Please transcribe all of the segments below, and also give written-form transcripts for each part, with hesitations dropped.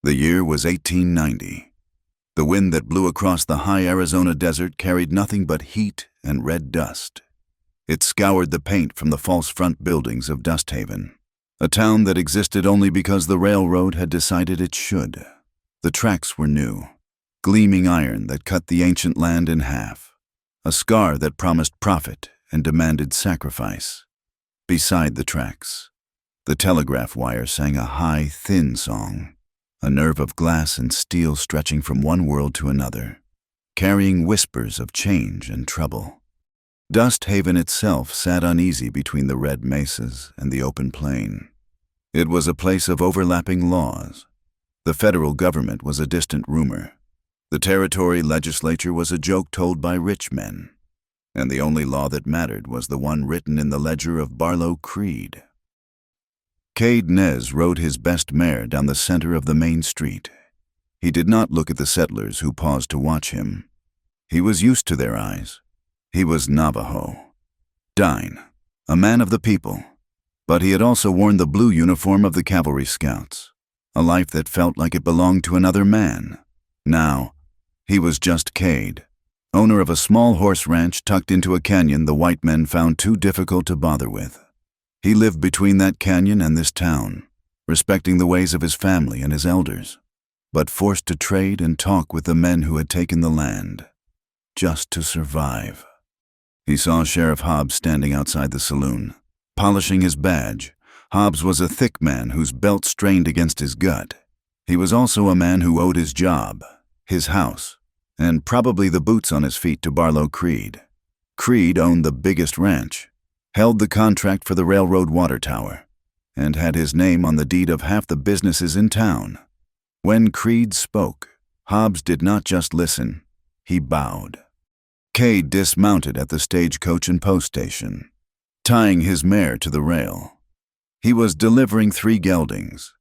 The year was 1890. The wind that blew across the high Arizona desert carried nothing but heat and red dust. It scoured the paint from the false front buildings of Dust Haven, a town that existed only because the railroad had decided it should. The tracks were new, gleaming iron that cut the ancient land in half, a scar that promised profit and demanded sacrifice. Beside the tracks, the telegraph wire sang a high, thin song, a nerve of glass and steel stretching from one world to another, carrying whispers of change and trouble. Dust Haven itself sat uneasy between the red mesas and the open plain. It was a place of overlapping laws. The federal government was a distant rumor. The territory legislature was a joke told by rich men. And the only law that mattered was the one written in the ledger of Barlow Creed. Cade Nez rode his best mare down the center of the main street. He did not look at the settlers who paused to watch him. He was used to their eyes. He was Navajo. Dine, a man of the people. But he had also worn the blue uniform of the cavalry scouts, a life that felt like it belonged to another man. Now, he was just Cade, owner of a small horse ranch tucked into a canyon the white men found too difficult to bother with. He lived between that canyon and this town, respecting the ways of his family and his elders, but forced to trade and talk with the men who had taken the land, just to survive. He saw Sheriff Hobbs standing outside the saloon, polishing his badge. Hobbs was a thick man whose belt strained against his gut. He was also a man who owed his job, his house, and probably the boots on his feet to Barlow Creed. Creed owned the biggest ranch, held the contract for the railroad water tower, and had his name on the deed of half the businesses in town. When Creed spoke, Hobbs did not just listen, he bowed. Cade dismounted at the stagecoach and post station, tying his mare to the rail. He was delivering 3 geldings,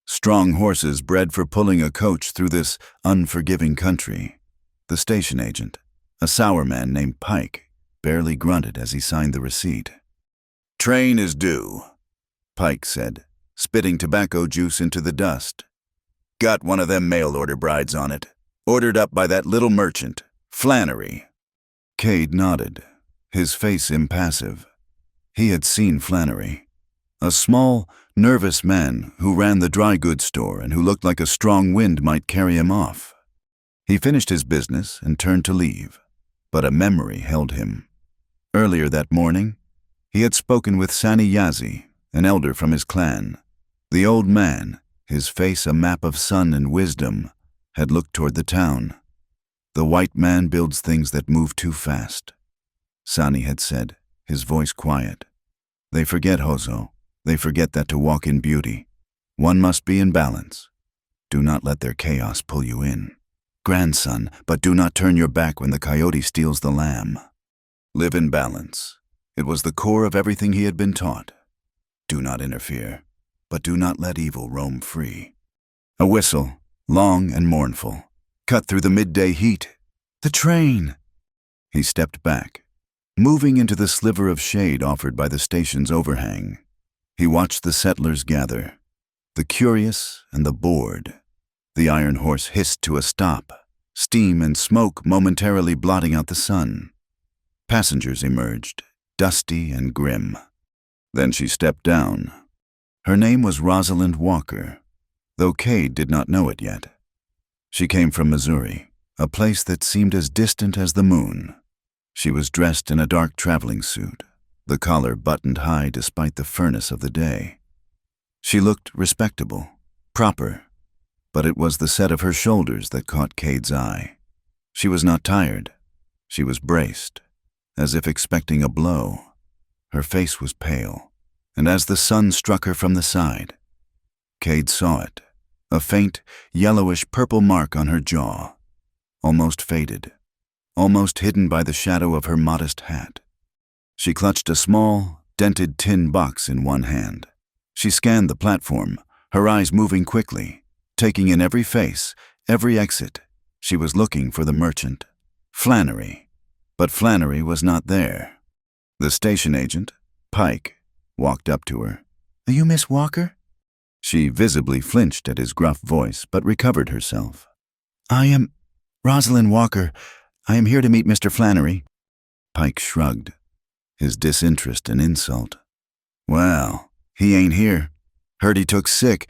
strong horses bred for pulling a coach through this unforgiving country. The station agent, a sour man named Pike, barely grunted as he signed the receipt. "Train is due," Pike said, spitting tobacco juice into the dust. "Got one of them mail-order brides on it, ordered up by that little merchant, Flannery." Cade nodded, his face impassive. He had seen Flannery, a small, nervous man who ran the dry goods store and who looked like a strong wind might carry him off. He finished his business and turned to leave, but a memory held him. Earlier that morning, he had spoken with Sani Yazi, an elder from his clan. The old man, his face a map of sun and wisdom, had looked toward the town. "The white man builds things that move too fast," Sani had said, his voice quiet. "They forget, Hozo. They forget that to walk in beauty, one must be in balance. Do not let their chaos pull you in. Grandson, but do not turn your back when the coyote steals the lamb. Live in balance." It was the core of everything he had been taught. Do not interfere, but do not let evil roam free. A whistle, long and mournful, cut through the midday heat. "The train!" He stepped back, moving into the sliver of shade offered by the station's overhang. He watched the settlers gather, the curious and the bored. The iron horse hissed to a stop, steam and smoke momentarily blotting out the sun. Passengers emerged, dusty and grim. Then she stepped down. Her name was Rosalind Walker, though Cade did not know it yet. She came from Missouri, a place that seemed as distant as the moon. She was dressed in a dark traveling suit, the collar buttoned high despite the furnace of the day. She looked respectable, proper, but it was the set of her shoulders that caught Cade's eye. She was not tired. She was braced, as if expecting a blow. Her face was pale, and as the sun struck her from the side, Cade saw it, a faint, yellowish-purple mark on her jaw, almost faded, almost hidden by the shadow of her modest hat. She clutched a small, dented tin box in one hand. She scanned the platform, her eyes moving quickly, taking in every face, every exit. She was looking for the merchant, Flannery. But Flannery was not there. The station agent, Pike, walked up to her. "Are you Miss Walker?" She visibly flinched at his gruff voice, but recovered herself. "I am Rosalind Walker. I am here to meet Mr. Flannery." Pike shrugged, his disinterest an insult. "Well, he ain't here. Heard he took sick.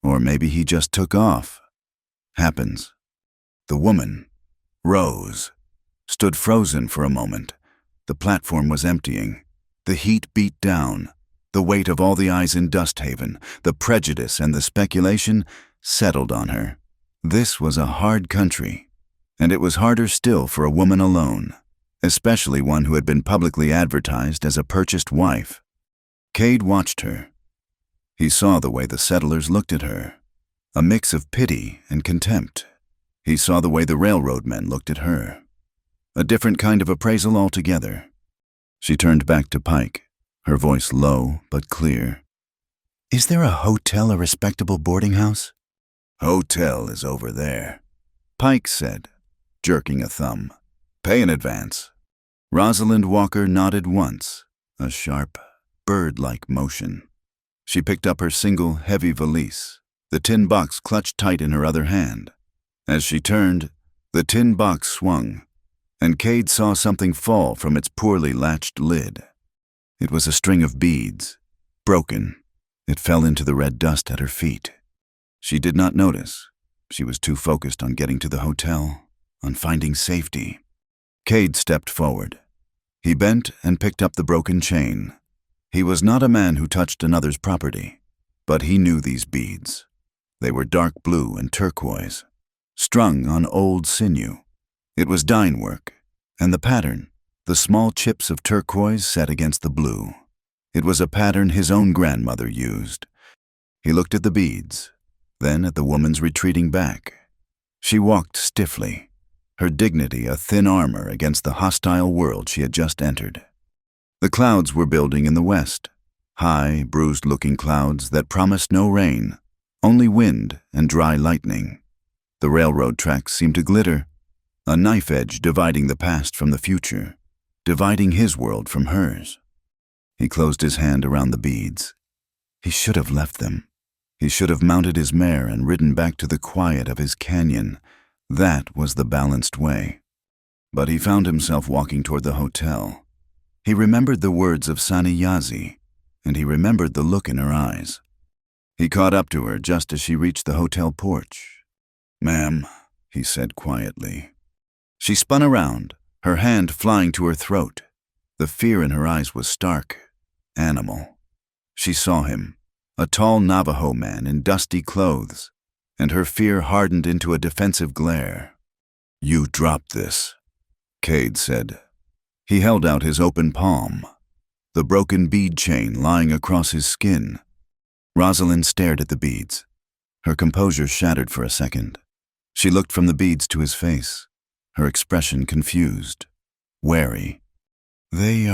Or maybe he just took off. Happens." The woman, Rose, stood frozen for a moment. The platform was emptying. The heat beat down. The weight of all the eyes in Dusthaven, the prejudice and the speculation, settled on her. This was a hard country, and it was harder still for a woman alone, especially one who had been publicly advertised as a purchased wife. Cade watched her. He saw the way the settlers looked at her, a mix of pity and contempt. He saw the way the railroad men looked at her, a different kind of appraisal altogether. She turned back to Pike, her voice low but clear. "Is there a hotel, a respectable boarding house?" "Hotel is over there," Pike said, jerking a thumb. "Pay in advance." Rosalind Walker nodded once, a sharp, bird-like motion. She picked up her single, heavy valise, the tin box clutched tight in her other hand. As she turned, the tin box swung, and Cade saw something fall from its poorly latched lid. It was a string of beads, broken. It fell into the red dust at her feet. She did not notice. She was too focused on getting to the hotel, on finding safety. Cade stepped forward. He bent and picked up the broken chain. He was not a man who touched another's property, but he knew these beads. They were dark blue and turquoise, strung on old sinew. It was dine work, and the pattern, the small chips of turquoise set against the blue. It was a pattern his own grandmother used. He looked at the beads, then at the woman's retreating back. She walked stiffly, her dignity a thin armor against the hostile world she had just entered. The clouds were building in the west, high, bruised-looking clouds that promised no rain, only wind and dry lightning. The railroad tracks seemed to glitter, a knife edge dividing the past from the future, dividing his world from hers. He closed his hand around the beads. He should have left them. He should have mounted his mare and ridden back to the quiet of his canyon. That was the balanced way. But he found himself walking toward the hotel. He remembered the words of Saniyazi, and he remembered the look in her eyes. He caught up to her just as she reached the hotel porch. "Ma'am," he said quietly. She spun around, her hand flying to her throat. The fear in her eyes was stark, animal. She saw him, a tall Navajo man in dusty clothes, and her fear hardened into a defensive glare. "You dropped this," Cade said. He held out his open palm, the broken bead chain lying across his skin. Rosalind stared at the beads. Her composure shattered for a second. She looked from the beads to his face, her expression confused, wary. They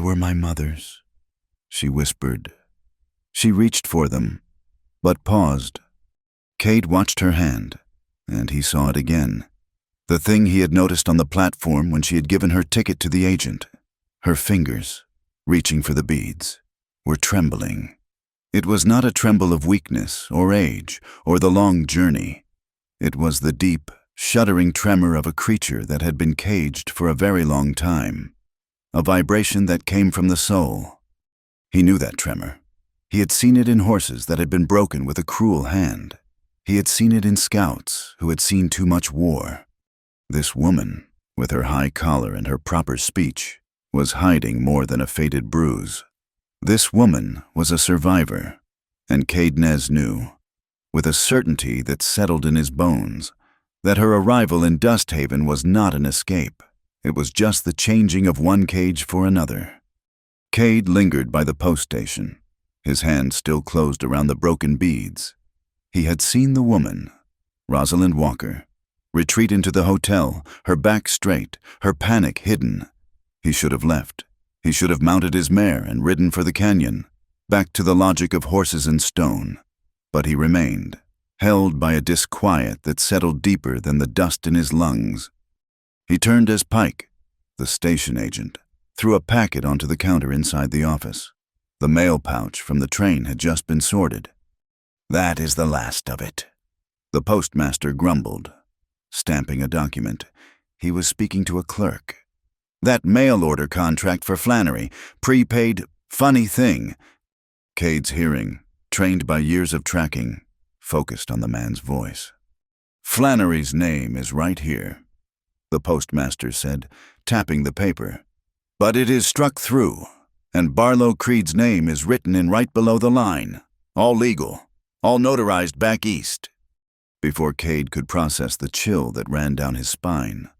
were my mother's," she whispered. She reached for them, but paused. Cade watched her hand, and he saw it again. The thing he had noticed on the platform when she had given her ticket to the agent. Her fingers, reaching for the beads, were trembling. It was not a tremble of weakness or age or the long journey. It was the deep, shuddering tremor of a creature that had been caged for a very long time, a vibration that came from the soul. He knew that tremor. He had seen it in horses that had been broken with a cruel hand. He had seen it in scouts who had seen too much war. This woman, with her high collar and her proper speech, was hiding more than a faded bruise. This woman was a survivor, and Cade Nez knew, with a certainty that settled in his bones, that her arrival in Dusthaven was not an escape. It was just the changing of one cage for another. Cade lingered by the post station, his hand still closed around the broken beads. He had seen the woman, Rosalind Walker, retreat into the hotel, her back straight, her panic hidden. He should have left. He should have mounted his mare and ridden for the canyon, back to the logic of horses and stone. But he remained, held by a disquiet that settled deeper than the dust in his lungs. He turned as Pike, the station agent, threw a packet onto the counter inside the office. The mail pouch from the train had just been sorted. "That is the last of it," the postmaster grumbled, stamping a document. He was speaking to a clerk. "That mail order contract for Flannery, prepaid, funny thing." Cade's hearing, trained by years of tracking, focused on the man's voice. "Flannery's name is right here," the postmaster said, tapping the paper. "But it is struck through, and Barlow Creed's name is written in right below the line. All legal, all notarized back east." Before Cade could process the chill that ran down his spine,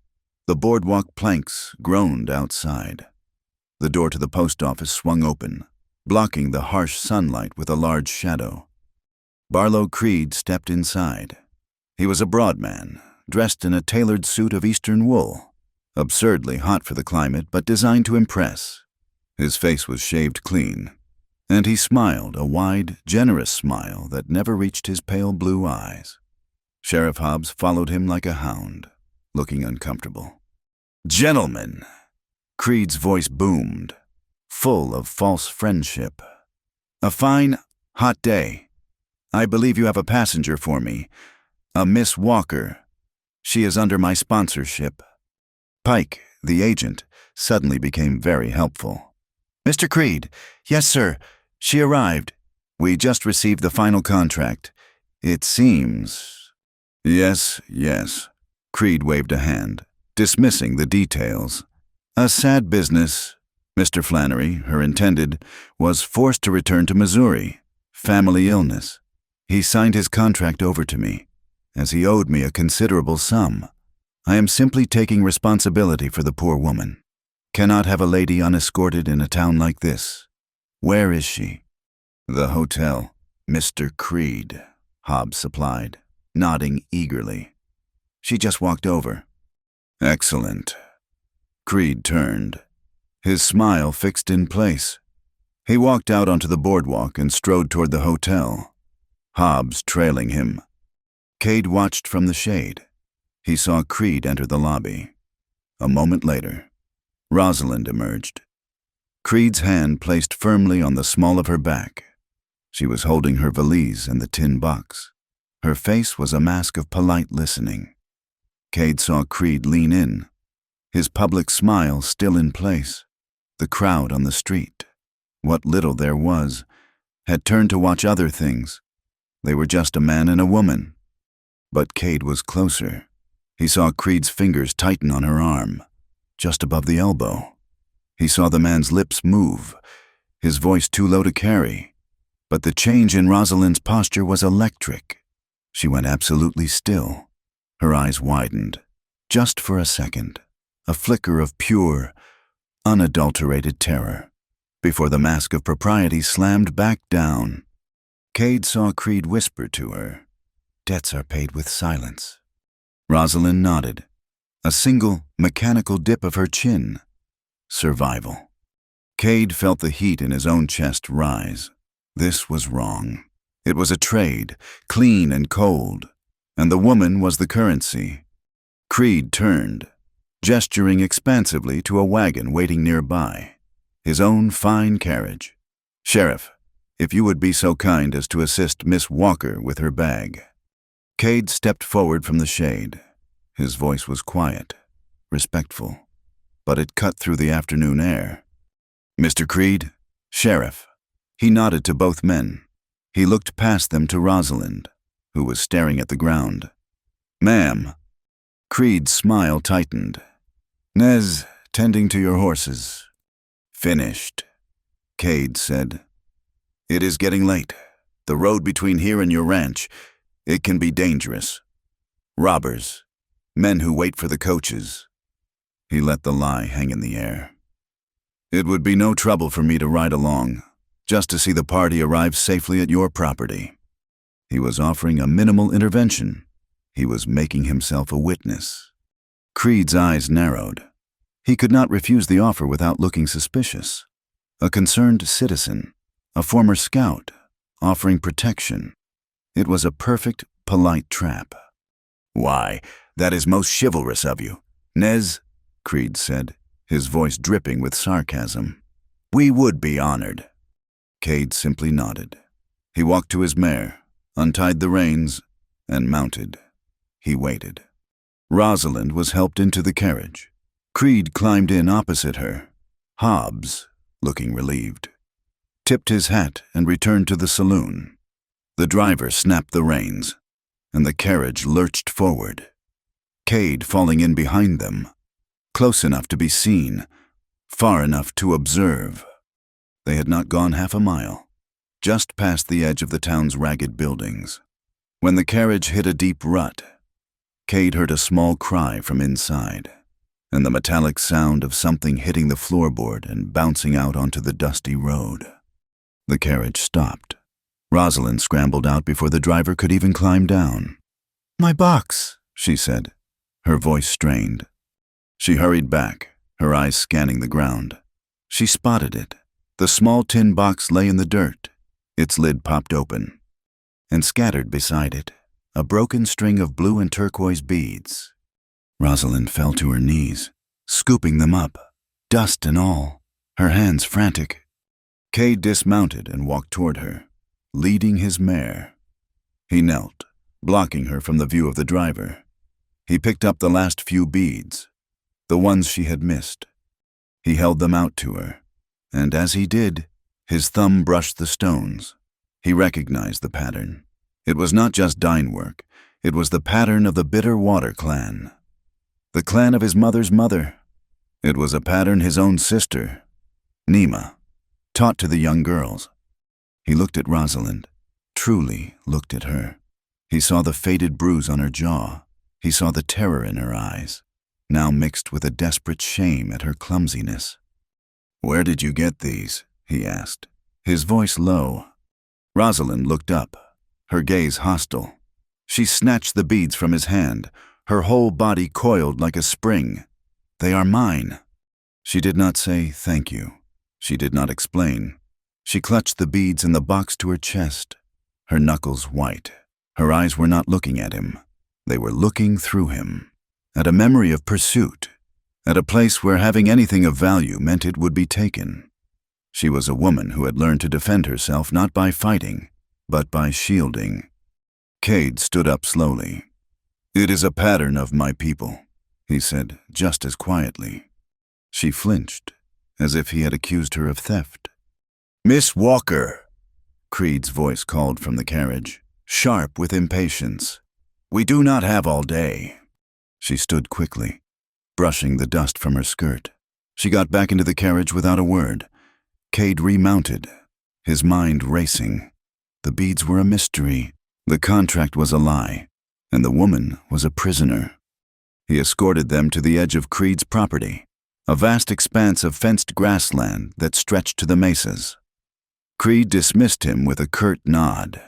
the boardwalk planks groaned outside. The door to the post office swung open, blocking the harsh sunlight with a large shadow. Barlow Creed stepped inside. He was a broad man, dressed in a tailored suit of eastern wool, absurdly hot for the climate but designed to impress. His face was shaved clean, and he smiled a wide, generous smile that never reached his pale blue eyes. Sheriff Hobbs followed him like a hound, looking uncomfortable. "Gentlemen," Creed's voice boomed, full of false friendship. "A fine, hot day. I believe you have a passenger for me, a Miss Walker. She is under my sponsorship." Pike, the agent, suddenly became very helpful. "Mr. Creed, yes, sir. She arrived. We just received the final contract. It seems—" "Yes, yes." Creed waved a hand, dismissing the details. "A sad business. Mr. Flannery, her intended, was forced to return to Missouri. Family illness. He signed his contract over to me, as he owed me a considerable sum. I am simply taking responsibility for the poor woman. Cannot have a lady unescorted in a town like this. Where is she?" "The hotel, Mr. Creed," Hobbs supplied, nodding eagerly. "She just walked over." "Excellent." Creed turned, his smile fixed in place. He walked out onto the boardwalk and strode toward the hotel, Hobbs trailing him. Cade watched from the shade. He saw Creed enter the lobby. A moment later, Rosalind emerged, Creed's hand placed firmly on the small of her back. She was holding her valise and the tin box. Her face was a mask of polite listening. Cade saw Creed lean in, his public smile still in place. The crowd on the street, what little there was, had turned to watch other things. They were just a man and a woman. But Cade was closer. He saw Creed's fingers tighten on her arm, just above the elbow. He saw the man's lips move, his voice too low to carry. But the change in Rosalind's posture was electric. She went absolutely still. Her eyes widened, just for a second, a flicker of pure, unadulterated terror, before the mask of propriety slammed back down. Cade saw Creed whisper to her, "Debts are paid with silence." Rosalind nodded, a single, mechanical dip of her chin. Survival. Cade felt the heat in his own chest rise. This was wrong. It was a trade, clean and cold, and the woman was the currency. Creed turned, gesturing expansively to a wagon waiting nearby, his own fine carriage. "Sheriff, if you would be so kind as to assist Miss Walker with her bag." Cade stepped forward from the shade. His voice was quiet, respectful, but it cut through the afternoon air. "Mr. Creed, Sheriff." He nodded to both men. He looked past them to Rosalind, who was staring at the ground. "Ma'am." Creed's smile tightened. "Nez, tending to your horses." "Finished," Cade said. "It is getting late. The road between here and your ranch, it can be dangerous. Robbers, men who wait for the coaches." He let the lie hang in the air. "It would be no trouble for me to ride along, just to see the party arrive safely at your property." He was offering a minimal intervention. He was making himself a witness. Creed's eyes narrowed. He could not refuse the offer without looking suspicious. A concerned citizen, a former scout, offering protection. It was a perfect, polite trap. "Why, that is most chivalrous of you, Nez," Creed said, his voice dripping with sarcasm. "We would be honored." Cade simply nodded. He walked to his mare, untied the reins, and mounted. He waited. Rosalind was helped into the carriage. Creed climbed in opposite her. Hobbs, looking relieved, tipped his hat and returned to the saloon. The driver snapped the reins, and the carriage lurched forward, Cade falling in behind them, close enough to be seen, far enough to observe. They had not gone half a mile, just past the edge of the town's ragged buildings, when the carriage hit a deep rut. Cade heard a small cry from inside, and the metallic sound of something hitting the floorboard and bouncing out onto the dusty road. The carriage stopped. Rosalind scrambled out before the driver could even climb down. "My box," she said, her voice strained. She hurried back, her eyes scanning the ground. She spotted it. The small tin box lay in the dirt, its lid popped open, and scattered beside it, a broken string of blue and turquoise beads. Rosalind fell to her knees, scooping them up, dust and all, her hands frantic. Cade dismounted and walked toward her, leading his mare. He knelt, blocking her from the view of the driver. He picked up the last few beads, the ones she had missed. He held them out to her, and as he did, his thumb brushed the stones. He recognized the pattern. It was not just dine work, it was the pattern of the Bitter Water clan. The clan of his mother's mother. It was a pattern his own sister, Nima, taught to the young girls. He looked at Rosalind, truly looked at her. He saw the faded bruise on her jaw. He saw the terror in her eyes, now mixed with a desperate shame at her clumsiness. "Where did you get these?" he asked, his voice low. Rosalind looked up, her gaze hostile. She snatched the beads from his hand, her whole body coiled like a spring. "They are mine." She did not say thank you. She did not explain. She clutched the beads in the box to her chest, her knuckles white. Her eyes were not looking at him. They were looking through him, at a memory of pursuit, at a place where having anything of value meant it would be taken. She was a woman who had learned to defend herself not by fighting, but by shielding. Cade stood up slowly. "It is a pattern of my people," he said, just as quietly. She flinched, as if he had accused her of theft. "Miss Walker," Creed's voice called from the carriage, sharp with impatience. "We do not have all day." She stood quickly, brushing the dust from her skirt. She got back into the carriage without a word. Cade remounted, his mind racing. The beads were a mystery, the contract was a lie, and the woman was a prisoner. He escorted them to the edge of Creed's property, a vast expanse of fenced grassland that stretched to the mesas. Creed dismissed him with a curt nod.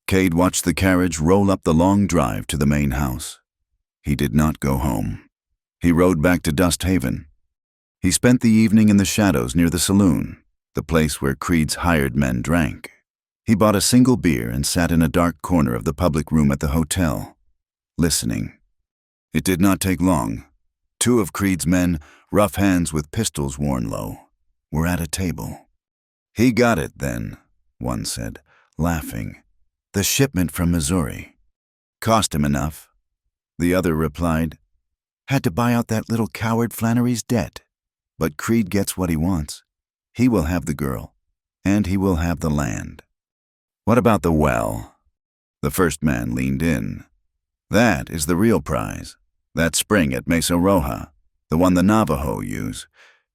Cade watched the carriage roll up the long drive to the main house. He did not go home. He rode back to Dust Haven. He spent the evening in the shadows near the saloon, the place where Creed's hired men drank. He bought a single beer and sat in a dark corner of the public room at the hotel, listening. It did not take long. Two of Creed's men, rough hands with pistols worn low, were at a table. "He got it then," one said, laughing. "The shipment from Missouri. Cost him enough." The other replied, "Had to buy out that little coward Flannery's debt. But Creed gets what he wants. He will have the girl, and he will have the land." "What about the well?" The first man leaned in. "That is the real prize. That spring at Mesa Roja, the one the Navajo use.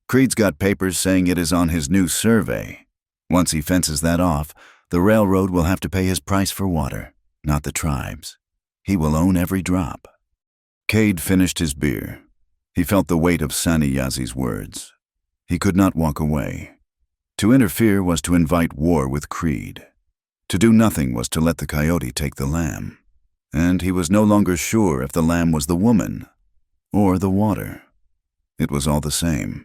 Creed's got papers saying it is on his new survey. Once he fences that off, the railroad will have to pay his price for water, not the tribes. He will own every drop." Cade finished his beer. He felt the weight of Saniyazi's words. He could not walk away. To interfere was to invite war with Creed. To do nothing was to let the coyote take the lamb. And he was no longer sure if the lamb was the woman or the water. It was all the same.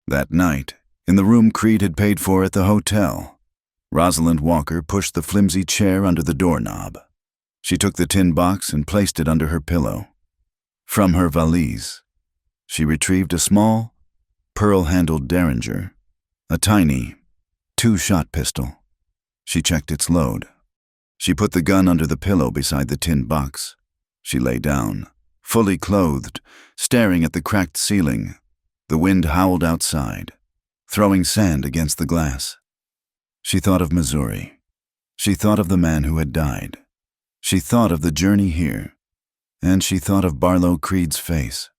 That night, in the room Creed had paid for at the hotel, Rosalind Walker pushed the flimsy chair under the doorknob. She took the tin box and placed it under her pillow. From her valise, she retrieved a small, pearl-handled derringer, a tiny, Two-shot pistol. She checked its load. She put the gun under the pillow beside the tin box. She lay down, fully clothed, staring at the cracked ceiling. The wind howled outside, throwing sand against the glass. She thought of Missouri. She thought of the man who had died. She thought of the journey here. And she thought of Barlow Creed's face.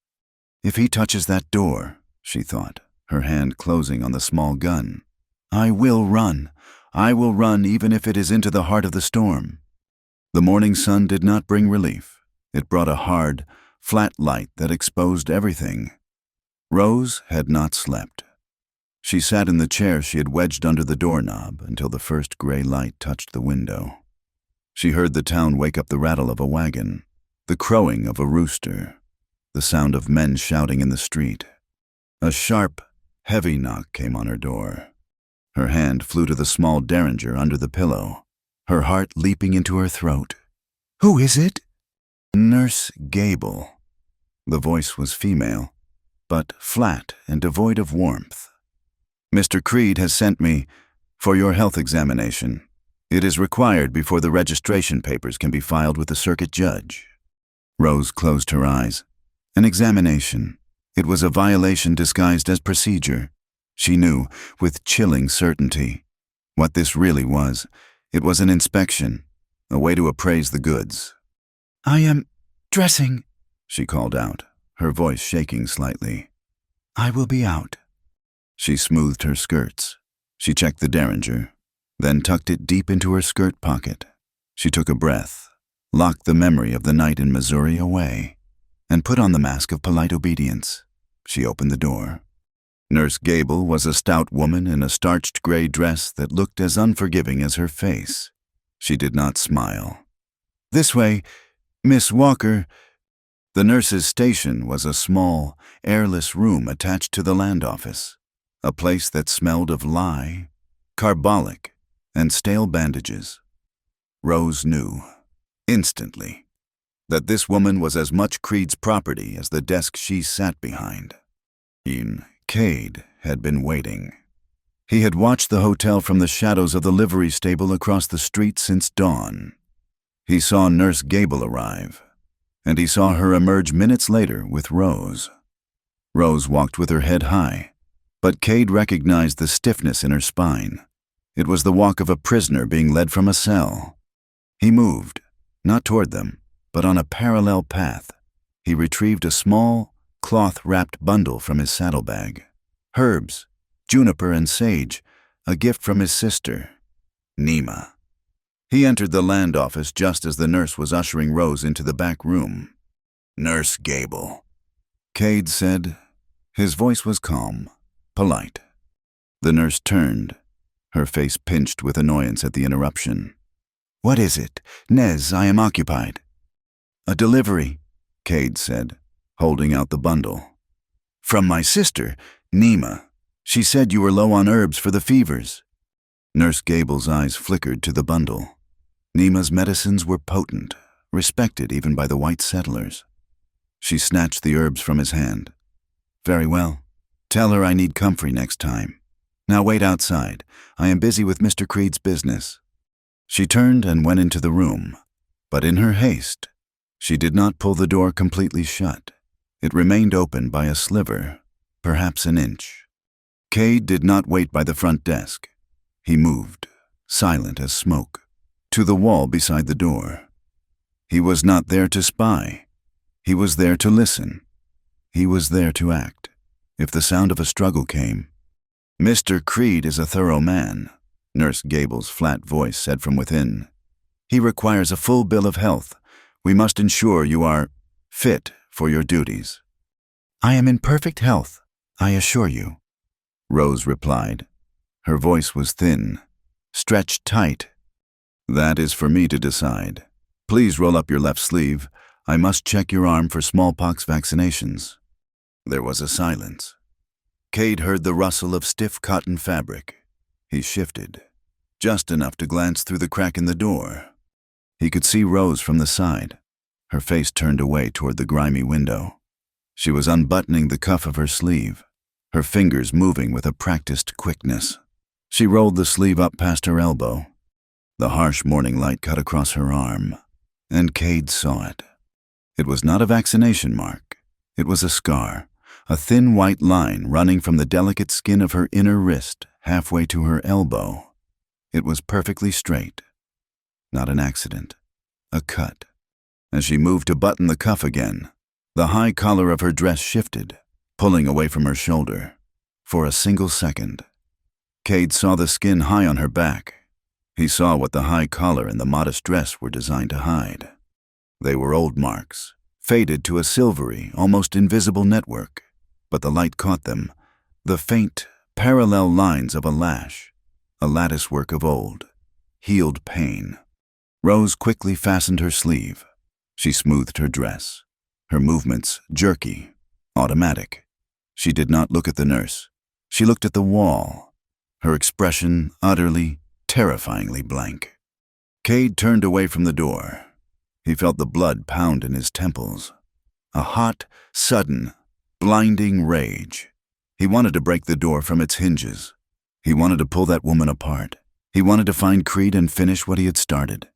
If he touches that door, she thought, her hand closing on the small gun, I will run. I will run even if it is into the heart of the storm. The morning sun did not bring relief. It brought a hard, flat light that exposed everything. Rose had not slept. She sat in the chair she had wedged under the doorknob until the first gray light touched the window. She heard the town wake up the rattle of a wagon, the crowing of a rooster, the sound of men shouting in the street. A sharp, heavy knock came on her door. Her hand flew to the small derringer under the pillow, her heart leaping into her throat. "Who is it?" "Nurse Gable." The voice was female, but flat and devoid of warmth. "Mr. Creed has sent me for your health examination. It is required before the registration papers can be filed with the circuit judge." Rose closed her eyes. An examination. It was a violation disguised as procedure. She knew, with chilling certainty, what this really was. It was an inspection, a way to appraise the goods. "I am dressing," she called out, her voice shaking slightly. "I will be out." She smoothed her skirts. She checked the derringer, then tucked it deep into her skirt pocket. She took a breath, locked the memory of the night in Missouri away, and put on the mask of polite obedience. She opened the door. Nurse Gable was a stout woman in a starched gray dress that looked as unforgiving as her face. She did not smile. "This way, Miss Walker." The nurse's station was a small, airless room attached to the land office, a place that smelled of lye, carbolic, and stale bandages. Rose knew, instantly, that this woman was as much Creed's property as the desk she sat behind. Cade had been waiting. He had watched the hotel from the shadows of the livery stable across the street since dawn. He saw Nurse Gable arrive, and he saw her emerge minutes later with Rose. Rose walked with her head high, but Cade recognized the stiffness in her spine. It was the walk of a prisoner being led from a cell. He moved, not toward them, but on a parallel path. He retrieved a small, cloth-wrapped bundle from his saddlebag. Herbs, juniper and sage, a gift from his sister, Nima. He entered the land office just as the nurse was ushering Rose into the back room. "Nurse Gable," Cade said. His voice was calm, polite. The nurse turned, her face pinched with annoyance at the interruption. "What is it? Nez, I am occupied." "A delivery," Cade said, holding out the bundle. "From my sister, Nima. She said you were low on herbs for the fevers." Nurse Gable's eyes flickered to the bundle. Nima's medicines were potent, respected even by the white settlers. She snatched the herbs from his hand. "Very well. Tell her I need comfrey next time. Now wait outside. I am busy with Mr. Creed's business." She turned and went into the room, but in her haste, she did not pull the door completely shut. It remained open by a sliver, perhaps an inch. Cade did not wait by the front desk. He moved, silent as smoke, to the wall beside the door. He was not there to spy. He was there to listen. He was there to act, if the sound of a struggle came. "Mr. Creed is a thorough man," Nurse Gable's flat voice said from within. "He requires a full bill of health. We must ensure you are fit for your duties." "I am in perfect health, I assure you," Rose replied. Her voice was thin, stretched tight. "That is for me to decide. Please roll up your left sleeve. I must check your arm for smallpox vaccinations." There was a silence. Cade heard the rustle of stiff cotton fabric. He shifted, just enough to glance through the crack in the door. He could see Rose from the side, her face turned away toward the grimy window. She was unbuttoning the cuff of her sleeve, her fingers moving with a practiced quickness. She rolled the sleeve up past her elbow. The harsh morning light cut across her arm, and Cade saw it. It was not a vaccination mark. It was a scar, a thin white line running from the delicate skin of her inner wrist halfway to her elbow. It was perfectly straight. Not an accident. A cut. As she moved to button the cuff again, the high collar of her dress shifted, pulling away from her shoulder. For a single second, Cade saw the skin high on her back. He saw what the high collar and the modest dress were designed to hide. They were old marks, faded to a silvery, almost invisible network, but the light caught them, the faint, parallel lines of a lash, a lattice work of old, healed pain. Rose quickly fastened her sleeve. She smoothed her dress, her movements jerky, automatic. She did not look at the nurse. She looked at the wall, her expression utterly, terrifyingly blank. Cade turned away from the door. He felt the blood pound in his temples. A hot, sudden, blinding rage. He wanted to break the door from its hinges. He wanted to pull that woman apart. He wanted to find Creed and finish what he had started.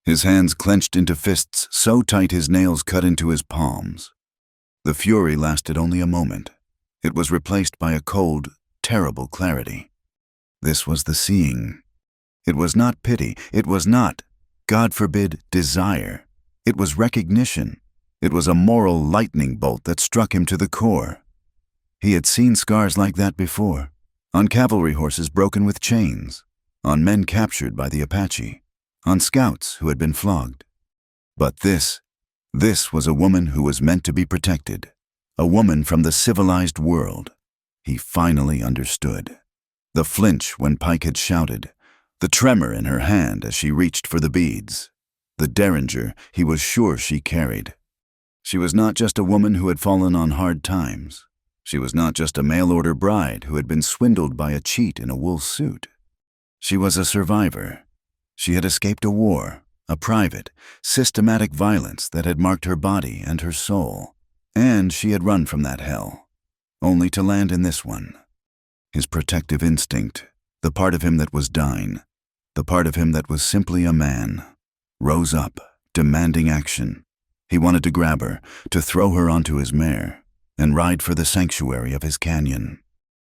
His hands clenched into fists so tight his nails cut into his palms. The fury lasted only a moment. It was replaced by a cold, terrible clarity. This was the seeing. It was not pity. It was not, God forbid, desire. It was recognition. It was a moral lightning bolt that struck him to the core. He had seen scars like that before, on cavalry horses broken with chains, on men captured by the Apache, on scouts who had been flogged. But this was a woman who was meant to be protected, a woman from the civilized world. He finally understood. The flinch when Pike had shouted, the tremor in her hand as she reached for the beads, the derringer he was sure she carried. She was not just a woman who had fallen on hard times. She was not just a mail-order bride who had been swindled by a cheat in a wool suit. She was a survivor. She had escaped a war, a private, systematic violence that had marked her body and her soul. And she had run from that hell, only to land in this one. His protective instinct, the part of him that was dying, the part of him that was simply a man, rose up, demanding action. He wanted to grab her, to throw her onto his mare, and ride for the sanctuary of his canyon.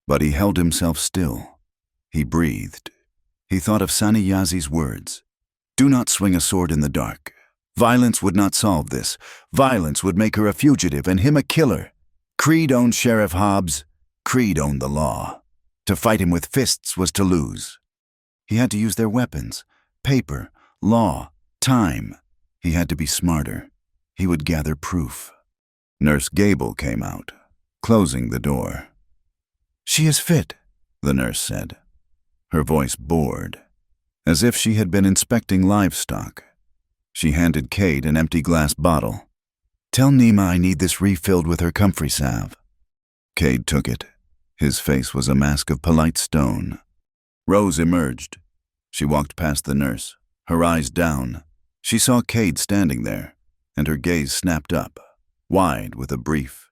But he held himself still. He breathed. He thought of Saniyazi's words. Do not swing a sword in the dark. Violence would not solve this. Violence would make her a fugitive and him a killer. Creed owned Sheriff Hobbs. Creed owned the law. To fight him with fists was to lose. He had to use their weapons, paper, law, time. He had to be smarter. He would gather proof. Nurse Gable came out, closing the door. She is fit, the nurse said, her voice bored, as if she had been inspecting livestock. She handed Cade an empty glass bottle. Tell Nima I need this refilled with her comfrey salve. Cade took it. His face was a mask of polite stone. Rose emerged. She walked past the nurse, her eyes down. She saw Cade standing there, and her gaze snapped up, wide with a brief,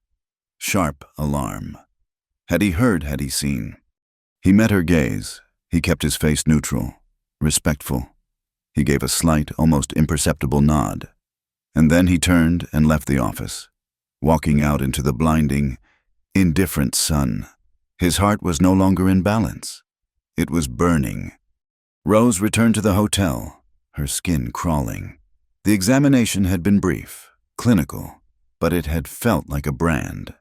sharp alarm. Had he heard, had he seen? He met her gaze. He kept his face neutral, respectful. He gave a slight, almost imperceptible nod. And then he turned and left the office, walking out into the blinding, indifferent sun. His heart was no longer in balance. It was burning. Rose returned to the hotel, her skin crawling. The examination had been brief, clinical, but it had felt like a brand.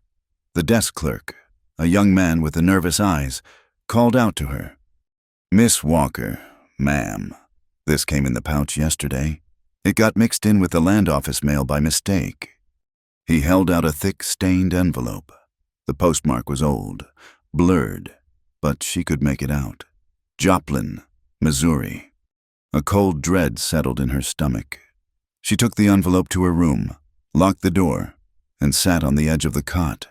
The desk clerk, a young man with the nervous eyes, called out to her. Miss Walker, ma'am. This came in the pouch yesterday. It got mixed in with the land office mail by mistake. He held out a thick, stained envelope. The postmark was old, blurred, but she could make it out. Joplin, Missouri. A cold dread settled in her stomach. She took the envelope to her room, locked the door, and sat on the edge of the cot.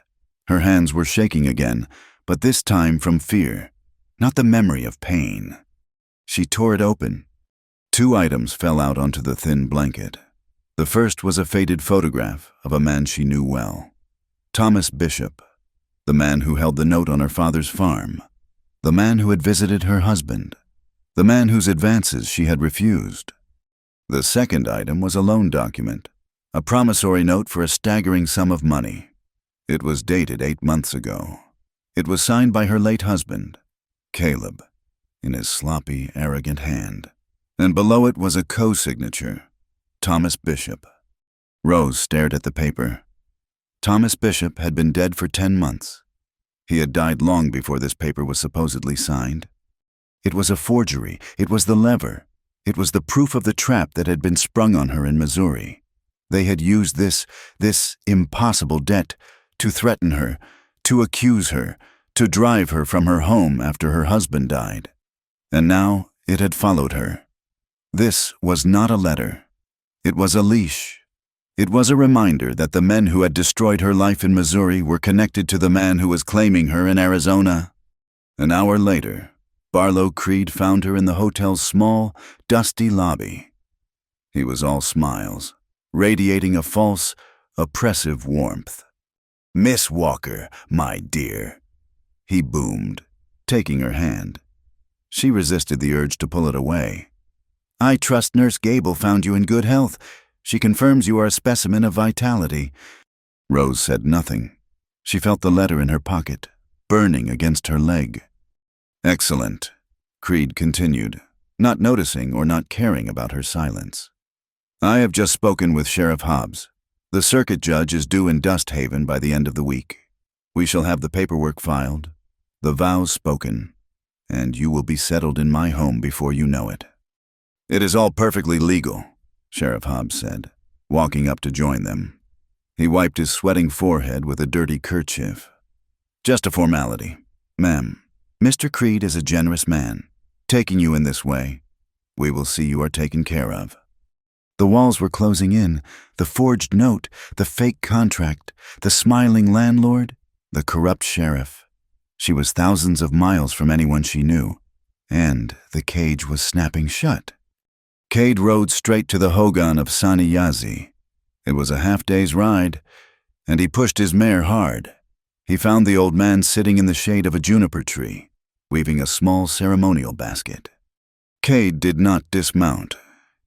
Her hands were shaking again, but this time from fear, not the memory of pain. She tore it open. 2 items fell out onto the thin blanket. The first was a faded photograph of a man she knew well. Thomas Bishop, the man who held the note on her father's farm. The man who had visited her husband. The man whose advances she had refused. The second item was a loan document, a promissory note for a staggering sum of money. It was dated 8 months ago. It was signed by her late husband, Caleb, in his sloppy, arrogant hand. And below it was a co-signature, Thomas Bishop. Rose stared at the paper. Thomas Bishop had been dead for 10 months. He had died long before this paper was supposedly signed. It was a forgery. It was the lever. It was the proof of the trap that had been sprung on her in Missouri. They had used this impossible debt to threaten her, to accuse her, to drive her from her home after her husband died. And now it had followed her. This was not a letter. It was a leash. It was a reminder that the men who had destroyed her life in Missouri were connected to the man who was claiming her in Arizona. An hour later, Barlow Creed found her in the hotel's small, dusty lobby. He was all smiles, radiating a false, oppressive warmth. "Miss Walker, my dear," he boomed, taking her hand. She resisted the urge to pull it away. "I trust Nurse Gable found you in good health. She confirms you are a specimen of vitality." Rose said nothing. She felt the letter in her pocket, burning against her leg. "Excellent," Creed continued, not noticing or not caring about her silence. "I have just spoken with Sheriff Hobbs. The circuit judge is due in Dust Haven by the end of the week. We shall have the paperwork filed, the vows spoken, and you will be settled in my home before you know it." "It is all perfectly legal," Sheriff Hobbs said, walking up to join them. He wiped his sweating forehead with a dirty kerchief. "Just a formality. Ma'am, Mr. Creed is a generous man. Taking you in this way, we will see you are taken care of." The walls were closing in, the forged note, the fake contract, the smiling landlord, the corrupt sheriff. She was thousands of miles from anyone she knew, and the cage was snapping shut. Cade rode straight to the hogan of Saniyazi. It was a half-day's ride, and he pushed his mare hard. He found the old man sitting in the shade of a juniper tree, weaving a small ceremonial basket. Cade did not dismount.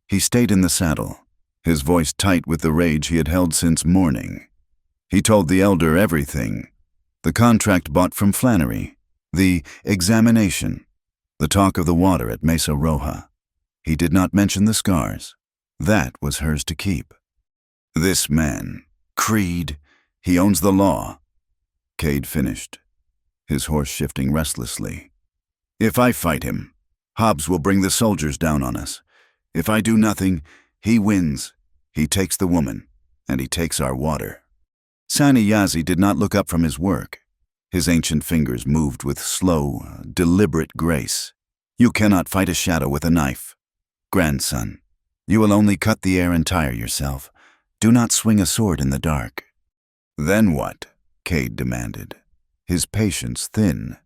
He stayed in the saddle, his voice tight with the rage he had held since morning. He told the elder everything: the contract bought from Flannery, the examination, the talk of the water at Mesa Roja. He did not mention the scars. That was hers to keep. "This man, Creed, he owns the law," Cade finished, his horse shifting restlessly. "If I fight him, Hobbs will bring the soldiers down on us. If I do nothing, he wins. He takes the woman, and he takes our water." Saniyazi did not look up from his work. His ancient fingers moved with slow, deliberate grace. "You cannot fight a shadow with a knife. Grandson, you will only cut the air and tire yourself. Do not swing a sword in the dark." "Then what?" Cade demanded, his patience thin.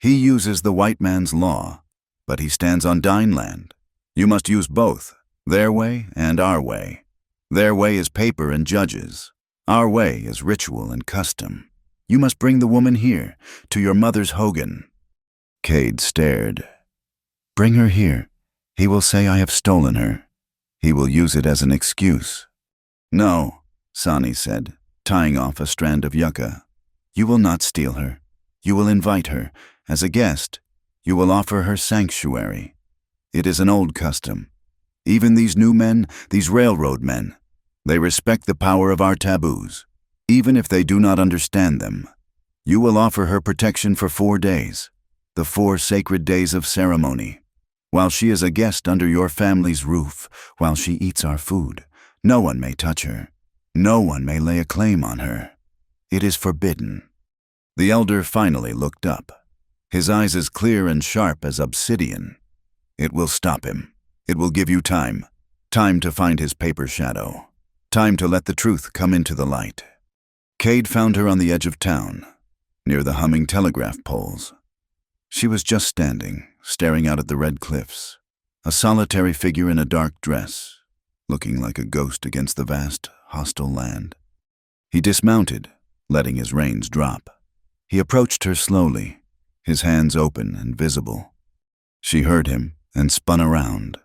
"He uses the white man's law, but he stands on Dine land. You must use both, their way and our way. Their way is paper and judges. Our way is ritual and custom. You must bring the woman here, to your mother's hogan." Cade stared. "Bring her here. He will say I have stolen her. He will use it as an excuse." "No," Sani said, tying off a strand of yucca. "You will not steal her. You will invite her. As a guest, you will offer her sanctuary. It is an old custom. Even these new men, these railroad men, they respect the power of our taboos, even if they do not understand them. You will offer her protection for 4 days, the 4 sacred days of ceremony. While she is a guest under your family's roof, while she eats our food, no one may touch her. No one may lay a claim on her. It is forbidden." The elder finally looked up, his eyes as clear and sharp as obsidian. "It will stop him. It will give you time. Time to find his paper shadow. Time to let the truth come into the light." Cade found her on the edge of town, near the humming telegraph poles. She was just standing, staring out at the red cliffs, a solitary figure in a dark dress, looking like a ghost against the vast, hostile land. He dismounted, letting his reins drop. He approached her slowly, his hands open and visible. She heard him and spun around.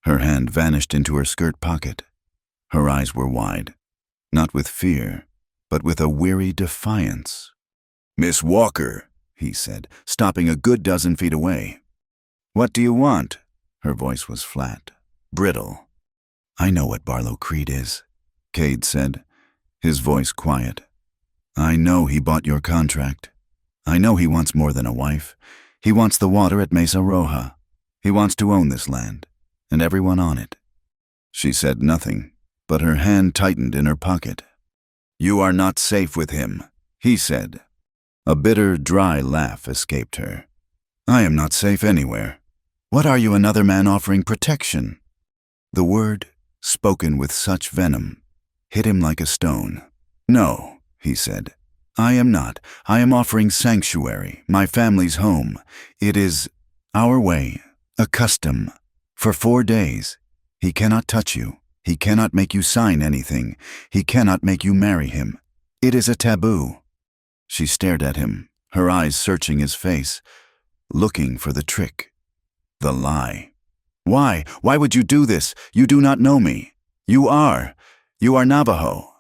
Her hand vanished into her skirt pocket. Her eyes were wide, not with fear, but with a weary defiance. "Miss Walker," he said, stopping a good dozen feet away. "What do you want?" Her voice was flat, brittle. "I know what Barlow Creed is," Cade said, his voice quiet. "I know he bought your contract. I know he wants more than a wife. He wants the water at Mesa Roja. He wants to own this land, and everyone on it." She said nothing, but her hand tightened in her pocket. "You are not safe with him," he said. A bitter, dry laugh escaped her. "I am not safe anywhere. What are you, another man offering protection?" The word, spoken with such venom, hit him like a stone. "No," he said. "I am not. I am offering sanctuary, my family's home. It is our way, a custom. For 4 days, he cannot touch you. He cannot make you sign anything. He cannot make you marry him. It is a taboo." She stared at him, her eyes searching his face, looking for the trick, the lie. "Why? Why would you do this? You do not know me. You are Navajo."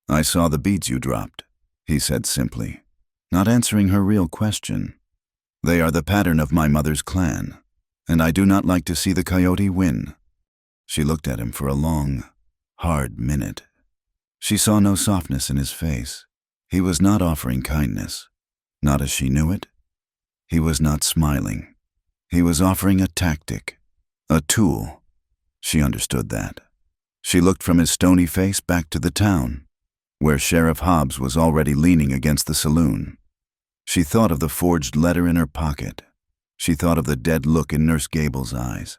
"I saw the beads you dropped," he said simply, not answering her real question. "They are the pattern of my mother's clan, and I do not like to see the coyote win." She looked at him for a long, hard minute. She saw no softness in his face. He was not offering kindness, not as she knew it. He was not smiling. He was offering a tactic, a tool. She understood that. She looked from his stony face back to the town, where Sheriff Hobbs was already leaning against the saloon. She thought of the forged letter in her pocket. She thought of the dead look in Nurse Gable's eyes.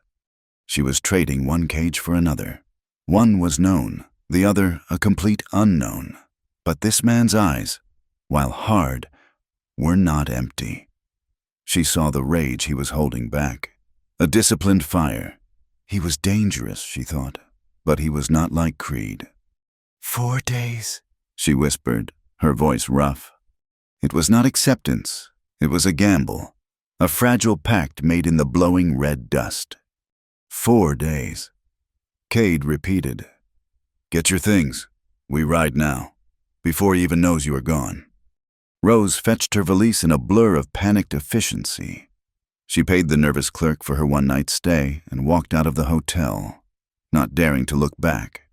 She was trading one cage for another. One was known, the other a complete unknown. But this man's eyes, while hard, were not empty. She saw the rage he was holding back, a disciplined fire. He was dangerous, she thought, but he was not like Creed. 4 days, she whispered, her voice rough. It was not acceptance. It was a gamble, a fragile pact made in the blowing red dust. 4 days. Cade repeated. "Get your things. We ride now, before he even knows you are gone." Rose fetched her valise in a blur of panicked efficiency. She paid the nervous clerk for her one-night stay and walked out of the hotel, not daring to look back,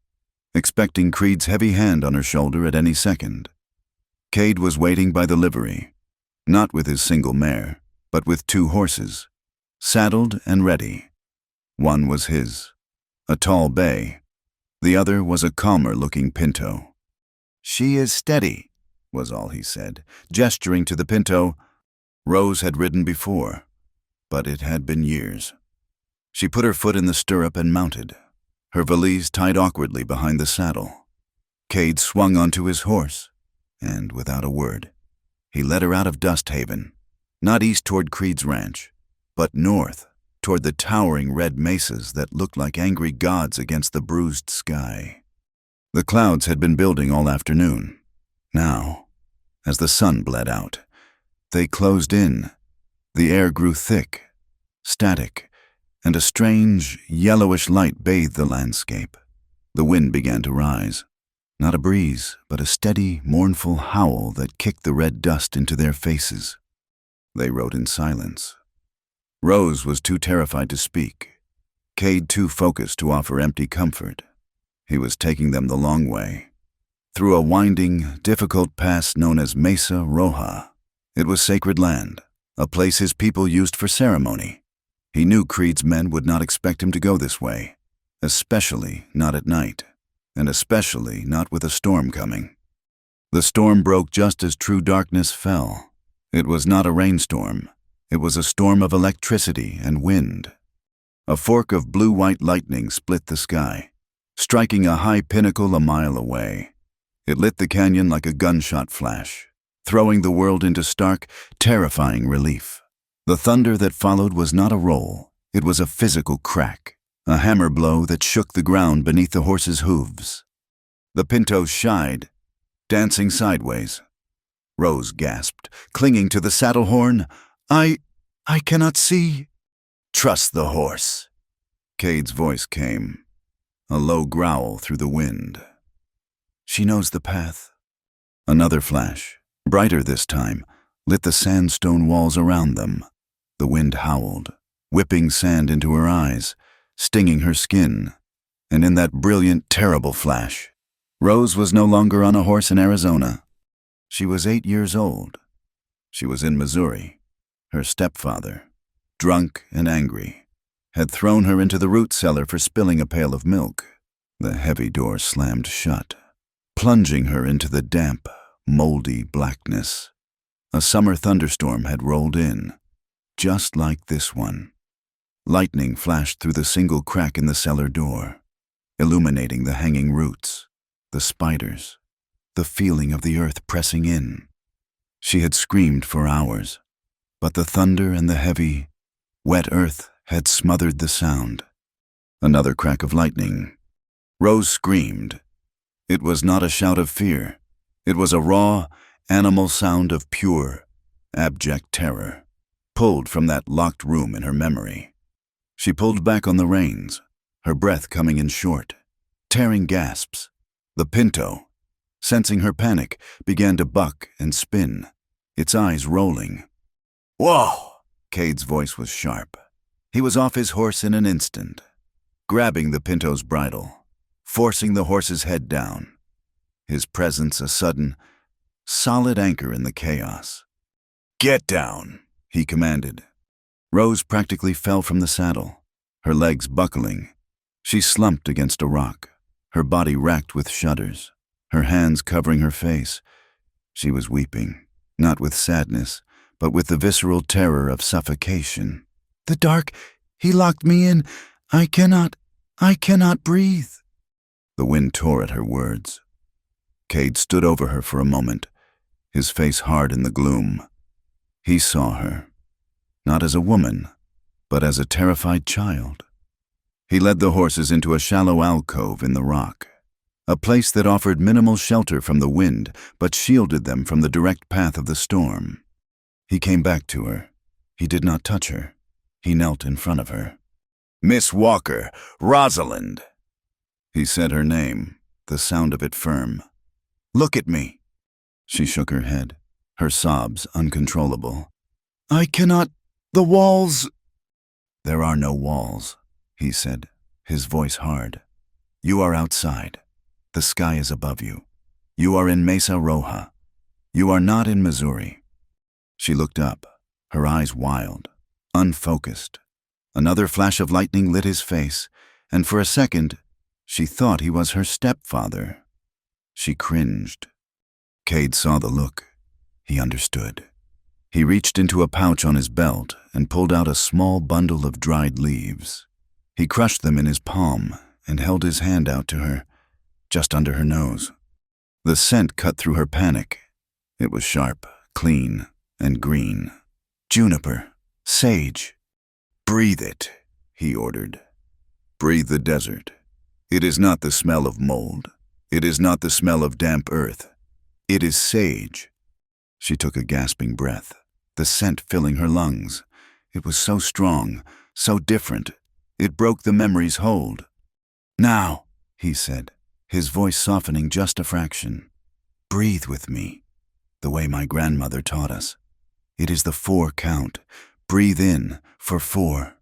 expecting Creed's heavy hand on her shoulder at any second. Cade was waiting by the livery, not with his single mare, but with 2 horses, saddled and ready. One was his, a tall bay. The other was a calmer-looking pinto. "She is steady," was all he said, gesturing to the pinto. Rose had ridden before, but it had been years. She put her foot in the stirrup and mounted, her valise tied awkwardly behind the saddle. Cade swung onto his horse, and without a word, he led her out of Dust Haven, not east toward Creed's ranch, but north toward the towering red mesas that looked like angry gods against the bruised sky. The clouds had been building all afternoon. Now, as the sun bled out, they closed in. The air grew thick, static, and a strange, yellowish light bathed the landscape. The wind began to rise. Not a breeze, but a steady, mournful howl that kicked the red dust into their faces. They rode in silence. Rose was too terrified to speak. Cade too focused to offer empty comfort. He was taking them the long way, through a winding, difficult pass known as Mesa Roja. It was sacred land, a place his people used for ceremony. He knew Creed's men would not expect him to go this way, especially not at night, and especially not with a storm coming. The storm broke just as true darkness fell. It was not a rainstorm. It was a storm of electricity and wind. A fork of blue-white lightning split the sky, striking a high pinnacle a mile away. It lit the canyon like a gunshot flash, throwing the world into stark, terrifying relief. The thunder that followed was not a roll. It was a physical crack, a hammer blow that shook the ground beneath the horse's hooves. The pinto shied, dancing sideways. Rose gasped, clinging to the saddle horn. I cannot see." "Trust the horse." Cade's voice came, a low growl through the wind. "She knows the path." Another flash, brighter this time, lit the sandstone walls around them. The wind howled, whipping sand into her eyes, stinging her skin. And in that brilliant, terrible flash, Rose was no longer on a horse in Arizona. She was 8 years old. She was in Missouri. Her stepfather, drunk and angry, had thrown her into the root cellar for spilling a pail of milk. The heavy door slammed shut, plunging her into the damp, moldy blackness. A summer thunderstorm had rolled in, just like this one. Lightning flashed through the single crack in the cellar door, illuminating the hanging roots, the spiders, the feeling of the earth pressing in. She had screamed for hours, but the thunder and the heavy, wet earth had smothered the sound. Another crack of lightning. Rose screamed. It was not a shout of fear. It was a raw, animal sound of pure, abject terror, pulled from that locked room in her memory. She pulled back on the reins, her breath coming in short, tearing gasps. The pinto, sensing her panic, began to buck and spin, its eyes rolling. "Whoa!" Cade's voice was sharp. He was off his horse in an instant, grabbing the pinto's bridle, forcing the horse's head down. His presence a sudden, solid anchor in the chaos. "Get down," he commanded. Rose practically fell from the saddle, her legs buckling. She slumped against a rock, her body racked with shudders, her hands covering her face. She was weeping, not with sadness, but with the visceral terror of suffocation. "The dark, he locked me in. I cannot breathe." The wind tore at her words. Cade stood over her for a moment, his face hard in the gloom. He saw her, not as a woman, but as a terrified child. He led the horses into a shallow alcove in the rock, a place that offered minimal shelter from the wind but shielded them from the direct path of the storm. He came back to her. He did not touch her. He knelt in front of her. "Miss Walker, Rosalind." He said her name, the sound of it firm. "Look at me." She shook her head, her sobs uncontrollable. "I cannot. The walls." "There are no walls," he said, his voice hard. "You are outside. The sky is above you. You are in Mesa Roja. You are not in Missouri." She looked up, her eyes wild, unfocused. Another flash of lightning lit his face, and for a second, she thought he was her stepfather. She cringed. Cade saw the look. He understood. He reached into a pouch on his belt and pulled out a small bundle of dried leaves. He crushed them in his palm and held his hand out to her, just under her nose. The scent cut through her panic. It was sharp, clean, and green. Juniper, sage. "Breathe it," he ordered. "Breathe the desert. It is not the smell of mold. It is not the smell of damp earth. It is sage." She took a gasping breath, the scent filling her lungs. It was so strong, so different. It broke the memory's hold. "Now," he said, his voice softening just a fraction. "Breathe with me, the way my grandmother taught us. It is the 4 count. Breathe in for 4.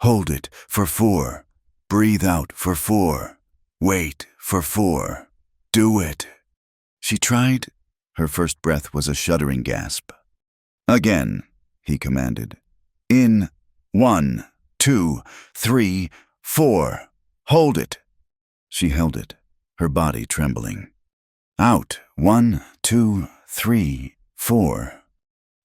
Hold it for 4. Breathe out for 4. Wait for 4. Do it." She tried. Her first breath was a shuddering gasp. "Again," he commanded. "In 1, 2, 3, 4. Hold it." She held it, her body trembling. "Out. 1, 2, 3, 4.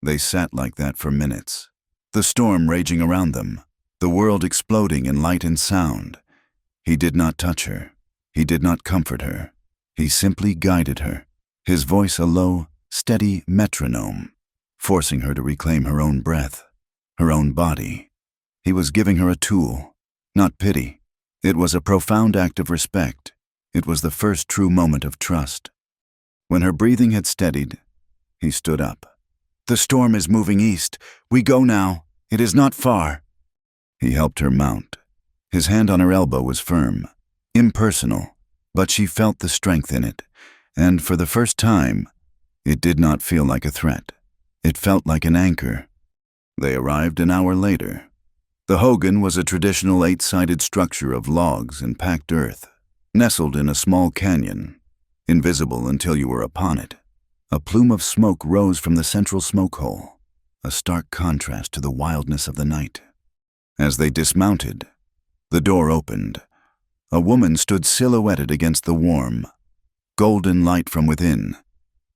They sat like that for minutes, the storm raging around them, the world exploding in light and sound. He did not touch her. He did not comfort her. He simply guided her, his voice a low, steady metronome, forcing her to reclaim her own breath, her own body. He was giving her a tool, not pity. It was a profound act of respect. It was the first true moment of trust. When her breathing had steadied, He stood up. "The storm is moving east. We go now. It is not far." He helped her mount. His hand on her elbow was firm, impersonal, but she felt the strength in it, and for the first time, it did not feel like a threat. It felt like an anchor. They arrived an hour later. The hogan was a traditional 8-sided structure of logs and packed earth, nestled in a small canyon, invisible until you were upon it. A plume of smoke rose from the central smoke hole, a stark contrast to the wildness of the night. As they dismounted, the door opened. A woman stood silhouetted against the warm, golden light from within.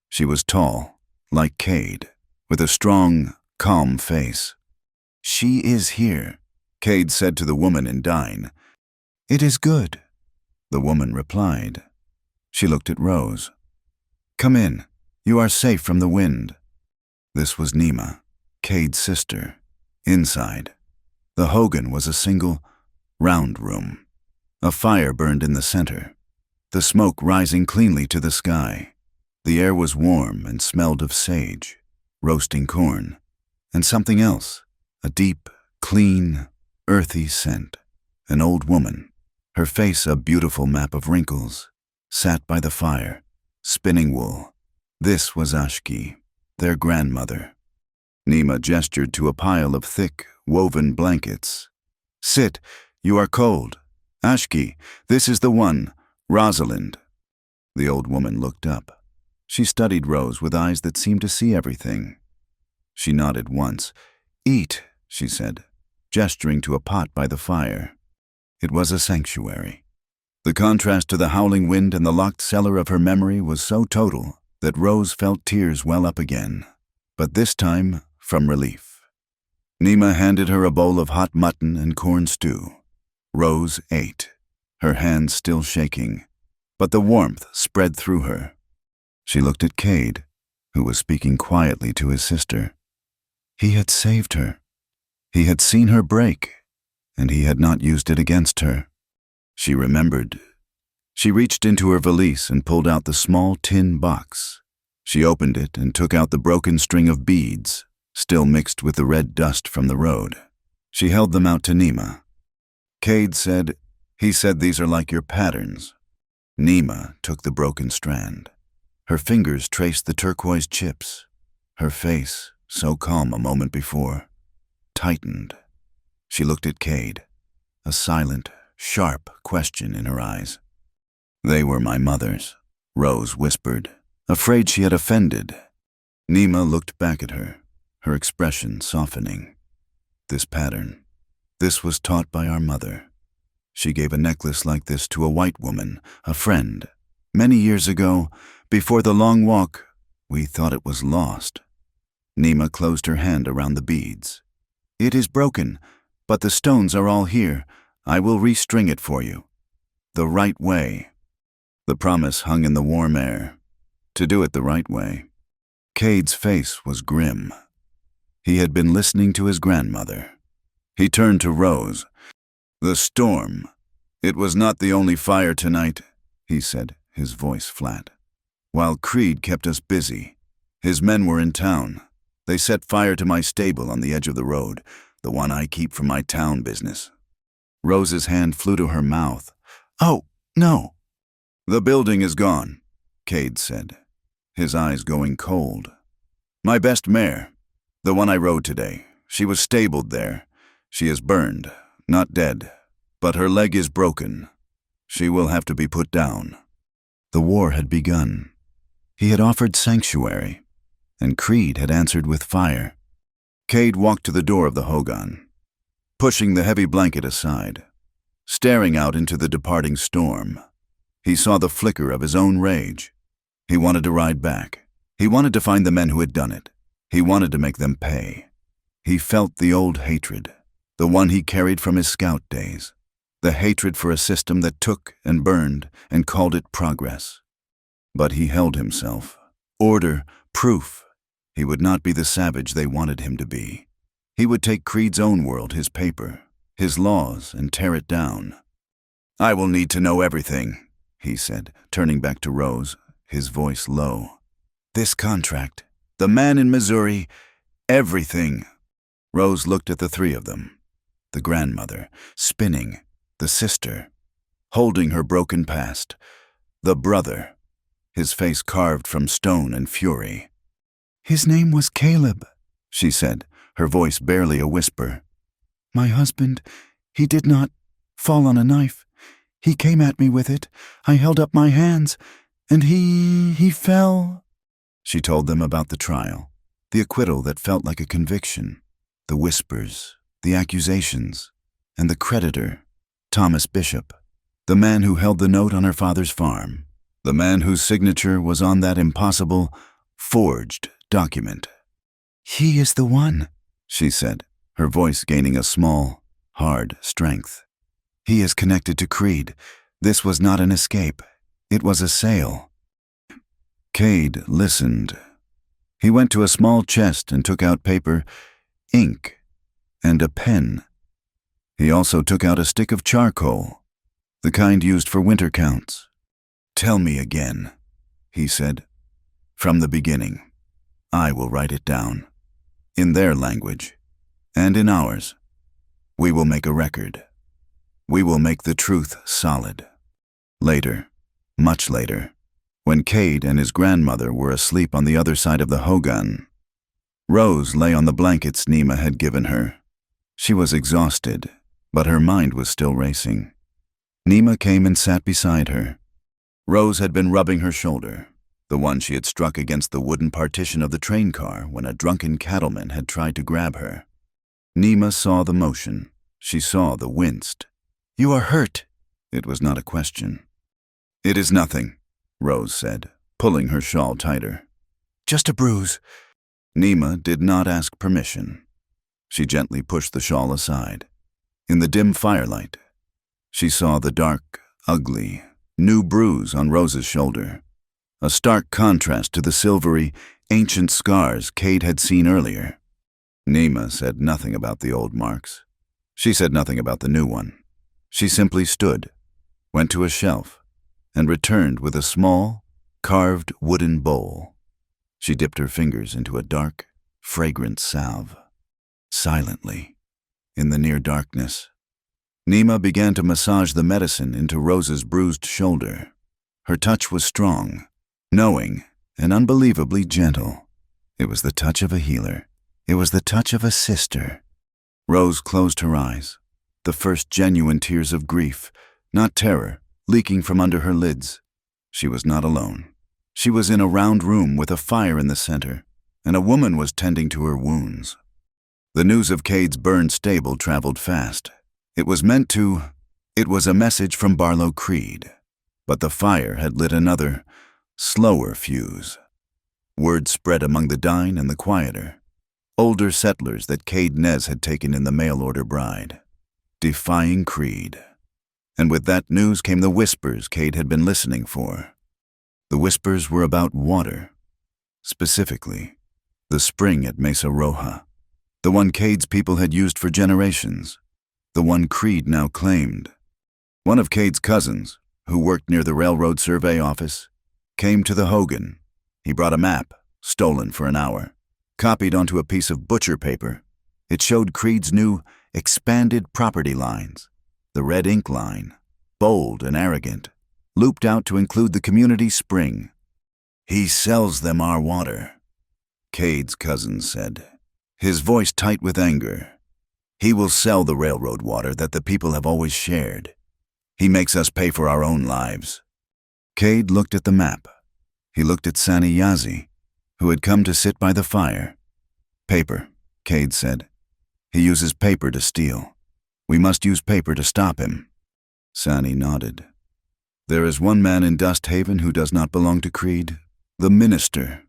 She was tall, like Cade, with a strong, calm face. "She is here," Cade said to the woman in Dine. "It is good," the woman replied. She looked at Rose. "Come in. You are safe from the wind." This was Nima, Cade's sister. Inside, the hogan was a single, round room. A fire burned in the center, the smoke rising cleanly to the sky. The air was warm and smelled of sage, roasting corn, and something else, a deep, clean, earthy scent. An old woman, her face a beautiful map of wrinkles, sat by the fire, spinning wool. This was Ashki, their grandmother. Nima gestured to a pile of thick, woven blankets. "Sit, you are cold. Ashki, this is the one, Rosalind." The old woman looked up. She studied Rose with eyes that seemed to see everything. She nodded once. "Eat," she said, gesturing to a pot by the fire. It was a sanctuary. The contrast to the howling wind and the locked cellar of her memory was so total that Rose felt tears well up again, but this time from relief. Nima handed her a bowl of hot mutton and corn stew. Rose ate, her hands still shaking, but the warmth spread through her. She looked at Cade, who was speaking quietly to his sister. He had saved her. He had seen her break, and he had not used it against her. She remembered. She reached into her valise and pulled out the small tin box. She opened it and took out the broken string of beads, still mixed with the red dust from the road. She held them out to Nima. Cade said, "He said these are like your patterns." Nima took the broken strand. Her fingers traced the turquoise chips. Her face, so calm a moment before, tightened. She looked at Cade, a silent, sharp question in her eyes. "They were my mother's," Rose whispered, afraid she had offended. Nima looked back at her, her expression softening. "This pattern, this was taught by our mother. She gave a necklace like this to a white woman, a friend. Many years ago, before the long walk, we thought it was lost." Nima closed her hand around the beads. "It is broken, but the stones are all here. I will restring it for you. The right way." The promise hung in the warm air. To do it the right way. Cade's face was grim. He had been listening to his grandmother. He turned to Rose. "The storm. It was not the only fire tonight," he said, his voice flat. "While Creed kept us busy, his men were in town. They set fire to my stable on the edge of the road, the one I keep for my town business." Rose's hand flew to her mouth. "Oh, no." "The building is gone," Cade said, his eyes going cold. "My best mare, the one I rode today, she was stabled there. She is burned, not dead, but her leg is broken. She will have to be put down." The war had begun. He had offered sanctuary, and Creed had answered with fire. Cade walked to the door of the hogan, pushing the heavy blanket aside, staring out into the departing storm. He saw the flicker of his own rage. He wanted to ride back. He wanted to find the men who had done it. He wanted to make them pay. He felt the old hatred, the one he carried from his scout days, the hatred for a system that took and burned and called it progress. But he held himself. Order, proof. He would not be the savage they wanted him to be. He would take Creed's own world, his paper, his laws, and tear it down. "I will need to know everything," he said, turning back to Rose, his voice low. "This contract," The man in Missouri, everything. Rose looked at the three of them. The grandmother, spinning, the sister, holding her broken past, the brother, his face carved from stone and fury. "His name was Caleb," she said, her voice barely a whisper. "My husband, he did not fall on a knife. He came at me with it. I held up my hands, and he fell." She told them about the trial, the acquittal that felt like a conviction, the whispers, the accusations, and the creditor, Thomas Bishop, the man who held the note on her father's farm, the man whose signature was on that impossible, forged document. "He is the one," she said, her voice gaining a small, hard strength. "He is connected to Creed. This was not an escape. It was a sale." Cade listened. He went to a small chest and took out paper, ink, and a pen. He also took out a stick of charcoal, the kind used for winter counts. "Tell me again," he said. "From the beginning. I will write it down. In their language. And in ours. We will make a record. We will make the truth solid." Later, much later, when Cade and his grandmother were asleep on the other side of the hogan, Rose lay on the blankets Nima had given her. She was exhausted, but her mind was still racing. Nima came and sat beside her. Rose had been rubbing her shoulder, the one she had struck against the wooden partition of the train car when a drunken cattleman had tried to grab her. Nima saw the motion. She saw the winced. "You are hurt." It was not a question. "It is nothing," Rose said, pulling her shawl tighter. "Just a bruise." Nima did not ask permission. She gently pushed the shawl aside. In the dim firelight, she saw the dark, ugly, new bruise on Rose's shoulder, a stark contrast to the silvery, ancient scars Cade had seen earlier. Nima said nothing about the old marks. She said nothing about the new one. She simply stood, went to a shelf, and returned with a small, carved wooden bowl. She dipped her fingers into a dark, fragrant salve. Silently, in the near darkness, Nima began to massage the medicine into Rose's bruised shoulder. Her touch was strong, knowing, and unbelievably gentle. It was the touch of a healer. It was the touch of a sister. Rose closed her eyes, the first genuine tears of grief, not terror, leaking from under her lids. She was not alone. She was in a round room with a fire in the center, and a woman was tending to her wounds. The news of Cade's burned stable traveled fast. It was a message from Barlow Creed. But the fire had lit another, slower fuse. Word spread among the dine and the quieter. Older settlers that Cade Nez had taken in the mail-order bride. Defying Creed. And with that news came the whispers Cade had been listening for. The whispers were about water. Specifically, the spring at Mesa Roja. The one Cade's people had used for generations. The one Creed now claimed. One of Cade's cousins, who worked near the railroad survey office, came to the hogan. He brought a map, stolen for an hour, copied onto a piece of butcher paper. It showed Creed's new, expanded property lines. The red ink line, bold and arrogant, looped out to include the community spring. "He sells them our water," Cade's cousin said, his voice tight with anger. "He will sell the railroad water that the people have always shared. He makes us pay for our own lives." Cade looked at the map. He looked at Sani Yazi, who had come to sit by the fire. "Paper," Cade said. "He uses paper to steal. We must use paper to stop him." Sani nodded. "There is one man in Dust Haven who does not belong to Creed, the minister."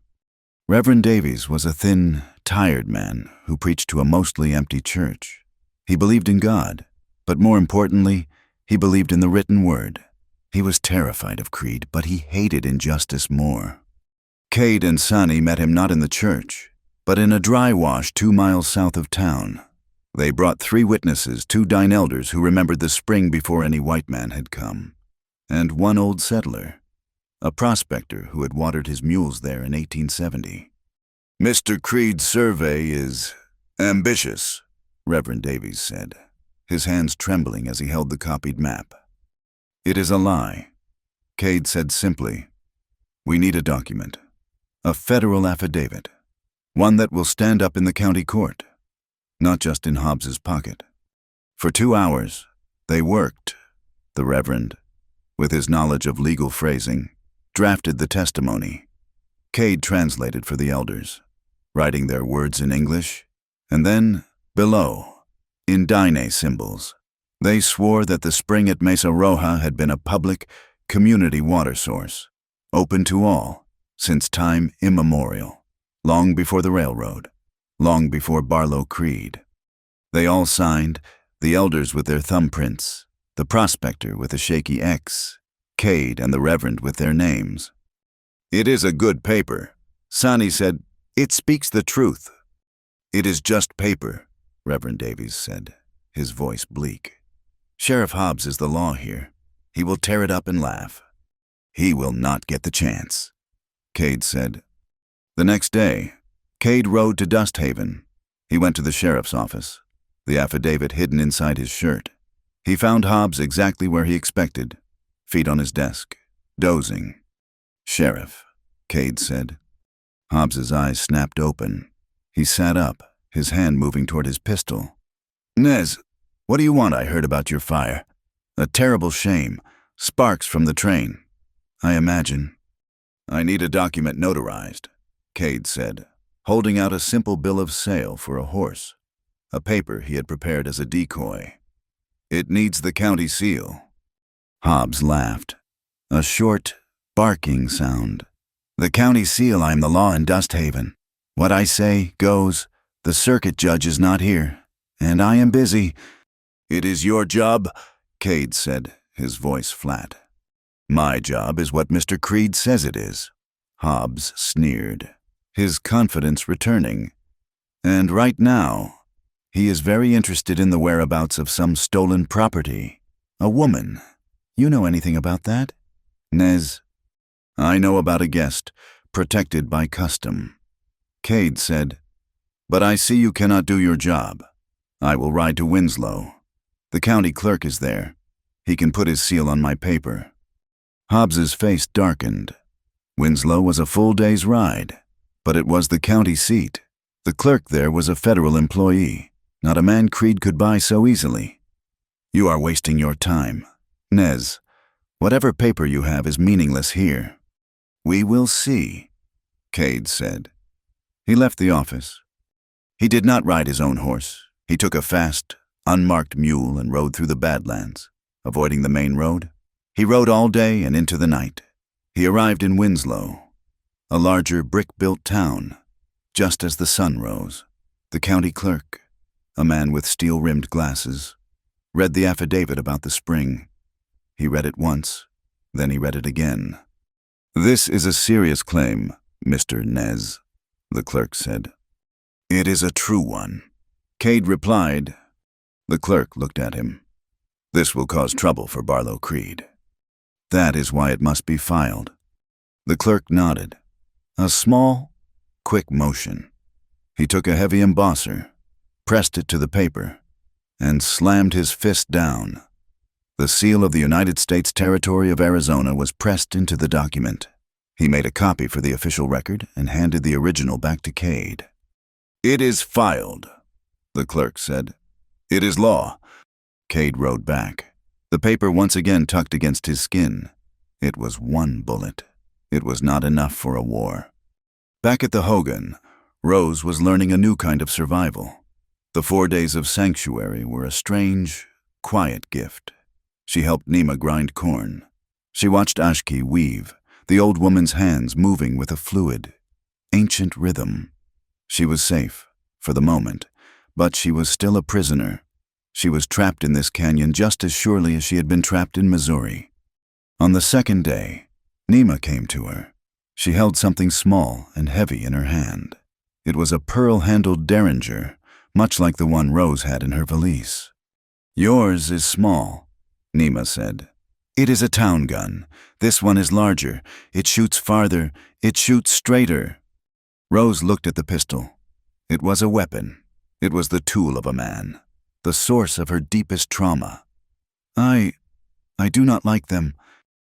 Reverend Davies was a thin, tired man who preached to a mostly empty church. He believed in God, but more importantly, he believed in the written word. He was terrified of Creed, but he hated injustice more. Cade and Sani met him not in the church, but in a dry wash 2 miles south of town. They brought 3 witnesses, 2 dine elders who remembered the spring before any white man had come, and 1 old settler, a prospector who had watered his mules there in 1870. Mr. Creed's survey is ambitious, Reverend Davies said, his hands trembling as he held the copied map. It is a lie. Cade said simply, "We need a document, a federal affidavit, one that will stand up in the county court, not just in Hobbs's pocket." For 2 hours, they worked. The Reverend, with his knowledge of legal phrasing, drafted the testimony. Cade translated for the elders, writing their words in English, and then, below, in Dine symbols, they swore that the spring at Mesa Roja had been a public, community water source, open to all, since time immemorial, long before the railroad, long before Barlow Creed. They all signed, the elders with their thumbprints, the prospector with a shaky X, Cade and the Reverend with their names. "It is a good paper," Sonny said. "It speaks the truth." "It is just paper," Reverend Davies said, his voice bleak. "Sheriff Hobbs is the law here. He will tear it up and laugh." "He will not get the chance," Cade said. The next day, Cade rode to Dust Haven. He went to the sheriff's office, the affidavit hidden inside his shirt. He found Hobbs exactly where he expected, feet on his desk, dozing. "Sheriff," Cade said. Hobbs's eyes snapped open. He sat up, his hand moving toward his pistol. "Nez, what do you want? I heard about your fire. A terrible shame. Sparks from the train. I imagine." "I need a document notarized," Cade said, holding out a simple bill of sale for a horse, a paper he had prepared as a decoy. "It needs the county seal." Hobbs laughed, a short, barking sound. "The county seal, I am the law in Dust Haven. What I say goes. The circuit judge is not here, and I am busy." "It is your job," Cade said, his voice flat. "My job is what Mr. Creed says it is." Hobbs sneered, his confidence returning. "And right now, he is very interested in the whereabouts of some stolen property. A woman. You know anything about that?" "Nez, I know about a guest, protected by custom." Cade said, "But I see you cannot do your job. I will ride to Winslow. The county clerk is there. He can put his seal on my paper." Hobbs's face darkened. Winslow was a full day's ride, but it was the county seat. The clerk there was a federal employee, not a man Creed could buy so easily. "You are wasting your time. Nez, whatever paper you have is meaningless here." "We will see," Cade said. He left the office. He did not ride his own horse. He took a fast, unmarked mule and rode through the Badlands, avoiding the main road. He rode all day and into the night. He arrived in Winslow, a larger brick-built town, just as the sun rose. The county clerk, a man with steel-rimmed glasses, read the affidavit about the spring. He read it once, then he read it again. "This is a serious claim, Mr. Nez," the clerk said. "It is a true one," Cade replied. The clerk looked at him. "This will cause trouble for Barlow Creed. That is why it must be filed." The clerk nodded. A small, quick motion. He took a heavy embosser, pressed it to the paper, and slammed his fist down. The seal of the United States Territory of Arizona was pressed into the document. He made a copy for the official record and handed the original back to Cade. "It is filed," the clerk said. "It is law." Cade rode back, the paper once again tucked against his skin. It was one bullet. It was not enough for a war. Back at the Hogan, Rose was learning a new kind of survival. The 4 days of sanctuary were a strange, quiet gift. She helped Nima grind corn. She watched Ashki weave, the old woman's hands moving with a fluid, ancient rhythm. She was safe, for the moment, but she was still a prisoner. She was trapped in this canyon just as surely as she had been trapped in Missouri. On the second day, Nima came to her. She held something small and heavy in her hand. It was a pearl-handled derringer, much like the one Rose had in her valise. "Yours is small," Nima said. "It is a town gun. This one is larger. It shoots farther. It shoots straighter." Rose looked at the pistol. It was a weapon. It was the tool of a man, the source of her deepest trauma. I do not like them.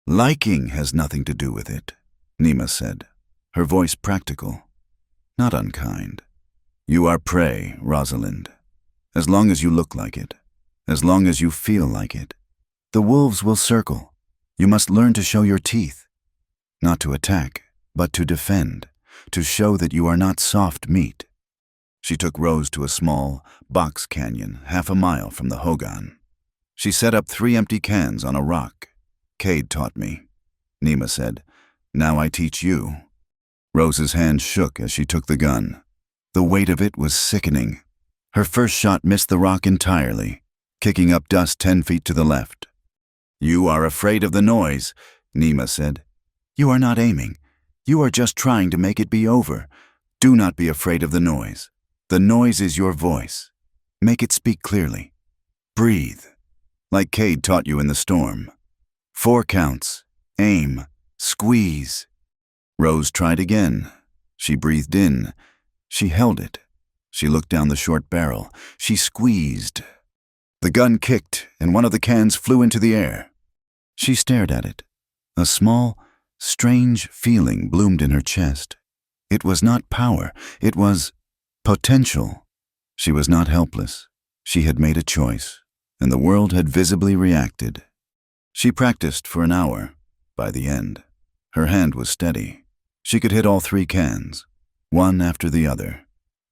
Liking has nothing to do with it, Nima said, her voice practical, not unkind. You are prey, Rosalind. As long as you look like it, as long as you feel like it, the wolves will circle. You must learn to show your teeth, not to attack, but to defend, to show that you are not soft meat. She took Rose to a small, box canyon 1/2 mile from the Hogan. She set up 3 empty cans on a rock. Cade taught me, Nima said. Now I teach you. Rose's hand shook as she took the gun. The weight of it was sickening. Her first shot missed the rock entirely, kicking up dust 10 feet to the left. You are afraid of the noise, Nima said. You are not aiming. You are just trying to make it be over. Do not be afraid of the noise. The noise is your voice. Make it speak clearly. Breathe, like Cade taught you in the storm. 4 counts. Aim. Squeeze. Rose tried again. She breathed in. She held it. She looked down the short barrel. She squeezed. The gun kicked, and one of the cans flew into the air. She stared at it. A small, strange feeling bloomed in her chest. It was not power. It was potential. She was not helpless. She had made a choice, and the world had visibly reacted. She practiced for an hour. By the end, her hand was steady. She could hit all 3 cans, one after the other.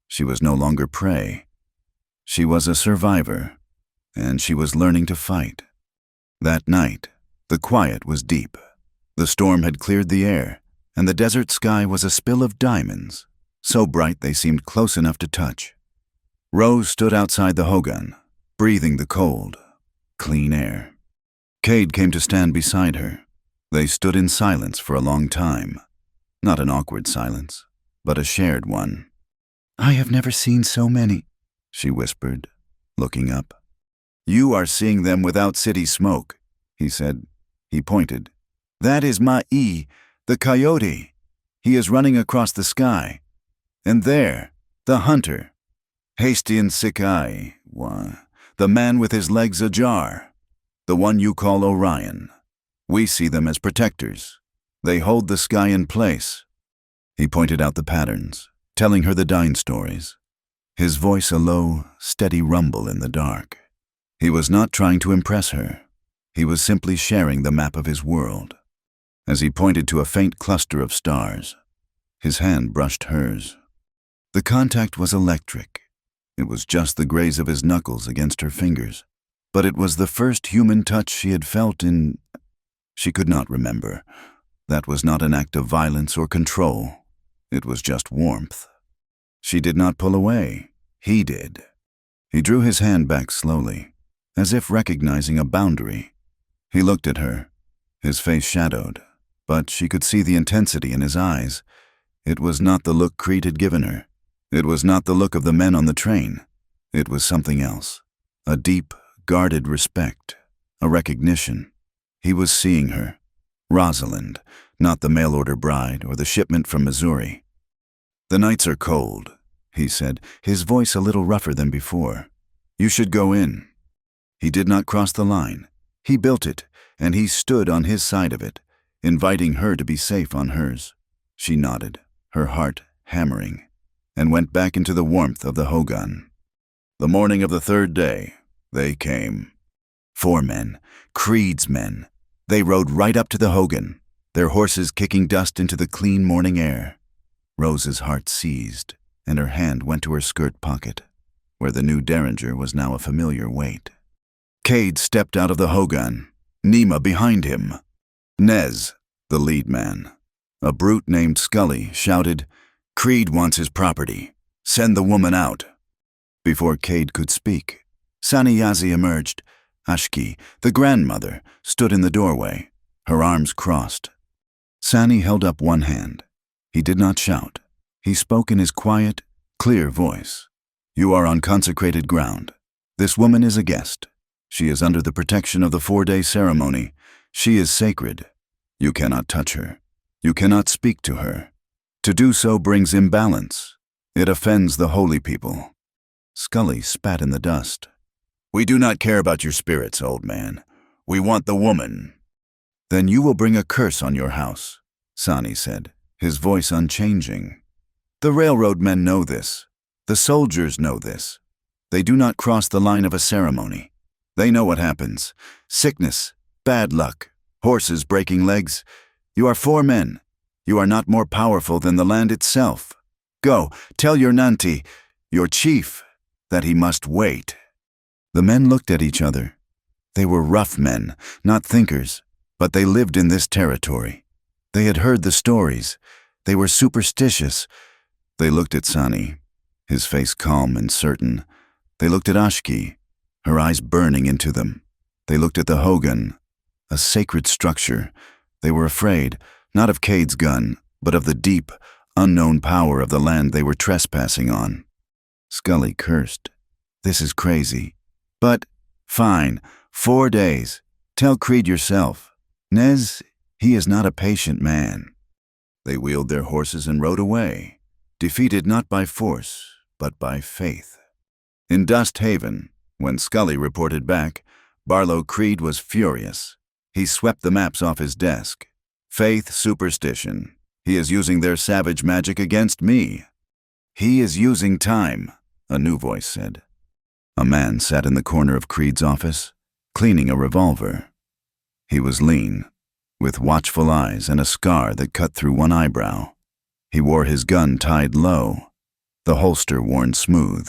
She was no longer prey. She was a survivor, and she was learning to fight. That night, the quiet was deep. The storm had cleared the air, and the desert sky was a spill of diamonds, so bright they seemed close enough to touch. Rose stood outside the Hogan, breathing the cold, clean air. Cade came to stand beside her. They stood in silence for a long time. Not an awkward silence, but a shared one. I have never seen so many, she whispered, looking up. You are seeing them without city smoke, he said. He pointed. That is Ma'i, the coyote. He is running across the sky. And there, the hunter. Hastian Sikai, the man with his legs ajar. The one you call Orion. We see them as protectors. They hold the sky in place. He pointed out the patterns, telling her the Dine stories. His voice a low, steady rumble in the dark. He was not trying to impress her. He was simply sharing the map of his world. As he pointed to a faint cluster of stars, his hand brushed hers. The contact was electric. It was just the graze of his knuckles against her fingers, but it was the first human touch she had felt in... She could not remember. That was not an act of violence or control. It was just warmth. She did not pull away. He did. He drew his hand back slowly, as if recognizing a boundary. He looked at her, his face shadowed, but she could see the intensity in his eyes. It was not the look Creed had given her. It was not the look of the men on the train. It was something else. A deep, guarded respect. A recognition. He was seeing her. Rosalind, not the mail-order bride or the shipment from Missouri. The nights are cold, he said, his voice a little rougher than before. You should go in. He did not cross the line. He built it, and he stood on his side of it, inviting her to be safe on hers. She nodded, her heart hammering, and went back into the warmth of the Hogan. The morning of the 3rd day, they came. 4 men, Creed's men. They rode right up to the Hogan, their horses kicking dust into the clean morning air. Rose's heart seized, and her hand went to her skirt pocket, where the new derringer was now a familiar weight. Cade stepped out of the Hogan, Nima behind him. Nez, the lead man, a brute named Scully, shouted, Creed wants his property. Send the woman out. Before Cade could speak, Saniyazi emerged. Ashki, the grandmother, stood in the doorway, her arms crossed. Sani held up one hand. He did not shout. He spoke in his quiet, clear voice. You are on consecrated ground. This woman is a guest. She is under the protection of the 4-day ceremony. She is sacred. You cannot touch her. You cannot speak to her. To do so brings imbalance. It offends the holy people. Scully spat in the dust. We do not care about your spirits, old man. We want the woman. Then you will bring a curse on your house, Sani said, his voice unchanging. The railroad men know this. The soldiers know this. They do not cross the line of a ceremony. They know what happens. Sickness, bad luck, horses breaking legs. You are 4 men. You are not more powerful than the land itself. Go, tell your Nanti, your chief, that he must wait. The men looked at each other. They were rough men, not thinkers, but they lived in this territory. They had heard the stories. They were superstitious. They looked at Sani, his face calm and certain. They looked at Ashki, her eyes burning into them. They looked at the Hogan, a sacred structure. They were afraid, not of Cade's gun, but of the deep, unknown power of the land they were trespassing on. Scully cursed. This is crazy. But, fine, 4 days. Tell Creed yourself. Nez, he is not a patient man. They wheeled their horses and rode away, defeated not by force, but by faith. In Dust Haven, when Scully reported back, Barlow Creed was furious. He swept the maps off his desk. Faith, superstition. He is using their savage magic against me. He is using time, a new voice said. A man sat in the corner of Creed's office, cleaning a revolver. He was lean, with watchful eyes and a scar that cut through one eyebrow. He wore his gun tied low, the holster worn smooth.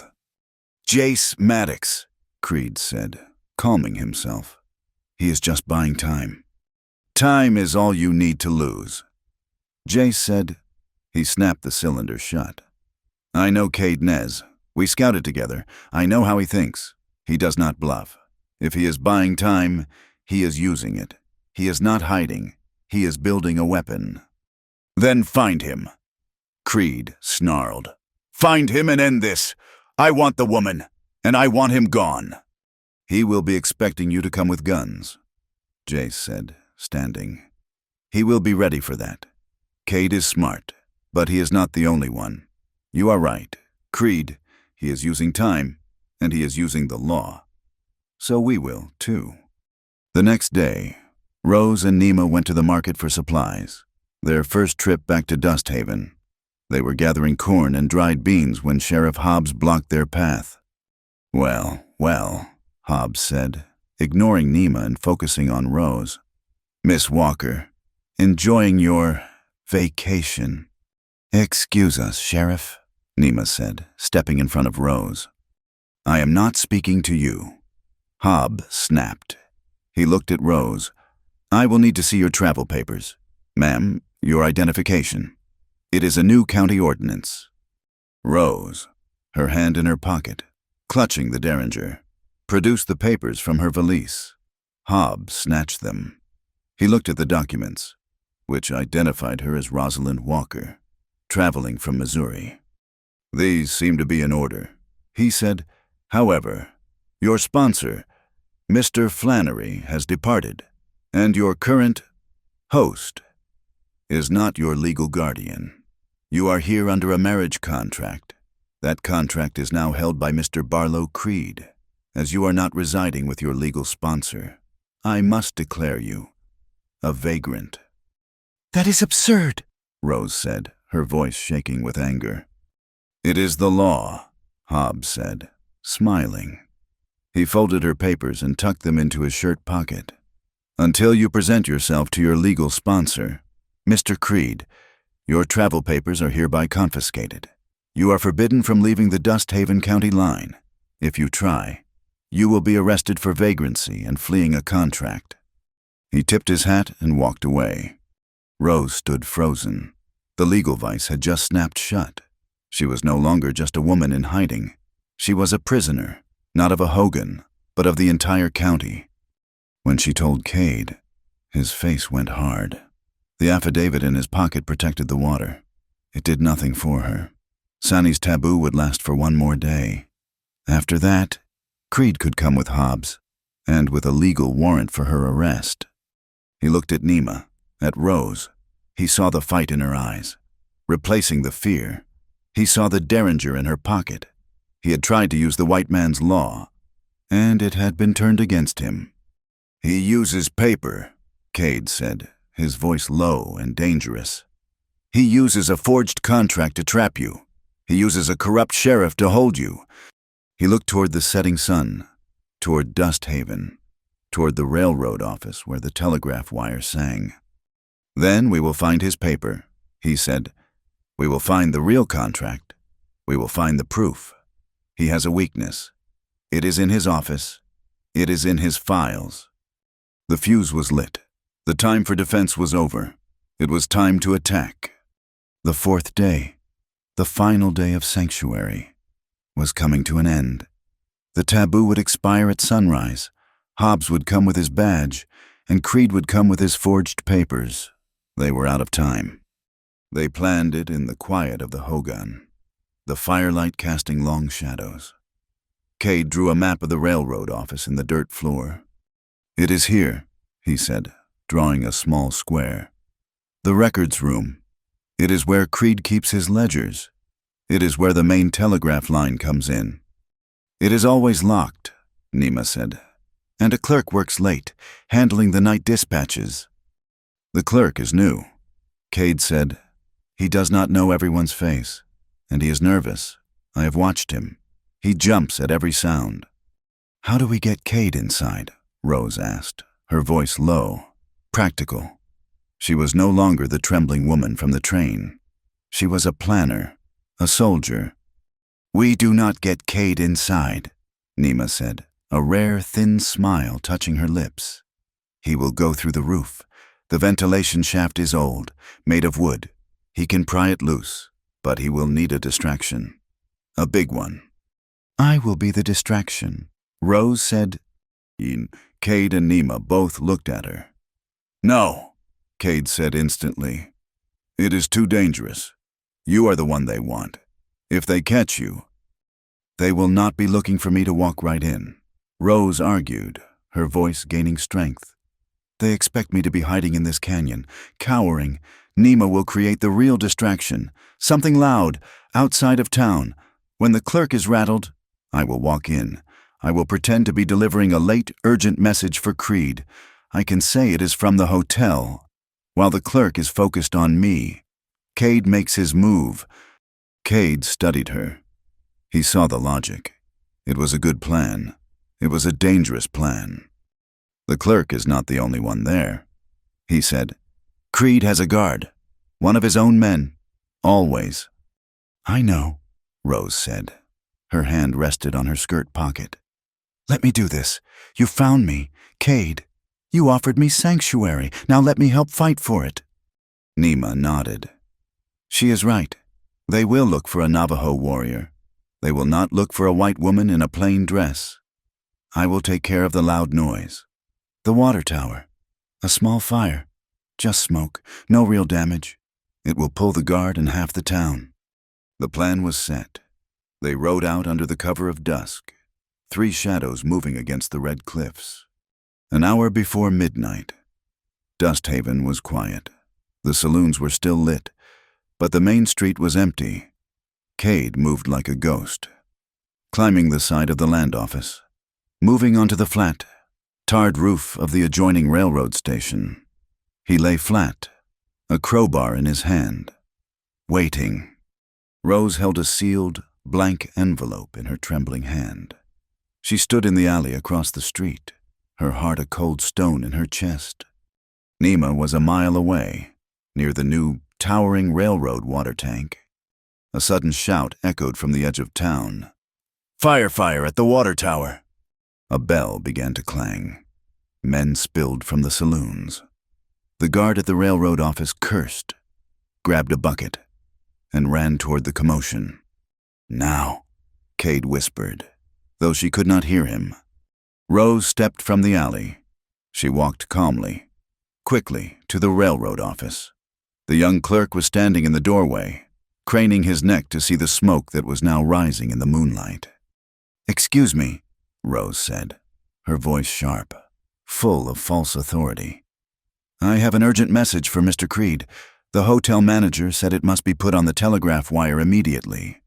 Jace Maddox, Creed said, calming himself. He is just buying time. Time is all you need to lose. Jace said. He snapped the cylinder shut. I know Cade Nez. We scouted together. I know how he thinks. He does not bluff. If he is buying time, he is using it. He is not hiding. He is building a weapon. Then find him. Creed snarled. Find him and end this. I want the woman, and I want him gone. He will be expecting you to come with guns, Jace said, standing. He will be ready for that. Cade is smart, but he is not the only one. You are right. Creed, he is using time, and he is using the law. So we will, too. The next day, Rose and Nima went to the market for supplies, their first trip back to Dust Haven. They were gathering corn and dried beans when Sheriff Hobbs blocked their path. Well, Hobbs said, ignoring Nima and focusing on Rose. Miss Walker, enjoying your vacation. Excuse us, Sheriff, Nima said, stepping in front of Rose. I am not speaking to you. Hobbs snapped. He looked at Rose. I will need to see your travel papers. Ma'am, your identification. It is a new county ordinance. Rose, her hand in her pocket, clutching the derringer, produced the papers from her valise. Hobbs snatched them. He looked at the documents, which identified her as Rosalind Walker, traveling from Missouri. These seem to be in order, he said. However, your sponsor, Mr. Flannery, has departed, and your current host is not your legal guardian. You are here under a marriage contract. That contract is now held by Mr. Barlow Creed. As you are not residing with your legal sponsor, I must declare you a vagrant. That is absurd, Rose said, her voice shaking with anger. It is the law, Hobbs said, smiling. He folded her papers and tucked them into his shirt pocket. Until you present yourself to your legal sponsor, Mr. Creed, your travel papers are hereby confiscated. You are forbidden from leaving the Dust Haven County line. If you try, you will be arrested for vagrancy and fleeing a contract. He tipped his hat and walked away. Rose stood frozen. The legal vice had just snapped shut. She was no longer just a woman in hiding. She was a prisoner, not of a Hogan, but of the entire county. When she told Cade, his face went hard. The affidavit in his pocket protected the water. It did nothing for her. Sani's taboo would last for one more day. After that, Creed could come with Hobbs, and with a legal warrant for her arrest. He looked at Nima, at Rose. He saw the fight in her eyes. replacing the fear. He saw the derringer in her pocket. He had tried to use the white man's law, and it had been turned against him. "He uses paper," Cade said, his voice low and dangerous. "He uses a forged contract to trap you. He uses a corrupt sheriff to hold you." He looked toward the setting sun, toward Dust Haven, toward the railroad office where the telegraph wire sang. "Then we will find his paper," he said. "We will find the real contract. We will find the proof. He has a weakness. It is in his office. It is in his files." The fuse was lit. The time for defense was over. It was time to attack. The fourth day, the final day of sanctuary, was coming to an end. The taboo would expire at sunrise. Hobbs would come with his badge, and Creed would come with his forged papers. They were out of time. They planned it in the quiet of the Hogan, the firelight casting long shadows. Cade drew a map of the railroad office in the dirt floor. "It is here," he said, drawing a small square. "The records room. It is where Creed keeps his ledgers. It is where the main telegraph line comes in." "It is always locked," Nima said, "and a clerk works late, handling the night dispatches." "The clerk is new," Cade said. "He does not know everyone's face, and he is nervous. I have watched him. He jumps at every sound." "How do we get Cade inside?" Rose asked, her voice low, practical. She was no longer the trembling woman from the train. She was a planner, a soldier. "We do not get Cade inside," Nima said, a rare, thin smile touching her lips. "He will go through the roof. The ventilation shaft is old, made of wood. He can pry it loose, but he will need a distraction. A big one." "I will be the distraction," Rose said. Cade and Nima both looked at her. "No," Cade said instantly. "It is too dangerous. You are the one they want. If they catch you—" "They will not be looking for me to walk right in," Rose argued, her voice gaining strength. "They expect me to be hiding in this canyon, cowering. Nima will create the real distraction, something loud, outside of town. When the clerk is rattled, I will walk in. I will pretend to be delivering a late, urgent message for Creed. I can say it is from the hotel, while the clerk is focused on me. Cade makes his move." Cade studied her. He saw the logic. It was a good plan. It was a dangerous plan. "The clerk is not the only one there," he said. "Creed has a guard, one of his own men, always." "I know," Rose said. Her hand rested on her skirt pocket. "Let me do this. You found me, Cade. You offered me sanctuary. Now let me help fight for it." Nima nodded. "She is right. They will look for a Navajo warrior. They will not look for a white woman in a plain dress. I will take care of the loud noise. The water tower. A small fire. Just smoke. No real damage. It will pull the guard and half the town." The plan was set. They rode out under the cover of dusk, 3 shadows moving against the red cliffs. An hour before midnight. Dust Haven was quiet. The saloons were still lit, but the main street was empty. Cade moved like a ghost, climbing the side of the land office, moving onto the flat, tarred roof of the adjoining railroad station. He lay flat, a crowbar in his hand, waiting. Rose held a sealed, blank envelope in her trembling hand. She stood in the alley across the street, her heart a cold stone in her chest. Nima was a mile away, near the new, towering railroad water tank. A sudden shout echoed from the edge of town. "Fire at the water tower!" A bell began to clang. Men spilled from the saloons. The guard at the railroad office cursed, grabbed a bucket, and ran toward the commotion. "Now," Cade whispered, though she could not hear him. Rose stepped from the alley. She walked calmly, quickly, to the railroad office. The young clerk was standing in the doorway, craning his neck to see the smoke that was now rising in the moonlight. "Excuse me," Rose said, her voice sharp, full of false authority. "I have an urgent message for Mr. Creed. The hotel manager said it must be put on the telegraph wire immediately.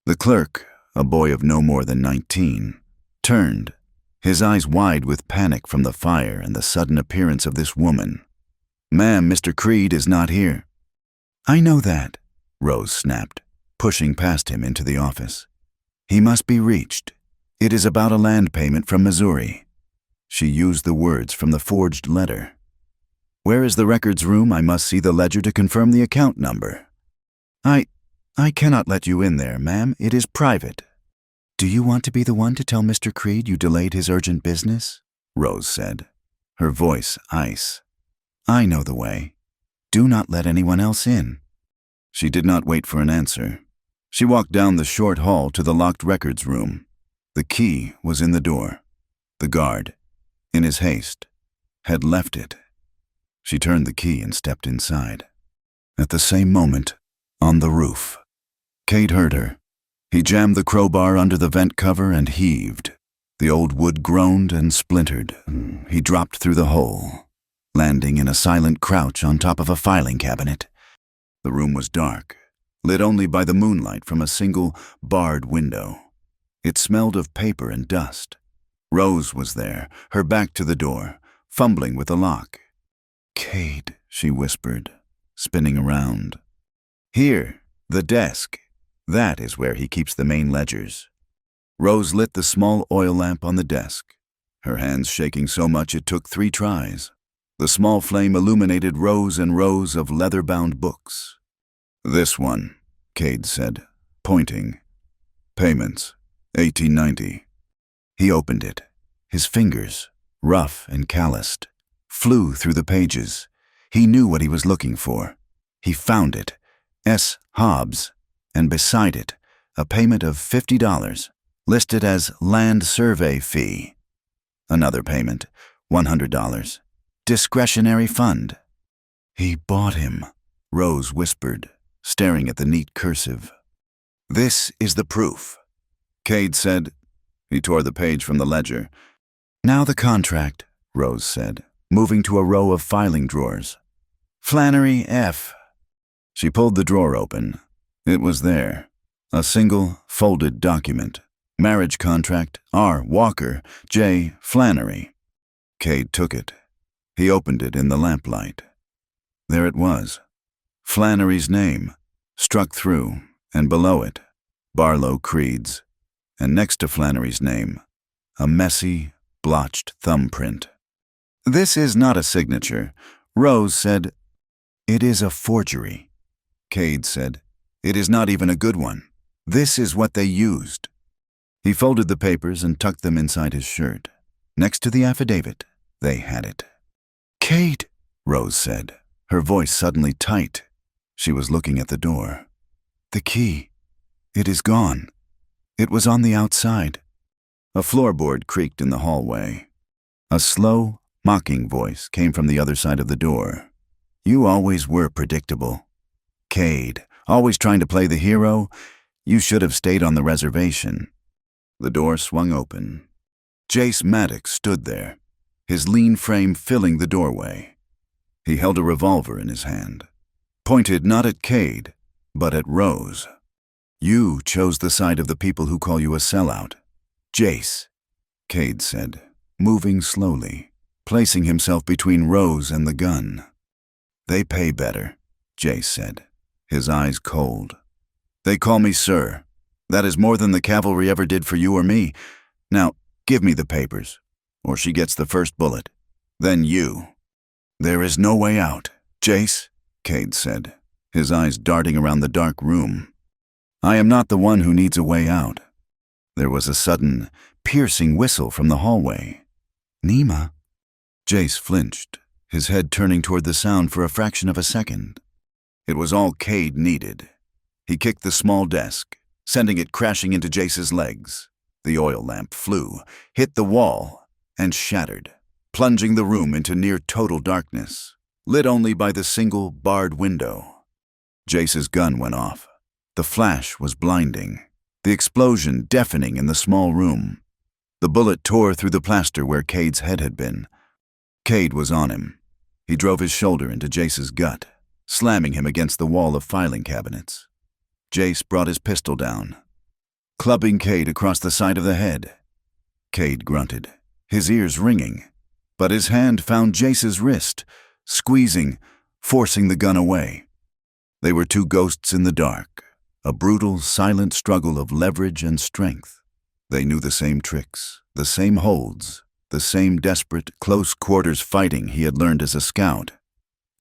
The clerk, a boy of no more than 19, turned, his eyes wide with panic from the fire and the sudden appearance of this woman. "Ma'am, Mr. Creed is not here." "I know that," Rose snapped, pushing past him into the office. "He must be reached. It is about a land payment from Missouri." She used the words from the forged letter. "Where is the records room? I must see the ledger to confirm the account number." I cannot let you in there, ma'am. It is private." "Do you want to be the one to tell Mr. Creed you delayed his urgent business?" Rose said, her voice ice. "I know the way. Do not let anyone else in." She did not wait for an answer. She walked down the short hall to the locked records room. The key was in the door. The guard, in his haste, had left it. She turned the key and stepped inside. At the same moment, on the roof, Cade heard her. He jammed the crowbar under the vent cover and heaved. The old wood groaned and splintered. He dropped through the hole, landing in a silent crouch on top of a filing cabinet. The room was dark, lit only by the moonlight from a single barred window. It smelled of paper and dust. Rose was there, her back to the door, fumbling with the lock. "Cade," she whispered, spinning around. "Here, the desk. That is where he keeps the main ledgers." Rose lit the small oil lamp on the desk, her hands shaking so much it took 3 tries. The small flame illuminated rows and rows of leather-bound books. "This one," Cade said, pointing. "Payments, 1890. He opened it. His fingers, rough and calloused, flew through the pages. He knew what he was looking for. He found it. S. Hobbs. And beside it, a payment of $50, listed as land survey fee. Another payment, $100, discretionary fund. "He bought him," Rose whispered, staring at the neat cursive. "This is the proof," Cade said. He tore the page from the ledger. "Now the contract," Rose said, moving to a row of filing drawers. "Flannery F." She pulled the drawer open. It was there, a single, folded document. Marriage contract, R. Walker, J. Flannery. Cade took it. He opened it in the lamplight. There it was. Flannery's name, struck through, and below it, Barlow Creed's, and next to Flannery's name, a messy, blotched thumbprint. "This is not a signature," Rose said. "It is a forgery," Cade said. "It is not even a good one. This is what they used." He folded the papers and tucked them inside his shirt. Next to the affidavit, they had it. "Cade," Rose said, her voice suddenly tight. She was looking at the door. "The key. It is gone. It was on the outside." A floorboard creaked in the hallway. A slow, mocking voice came from the other side of the door. "You always were predictable. Cade, always trying to play the hero. You should have stayed on the reservation." The door swung open. Jace Maddox stood there, his lean frame filling the doorway. He held a revolver in his hand, pointed not at Cade, but at Rose. "You chose the side of the people who call you a sellout. Jace," Cade said, moving slowly, placing himself between Rose and the gun. "They pay better," Jace said, his eyes cold. "They call me sir. That is more than the cavalry ever did for you or me. Now, give me the papers, or she gets the first bullet. Then you." "There is no way out, Jace," Cade said, his eyes darting around the dark room. "I am not the one who needs a way out." There was a sudden, piercing whistle from the hallway. "Nima." Jace flinched, his head turning toward the sound for a fraction of a second. It was all Cade needed. He kicked the small desk, sending it crashing into Jace's legs. The oil lamp flew, hit the wall, and shattered, plunging the room into near-total darkness, lit only by the single barred window. Jace's gun went off. The flash was blinding, the explosion deafening in the small room. The bullet tore through the plaster where Cade's head had been. Cade was on him. He drove his shoulder into Jace's gut, slamming him against the wall of filing cabinets. Jace brought his pistol down, clubbing Cade across the side of the head. Cade grunted, his ears ringing, but his hand found Jace's wrist, squeezing, forcing the gun away. They were two ghosts in the dark, a brutal, silent struggle of leverage and strength. They knew the same tricks, the same holds, the same desperate, close-quarters fighting he had learned as a scout.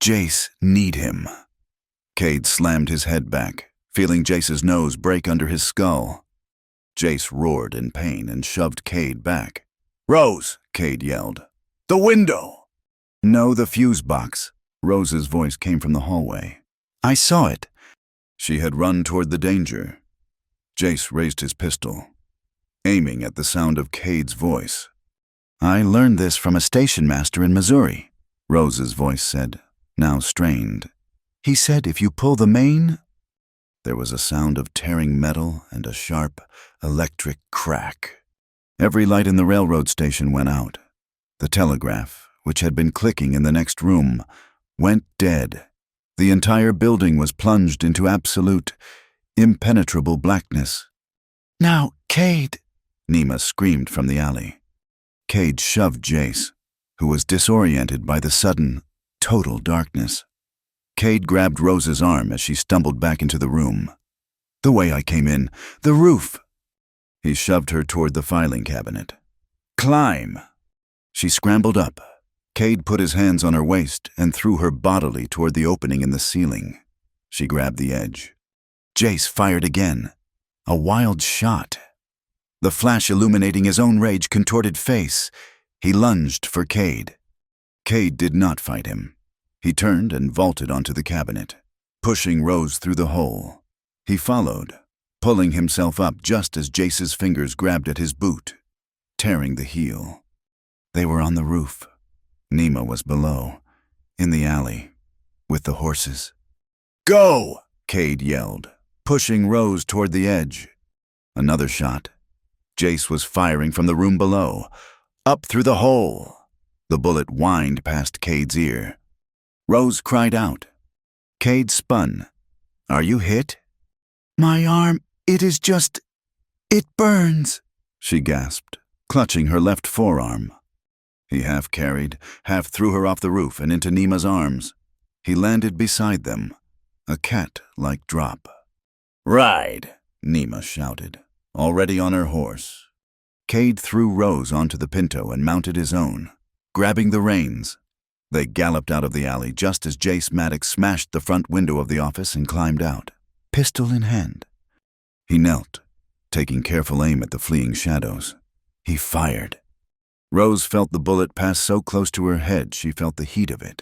Jace need him. Cade slammed his head back, feeling Jace's nose break under his skull. Jace roared in pain and shoved Cade back. "Rose!" Cade yelled. "The window!" "No, the fuse box." Rose's voice came from the hallway. "I saw it." She had run toward the danger. Jace raised his pistol, aiming at the sound of Cade's voice. "I learned this from a station master in Missouri," Rose's voice said, now strained. "He said if you pull the main—" There was a sound of tearing metal and a sharp, electric crack. Every light in the railroad station went out. The telegraph, which had been clicking in the next room, went dead. The entire building was plunged into absolute, impenetrable blackness. "Now, Cade!" Nima screamed from the alley. Cade shoved Jace, who was disoriented by the sudden, total darkness. Cade grabbed Rose's arm as she stumbled back into the room. "The way I came in, the roof!" He shoved her toward the filing cabinet. "Climb!" She scrambled up. Cade put his hands on her waist and threw her bodily toward the opening in the ceiling. She grabbed the edge. Jace fired again. A wild shot. The flash illuminating his own rage-contorted face. He lunged for Cade. Cade did not fight him. He turned and vaulted onto the cabinet, pushing Rose through the hole. He followed, pulling himself up just as Jace's fingers grabbed at his boot, tearing the heel. They were on the roof. Nima was below, in the alley, with the horses. "Go!" Cade yelled, pushing Rose toward the edge. Another shot. Jace was firing from the room below, up through the hole. The bullet whined past Cade's ear. Rose cried out. Cade spun. "Are you hit?" "My arm, it burns," she gasped, clutching her left forearm. He half carried, half threw her off the roof and into Nima's arms. He landed beside them, a cat-like drop. "Ride!" Nima shouted, already on her horse. Cade threw Rose onto the pinto and mounted his own, grabbing the reins. They galloped out of the alley just as Jace Maddox smashed the front window of the office and climbed out, pistol in hand. He knelt, taking careful aim at the fleeing shadows. He fired. Rose felt the bullet pass so close to her head she felt the heat of it.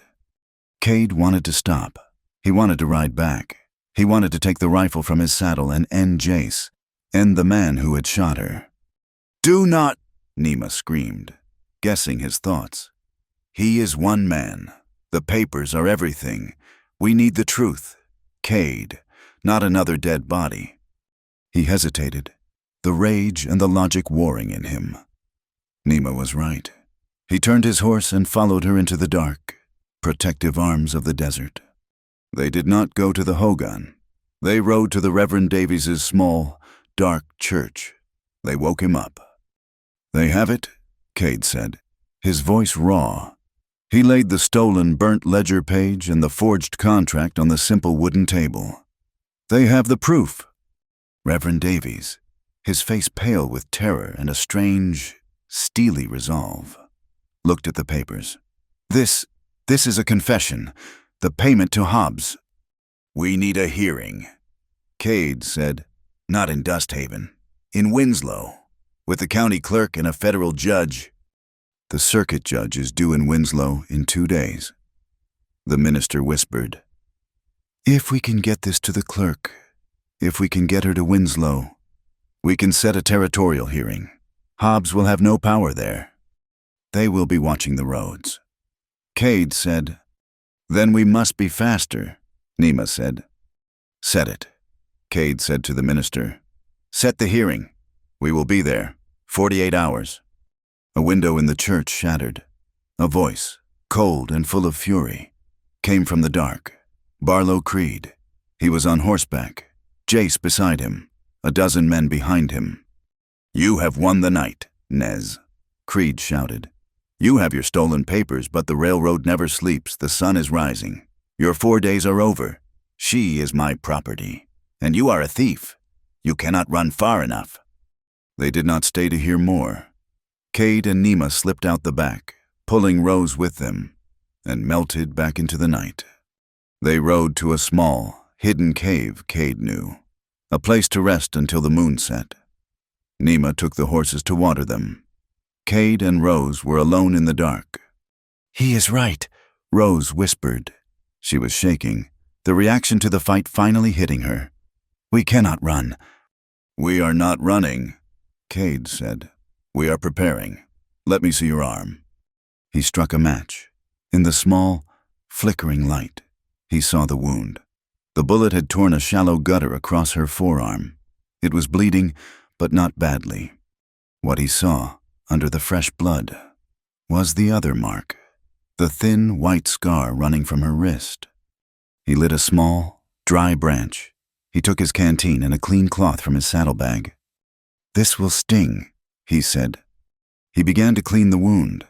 Cade wanted to stop. He wanted to ride back. He wanted to take the rifle from his saddle and end Jace, end the man who had shot her. "Do not!" Nima screamed, guessing his thoughts. "He is one man. The papers are everything. We need the truth. Cade, not another dead body." He hesitated, the rage and the logic warring in him. Nima was right. He turned his horse and followed her into the dark, protective arms of the desert. They did not go to the Hogan. They rode to the Reverend Davies's small, dark church. They woke him up. "They have it," Cade said, his voice raw. He laid the stolen, burnt ledger page and the forged contract on the simple wooden table. "They have the proof." Reverend Davies, his face pale with terror and a strange, steely resolve, looked at the papers. This is a confession, the payment to Hobbs." "We need a hearing," Cade said. "Not in Dusthaven, in Winslow, with the county clerk and a federal judge." "The circuit judge is due in Winslow in 2 days." The minister whispered. "If we can get this to the clerk, if we can get her to Winslow, we can set a territorial hearing. Hobbs will have no power there. They will be watching the roads." Cade said. "Then we must be faster," Nima said. "Set it," Cade said to the minister. "Set the hearing. We will be there. 48 hours. A window in the church shattered. A voice, cold and full of fury, came from the dark. Barlow Creed. He was on horseback, Jace beside him, a dozen men behind him. "You have won the night, Nez," Creed shouted. "You have your stolen papers, but the railroad never sleeps. The sun is rising. Your 4 days are over. She is my property. And you are a thief. You cannot run far enough." They did not stay to hear more. Cade and Nima slipped out the back, pulling Rose with them, and melted back into the night. They rode to a small, hidden cave Cade knew, a place to rest until the moon set. Nima took the horses to water them. Cade and Rose were alone in the dark. "He is right," Rose whispered. She was shaking, the reaction to the fight finally hitting her. "We cannot run." "We are not running," Cade said. "We are preparing. Let me see your arm." He struck a match. In the small, flickering light, he saw the wound. The bullet had torn a shallow gutter across her forearm. It was bleeding, but not badly. What he saw, under the fresh blood, was the other mark, the thin white scar running from her wrist. He lit a small, dry branch. He took his canteen and a clean cloth from his saddlebag. "This will sting," he said. He began to clean the wound.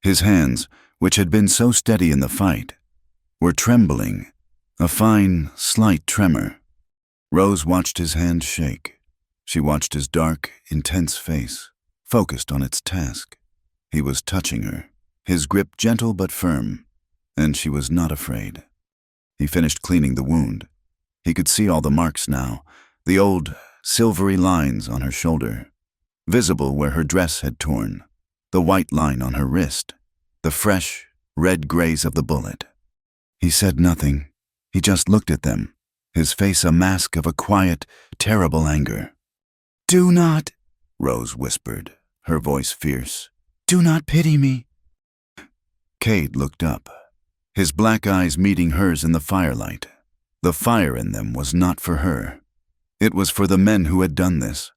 His hands, which had been so steady in the fight, were trembling, a fine, slight tremor. Rose watched his hand shake. She watched his dark, intense face, focused on its task. He was touching her, his grip gentle but firm, and she was not afraid. He finished cleaning the wound. He could see all the marks now, the old, silvery lines on her shoulder, visible where her dress had torn, the white line on her wrist, the fresh, red graze of the bullet. He said nothing. He just looked at them, his face a mask of a quiet, terrible anger. "Do not," Rose whispered, her voice fierce. "Do not pity me." Cade looked up, his black eyes meeting hers in the firelight. The fire in them was not for her. It was for the men who had done this.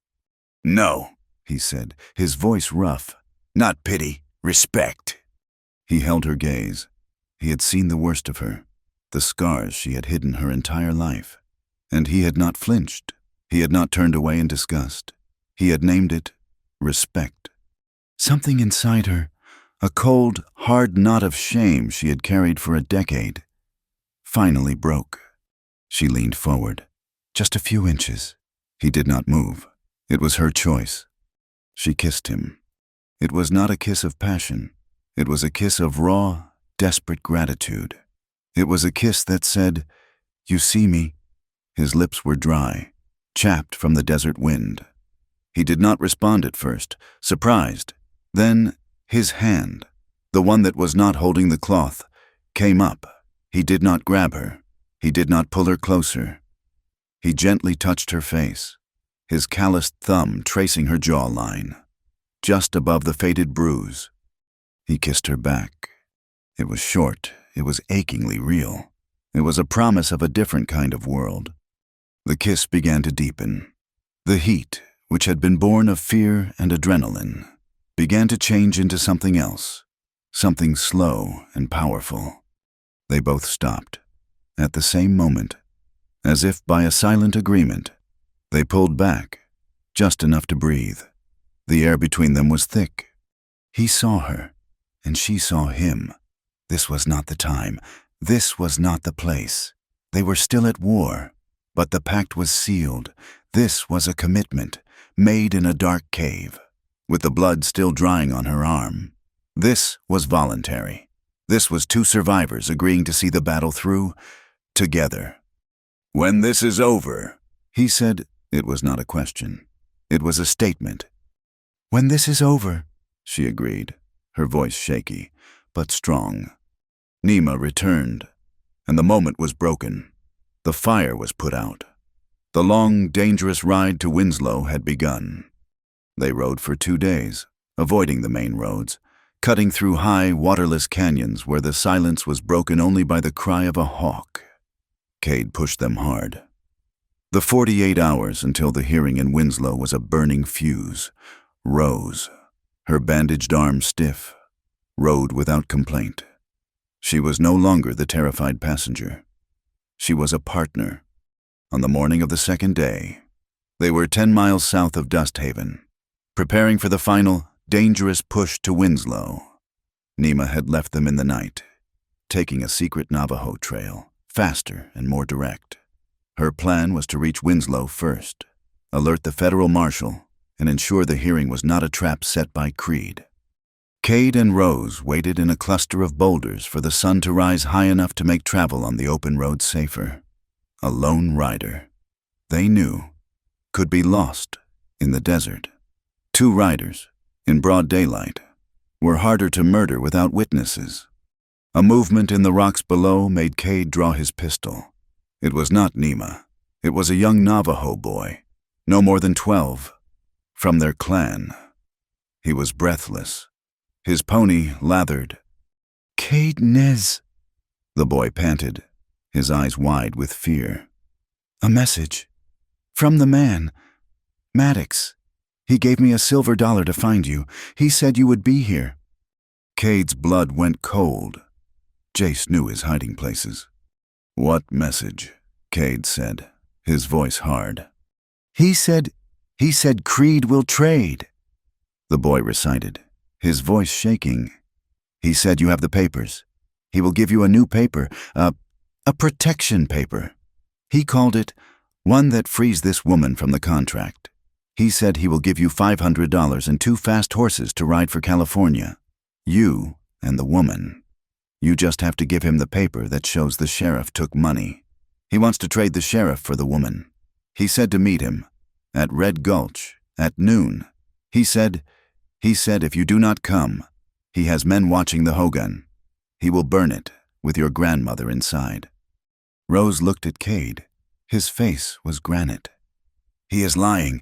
"No," he said, his voice rough. "Not pity, respect." He held her gaze. He had seen the worst of her, the scars she had hidden her entire life. And he had not flinched. He had not turned away in disgust. He had named it respect. Something inside her, a cold, hard knot of shame she had carried for a decade, finally broke. She leaned forward, just a few inches. He did not move. It was her choice. She kissed him. It was not a kiss of passion. It was a kiss of raw, desperate gratitude. It was a kiss that said, "You see me?" His lips were dry, chapped from the desert wind. He did not respond at first, surprised. Then his hand, the one that was not holding the cloth, came up. He did not grab her. He did not pull her closer. He gently touched her face, his calloused thumb tracing her jawline, just above the faded bruise. He kissed her back. It was short. It was achingly real. It was a promise of a different kind of world. The kiss began to deepen. The heat, which had been born of fear and adrenaline, began to change into something else, something slow and powerful. They both stopped. At the same moment, as if by a silent agreement, they pulled back, just enough to breathe. The air between them was thick. He saw her, and she saw him. This was not the time. This was not the place. They were still at war, but the pact was sealed. This was a commitment, made in a dark cave, with the blood still drying on her arm. This was voluntary. This was two survivors agreeing to see the battle through, together. "When this is over," he said. It was not a question. It was a statement. "When this is over," she agreed, her voice shaky, but strong. Nima returned, and the moment was broken. The fire was put out. The long, dangerous ride to Winslow had begun. They rode for 2 days, avoiding the main roads, cutting through high, waterless canyons where the silence was broken only by the cry of a hawk. Cade pushed them hard. The 48 hours until the hearing in Winslow was a burning fuse. Rose, her bandaged arm stiff, rode without complaint. She was no longer the terrified passenger. She was a partner. On the morning of the second day, they were 10 miles south of Dust Haven, preparing for the final, dangerous push to Winslow. Nima had left them in the night, taking a secret Navajo trail, faster and more direct. Her plan was to reach Winslow first, alert the federal marshal, and ensure the hearing was not a trap set by Creed. Cade and Rose waited in a cluster of boulders for the sun to rise high enough to make travel on the open road safer. A lone rider, they knew, could be lost in the desert. 2 riders, in broad daylight, were harder to murder without witnesses. A movement in the rocks below made Cade draw his pistol. It was not Nima. It was a young Navajo boy, no more than 12, from their clan. He was breathless, his pony lathered. "Cade Nez," the boy panted, his eyes wide with fear. "A message. From the man. Maddox. He gave me a silver dollar to find you. He said you would be here." Cade's blood went cold. Jace knew his hiding places. "What message?" Cade said, his voice hard. He said Creed will trade," the boy recited, his voice shaking. "He said you have the papers. He will give you a new paper, a protection paper. He called it one that frees this woman from the contract. He said he will give you $500 and 2 fast horses to ride for California. You and the woman. You just have to give him the paper that shows the sheriff took money. He wants to trade the sheriff for the woman. He said to meet him at Red Gulch at noon. He said if you do not come, he has men watching the Hogan. He will burn it with your grandmother inside." Rose looked at Cade. His face was granite. "He is lying.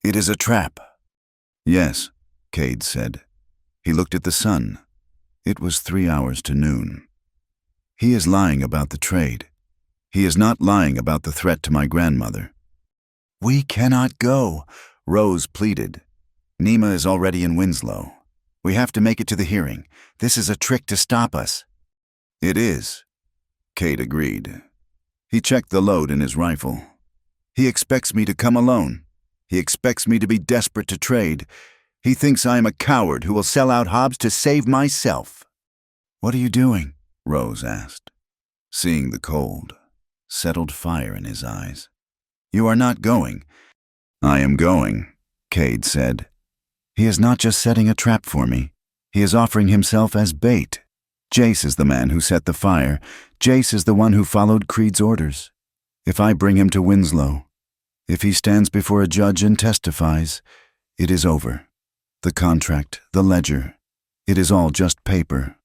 It is a trap." "Yes," Cade said. He looked at the sun. It was 3 hours to noon. "He is lying about the trade. He is not lying about the threat to my grandmother." "We cannot go," Rose pleaded. "Nima is already in Winslow. We have to make it to the hearing. This is a trick to stop us." "It is," Cade agreed. He checked the load in his rifle. "He expects me to come alone. He expects me to be desperate to trade. He thinks I am a coward who will sell out Hobbs to save myself." "What are you doing?" Rose asked, seeing the cold, settled fire in his eyes. "You are not going." "I am going," Cade said. "He is not just setting a trap for me. He is offering himself as bait. Jace is the man who set the fire. Jace is the one who followed Creed's orders. If I bring him to Winslow, if he stands before a judge and testifies, it is over. The contract, the ledger, it is all just paper.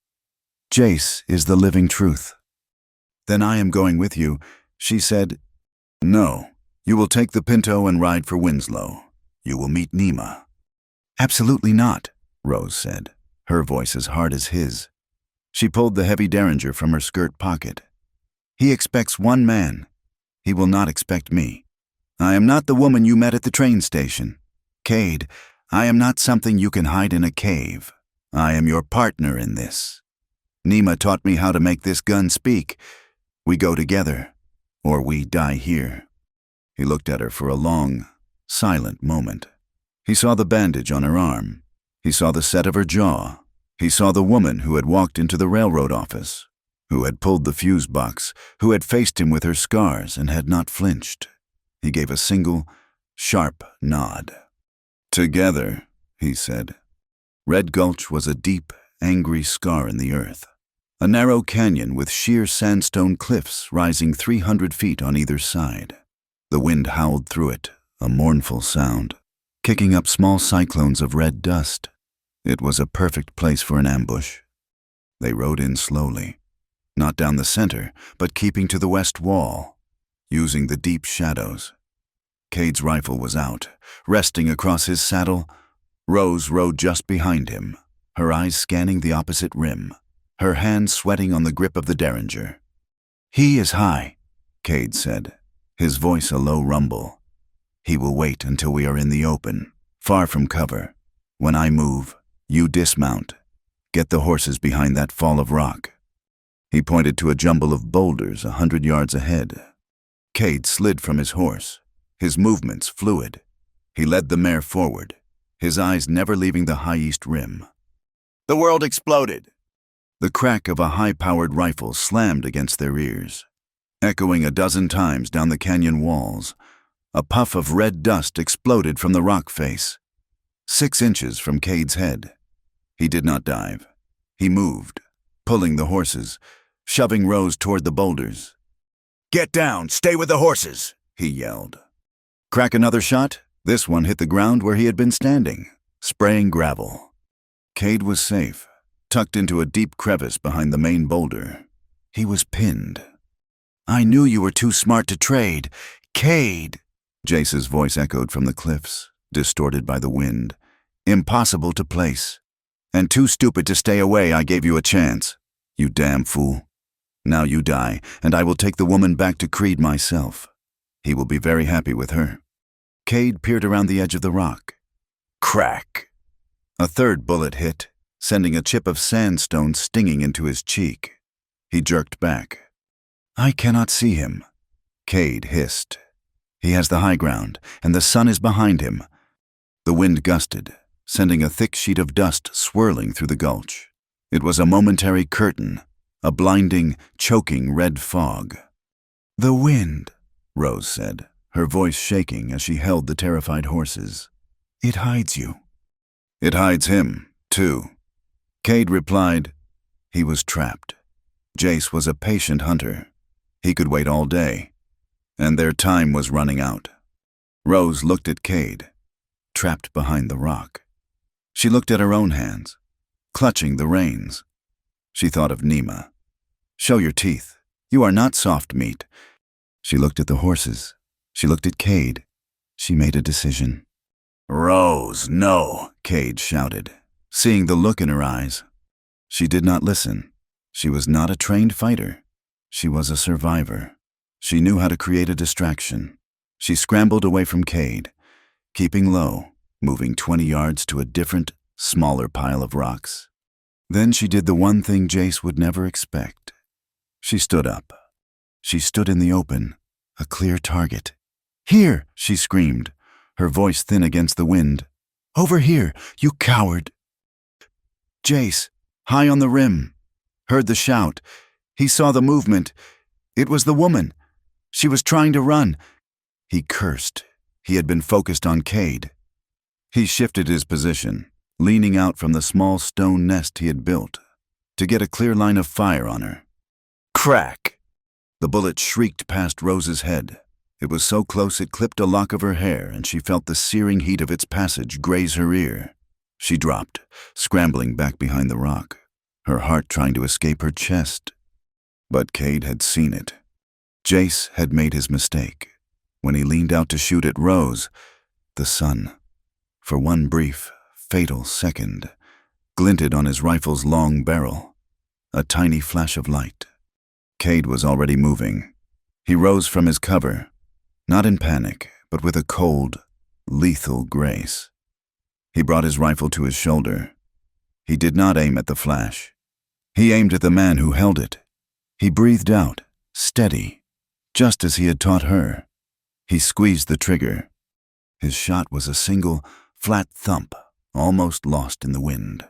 Jace is the living truth." "Then I am going with you," she said. "No, you will take the Pinto and ride for Winslow. You will meet Nima." "Absolutely not," Rose said, her voice as hard as his. She pulled the heavy derringer from her skirt pocket. "He expects one man. He will not expect me. I am not the woman you met at the train station. Cade, I am not something you can hide in a cave. I am your partner in this. Nima taught me how to make this gun speak. We go together, or we die here." He looked at her for a long, silent moment. He saw the bandage on her arm. He saw the set of her jaw. He saw the woman who had walked into the railroad office, who had pulled the fuse box, who had faced him with her scars and had not flinched. He gave a single, sharp nod. "Together," he said. Red Gulch was a deep, angry scar in the earth. A narrow canyon with sheer sandstone cliffs rising 300 feet on either side. The wind howled through it, a mournful sound, kicking up small cyclones of red dust. It was a perfect place for an ambush. They rode in slowly, not down the center, but keeping to the west wall, using the deep shadows. Cade's rifle was out, resting across his saddle. Rose rode just behind him, her eyes scanning the opposite rim, her hands sweating on the grip of the derringer. "He is high," Cade said, his voice a low rumble. "He will wait until we are in the open, far from cover. When I move, you dismount. Get the horses behind that fall of rock." He pointed to a jumble of boulders 100 yards ahead. Cade slid from his horse, his movements fluid. He led the mare forward, his eyes never leaving the high east rim. The world exploded. The crack of a high-powered rifle slammed against their ears. Echoing a dozen times down the canyon walls, a puff of red dust exploded from the rock face, 6 inches from Cade's head. He did not dive. He moved, pulling the horses, shoving Rose toward the boulders. "Get down! Stay with the horses!" he yelled. Crack another shot. This one hit the ground where he had been standing, spraying gravel. Cade was safe, tucked into a deep crevice behind the main boulder. He was pinned. "I knew you were too smart to trade. Cade!" Jace's voice echoed from the cliffs, distorted by the wind. "Impossible to place. And too stupid to stay away. I gave you a chance. You damn fool. Now you die, and I will take the woman back to Creed myself. He will be very happy with her." Cade peered around the edge of the rock. Crack! A third bullet hit, sending a chip of sandstone stinging into his cheek. He jerked back. "I cannot see him," Cade hissed. "He has the high ground, and the sun is behind him." The wind gusted, sending a thick sheet of dust swirling through the gulch. It was a momentary curtain, a blinding, choking red fog. "The wind," Rose said, her voice shaking as she held the terrified horses. "It hides you." "It hides him, too." Cade replied. He was trapped. Jace was a patient hunter. He could wait all day, and their time was running out. Rose looked at Cade, trapped behind the rock. She looked at her own hands, clutching the reins. She thought of Nima. "Show your teeth. You are not soft meat." She looked at the horses. She looked at Cade. She made a decision. "Rose, no," Cade shouted, seeing the look in her eyes. She did not listen. She was not a trained fighter. She was a survivor. She knew how to create a distraction. She scrambled away from Cade, keeping low, moving 20 yards to a different, smaller pile of rocks. Then she did the one thing Jace would never expect. She stood up. She stood in the open, a clear target. "Here!" she screamed, her voice thin against the wind. "Over here, you coward!" Jace, high on the rim, heard the shout. He saw the movement. It was the woman. She was trying to run. He cursed. He had been focused on Cade. He shifted his position, leaning out from the small stone nest he had built, to get a clear line of fire on her. Crack! The bullet shrieked past Rose's head. It was so close it clipped a lock of her hair, and she felt the searing heat of its passage graze her ear. She dropped, scrambling back behind the rock, her heart trying to escape her chest. But Cade had seen it. Jace had made his mistake. When he leaned out to shoot at Rose, the sun, for one brief, fatal second, glinted on his rifle's long barrel, a tiny flash of light. Cade was already moving. He rose from his cover, not in panic, but with a cold, lethal grace. He brought his rifle to his shoulder. He did not aim at the flash. He aimed at the man who held it. He breathed out, steady, just as he had taught her. He squeezed the trigger. His shot was a single, flat thump, almost lost in the wind.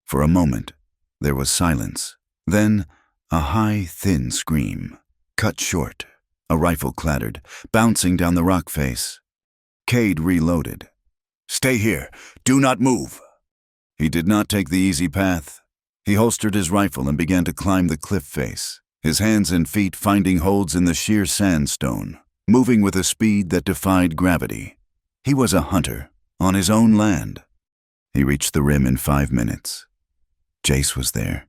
For a moment, there was silence. Then, a high, thin scream, cut short. A rifle clattered, bouncing down the rock face. Cade reloaded. "Stay here. Do not move." He did not take the easy path. He holstered his rifle and began to climb the cliff face, his hands and feet finding holds in the sheer sandstone, moving with a speed that defied gravity. He was a hunter, on his own land. He reached the rim in 5 minutes. Jace was there.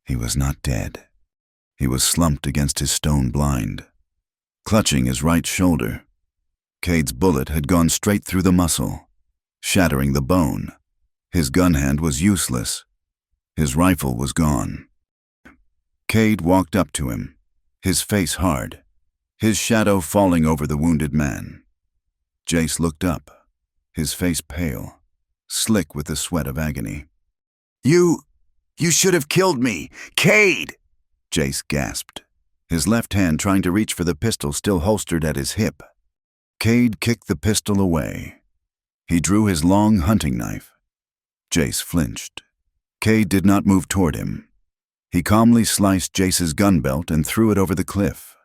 He was not dead. He was slumped against his stone blind, clutching his right shoulder. Cade's bullet had gone straight through the muscle, shattering the bone. His gun hand was useless. His rifle was gone. Cade walked up to him, his face hard, his shadow falling over the wounded man. Jace looked up, his face pale, slick with the sweat of agony. You should have killed me, Cade!" Jace gasped, his left hand trying to reach for the pistol still holstered at his hip. Cade kicked the pistol away. He drew his long hunting knife. Jace flinched. Cade did not move toward him. He calmly sliced Jace's gun belt and threw it over the cliff.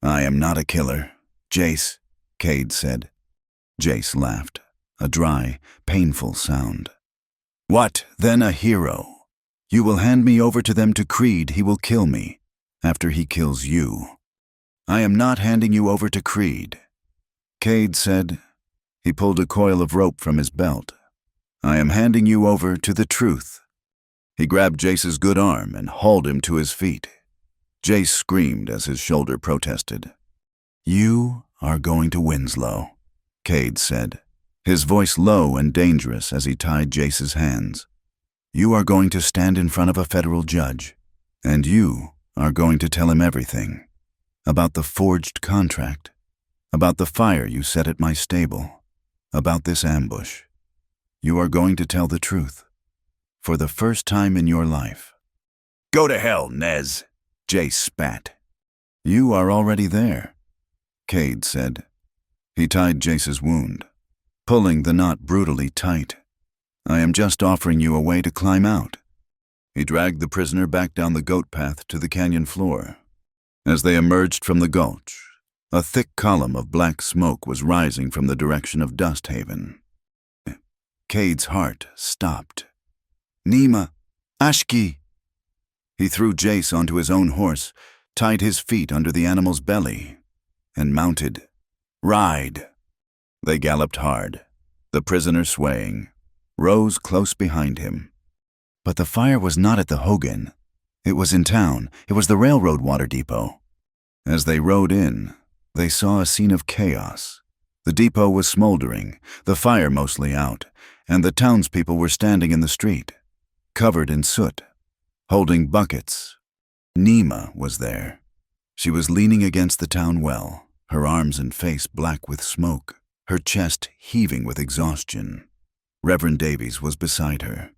"I am not a killer, Jace," Cade said. Jace laughed, a dry, painful sound. "What, then a hero? You will hand me over to them to Creed. He will kill me, after he kills you." "I am not handing you over to Creed," Cade said. He pulled a coil of rope from his belt. "I am handing you over to the truth." He grabbed Jace's good arm and hauled him to his feet. Jace screamed as his shoulder protested. "You are going to Winslow," Cade said, his voice low and dangerous as he tied Jace's hands. "You are going to stand in front of a federal judge, and you are going to tell him everything. About the forged contract, about the fire you set at my stable, about this ambush. You are going to tell the truth, for the first time in your life." "Go to hell, Nez," Jace spat. "You are already there," Cade said. He tied Jace's wound, pulling the knot brutally tight. "I am just offering you a way to climb out." He dragged the prisoner back down the goat path to the canyon floor. As they emerged from the gulch, a thick column of black smoke was rising from the direction of Dust Haven. Cade's heart stopped. "Nima, Ashki!" He threw Jace onto his own horse, tied his feet under the animal's belly, and mounted. "Ride!" They galloped hard, the prisoner swaying, Rose close behind him. But the fire was not at the Hogan. It was in town. It was the railroad water depot. As they rode in, they saw a scene of chaos. The depot was smoldering, the fire mostly out, and the townspeople were standing in the street, covered in soot, holding buckets. Nima was there. She was leaning against the town well, her arms and face black with smoke, her chest heaving with exhaustion. Reverend Davies was beside her.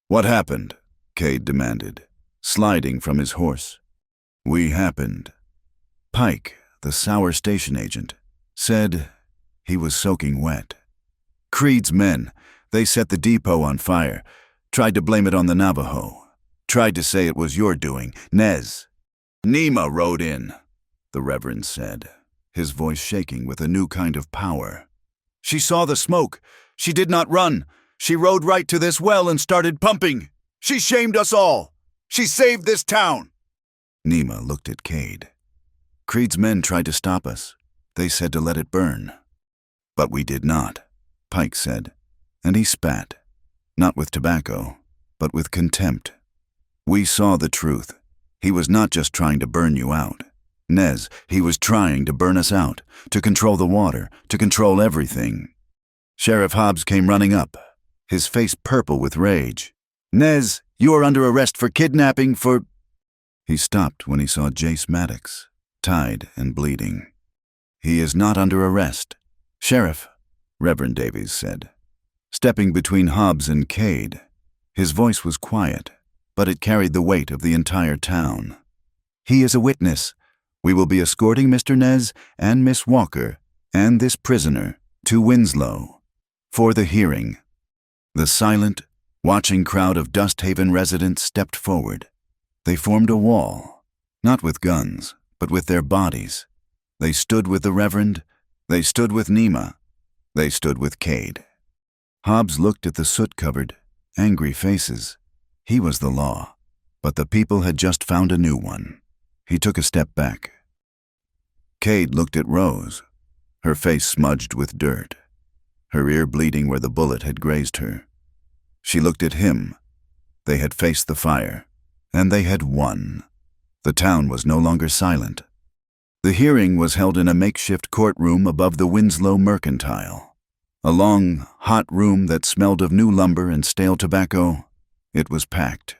"What happened?" Cade demanded, sliding from his horse. "We happened." Pike, the sour station agent, said he was soaking wet. "Creed's men, they set the depot on fire, tried to blame it on the Navajo, tried to say it was your doing, Nez." "Nima rode in," the Reverend said, his voice shaking with a new kind of power. "She saw the smoke. She did not run. She rode right to this well and started pumping. She shamed us all. She saved this town." Nima looked at Cade. "Creed's men tried to stop us. They said to let it burn. But we did not," Pike said, and he spat, not with tobacco, but with contempt. "We saw the truth. He was not just trying to burn you out. Nez, he was trying to burn us out, to control the water, to control everything." Sheriff Hobbs came running up, his face purple with rage. "Nez, you are under arrest for kidnapping for—" He stopped when he saw Jace Maddox, tied and bleeding. "He is not under arrest, Sheriff," Reverend Davies said, stepping between Hobbs and Cade. His voice was quiet, but it carried the weight of the entire town. "He is a witness. We will be escorting Mr. Nez and Miss Walker and this prisoner to Winslow for the hearing." The silent, watching crowd of Dust Haven residents stepped forward. They formed a wall, not with guns, but with their bodies. They stood with the Reverend. They stood with Nima. They stood with Cade. Hobbs looked at the soot-covered, angry faces. He was the law, but the people had just found a new one. He took a step back. Cade looked at Rose, her face smudged with dirt, her ear bleeding where the bullet had grazed her. She looked at him. They had faced the fire, and they had won. The town was no longer silent. The hearing was held in a makeshift courtroom above the Winslow Mercantile. A long, hot room that smelled of new lumber and stale tobacco. It was packed.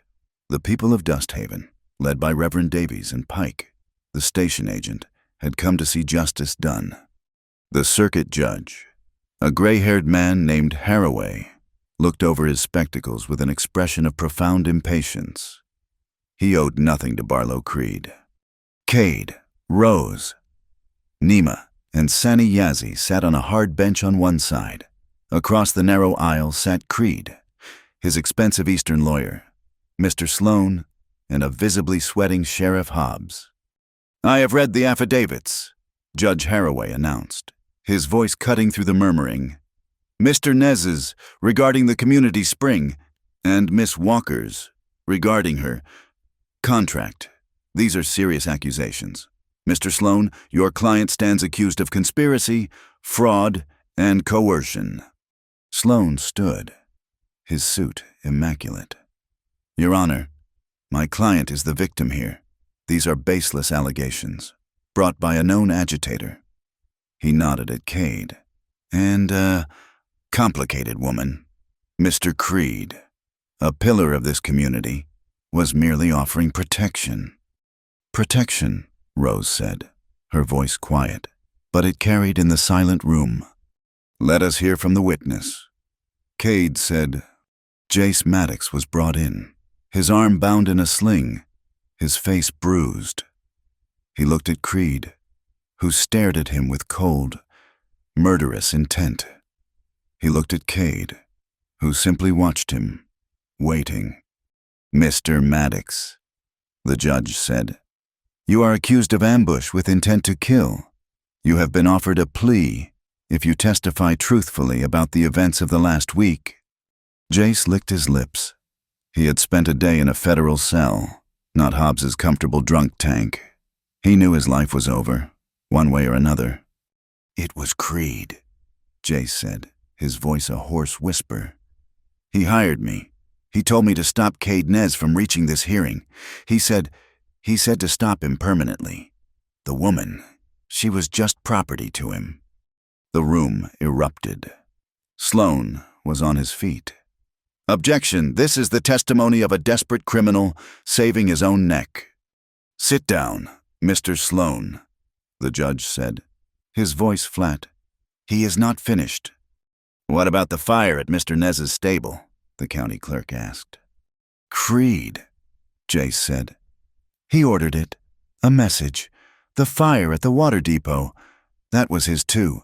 The people of Dust Haven, led by Reverend Davies and Pike, the station agent, had come to see justice done. The circuit judge, a gray-haired man named Haraway, looked over his spectacles with an expression of profound impatience. He owed nothing to Barlow Creed. Cade, Rose, Nima, and Sani Yazzie sat on a hard bench on one side. Across the narrow aisle sat Creed, his expensive Eastern lawyer, Mr. Sloan, and a visibly sweating Sheriff Hobbs. "I have read the affidavits," Judge Haraway announced, his voice cutting through the murmuring. "Mr. Nez's regarding the community spring, and Miss Walker's regarding her contract. These are serious accusations. Mr. Sloan, your client stands accused of conspiracy, fraud, and coercion." Sloan stood, his suit immaculate. "Your Honor, my client is the victim here. These are baseless allegations, brought by a known agitator." He nodded at Cade. "And a complicated woman, Mr. Creed, a pillar of this community, was merely offering protection." "Protection," Rose said, her voice quiet, but it carried in the silent room. "Let us hear from the witness." Cade said, Jace Maddox was brought in, his arm bound in a sling, his face bruised. He looked at Creed, who stared at him with cold, murderous intent. He looked at Cade, who simply watched him, waiting. "Mr. Maddox," the judge said, "you are accused of ambush with intent to kill. You have been offered a plea if you testify truthfully about the events of the last week." Jace licked his lips. He had spent a day in a federal cell, not Hobbs's comfortable drunk tank. He knew his life was over, one way or another. "It was Creed," Jace said, his voice a hoarse whisper. "He hired me. He told me to stop Cade Nez from reaching this hearing. He said to stop him permanently. The woman, she was just property to him." The room erupted. Sloan was on his feet. "Objection, this is the testimony of a desperate criminal saving his own neck." "Sit down, Mr. Sloan," the judge said, his voice flat. "He is not finished." "What about the fire at Mr. Nez's stable?" the county clerk asked. "Creed," Jace said. "He ordered it. A message. The fire at the water depot. That was his too.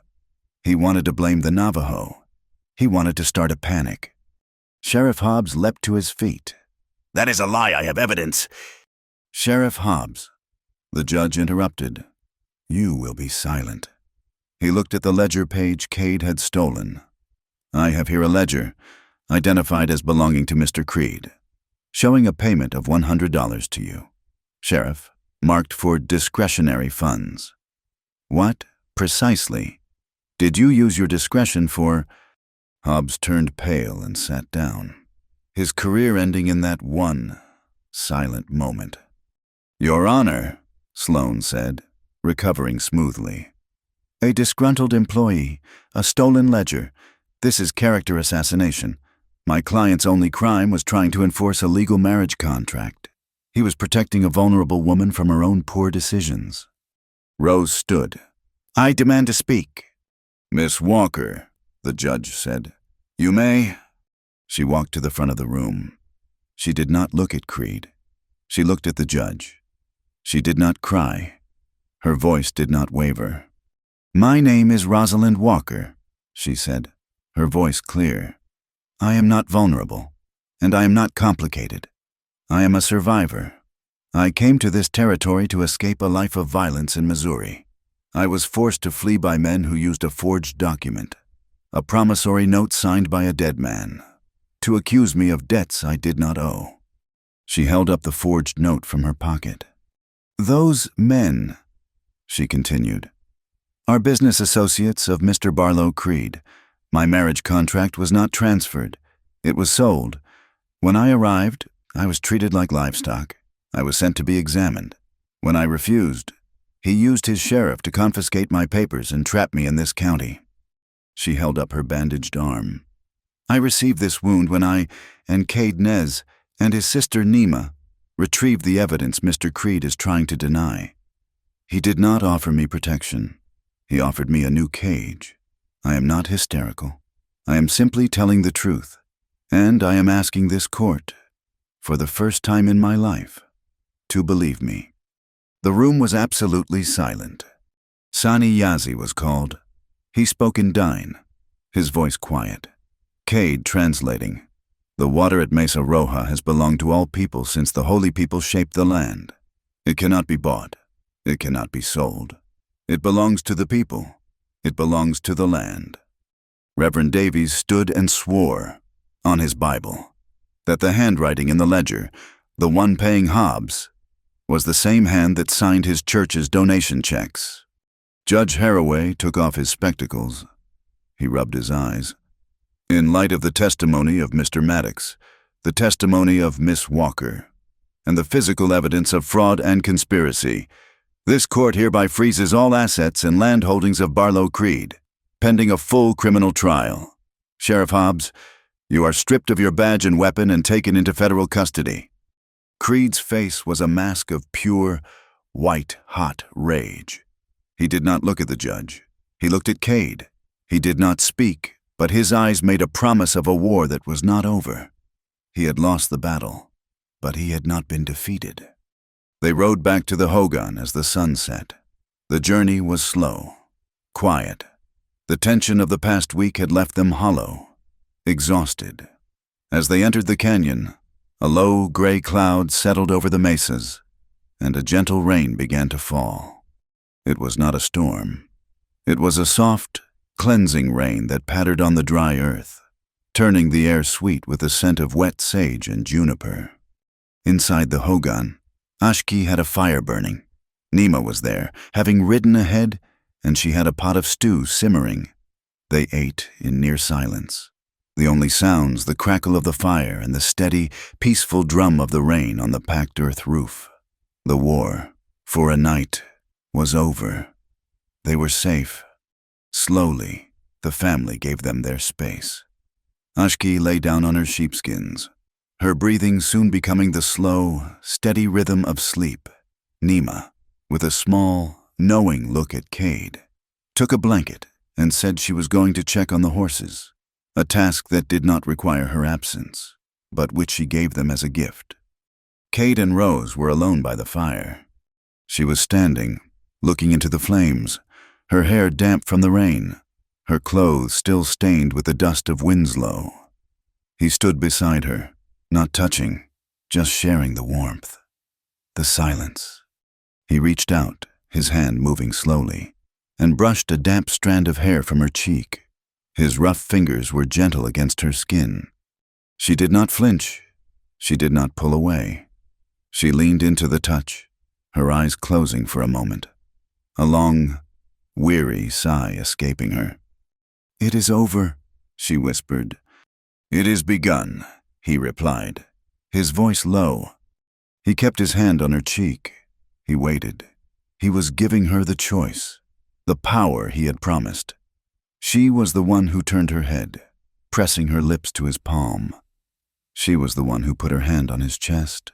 He wanted to blame the Navajo. He wanted to start a panic." Sheriff Hobbs leapt to his feet. "That is a lie. I have evidence." "Sheriff Hobbs," the judge interrupted. "You will be silent." He looked at the ledger page Cade had stolen. "I have here a ledger, identified as belonging to Mr. Creed, showing a payment of $100 to you. Sheriff, marked for discretionary funds. What, precisely, did you use your discretion for?" Hobbs turned pale and sat down, his career ending in that one silent moment. "Your Honor," Sloan said, recovering smoothly. "A disgruntled employee, a stolen ledger. This is character assassination. My client's only crime was trying to enforce a legal marriage contract. He was protecting a vulnerable woman from her own poor decisions." Rose stood. "I demand to speak." "Miss Walker," the judge said, "you may." She walked to the front of the room. She did not look at Creed. She looked at the judge. She did not cry. Her voice did not waver. "My name is Rosalind Walker," she said, her voice clear. "I am not vulnerable, and I am not complicated. I am a survivor. I came to this territory to escape a life of violence in Missouri. I was forced to flee by men who used a forged document, a promissory note signed by a dead man, to accuse me of debts I did not owe." She held up the forged note from her pocket. "Those men," she continued, "are business associates of Mr. Barlow Creed. My marriage contract was not transferred. It was sold. When I arrived, I was treated like livestock. I was sent to be examined. When I refused, he used his sheriff to confiscate my papers and trap me in this county." She held up her bandaged arm. "I received this wound when I and Cade Nez and his sister Nima retrieved the evidence Mr. Creed is trying to deny. He did not offer me protection. He offered me a new cage. I am not hysterical. I am simply telling the truth, and I am asking this court, for the first time in my life, to believe me. The room was absolutely silent. Sani Yazi was called. He spoke in Dine, his voice quiet. Cade translating. The water at Mesa Roja has belonged to all people since the holy people shaped the land. It cannot be bought. It cannot be sold. It belongs to the people. It belongs to the land. Reverend Davies stood and swore, on his Bible, that the handwriting in the ledger, the one paying Hobbs, was the same hand that signed his church's donation checks. Judge Haraway took off his spectacles. He rubbed his eyes. In light of the testimony of Mr. Maddox, the testimony of Miss Walker, and the physical evidence of fraud and conspiracy, this court hereby freezes all assets and land holdings of Barlow Creed, pending a full criminal trial. Sheriff Hobbs, you are stripped of your badge and weapon and taken into federal custody. Creed's face was a mask of pure, white-hot rage. He did not look at the judge. He looked at Cade. He did not speak, but his eyes made a promise of a war that was not over. He had lost the battle, but he had not been defeated. They rode back to the Hogan as the sun set. The journey was slow, quiet. The tension of the past week had left them hollow, exhausted. As they entered the canyon, a low gray cloud settled over the mesas, and a gentle rain began to fall. It was not a storm. It was a soft, cleansing rain that pattered on the dry earth, turning the air sweet with the scent of wet sage and juniper. Inside the Hogan, Ashki had a fire burning. Nima was there, having ridden ahead, and she had a pot of stew simmering. They ate in near silence. The only sounds, the crackle of the fire and the steady, peaceful drum of the rain on the packed earth roof. The war, for a night, was over. They were safe. Slowly, the family gave them their space. Ashki lay down on her sheepskins, her breathing soon becoming the slow, steady rhythm of sleep. Nima, with a small, knowing look at Cade, took a blanket and said she was going to check on the horses, a task that did not require her absence, but which she gave them as a gift. Cade and Rose were alone by the fire. She was standing, looking into the flames, her hair damp from the rain, her clothes still stained with the dust of Winslow. He stood beside her, not touching, just sharing the warmth, the silence. He reached out, his hand moving slowly, and brushed a damp strand of hair from her cheek. His rough fingers were gentle against her skin. She did not flinch. She did not pull away. She leaned into the touch, her eyes closing for a moment, a long, weary sigh escaping her. "It is over," she whispered. "It is begun," he replied, his voice low. He kept his hand on her cheek. He waited. He was giving her the choice, the power he had promised. She was the one who turned her head, pressing her lips to his palm. She was the one who put her hand on his chest,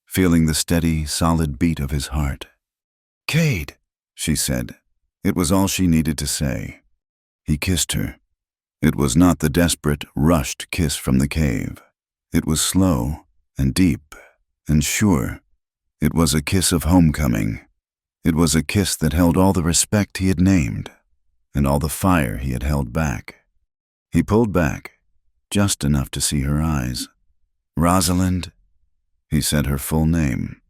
feeling the steady, solid beat of his heart. "Cade," she said. It was all she needed to say. He kissed her. It was not the desperate, rushed kiss from the cave. It was slow and deep and sure. It was a kiss of homecoming. It was a kiss that held all the respect he had named and all the fire he had held back. He pulled back, just enough to see her eyes. "Rosalind," he said her full name,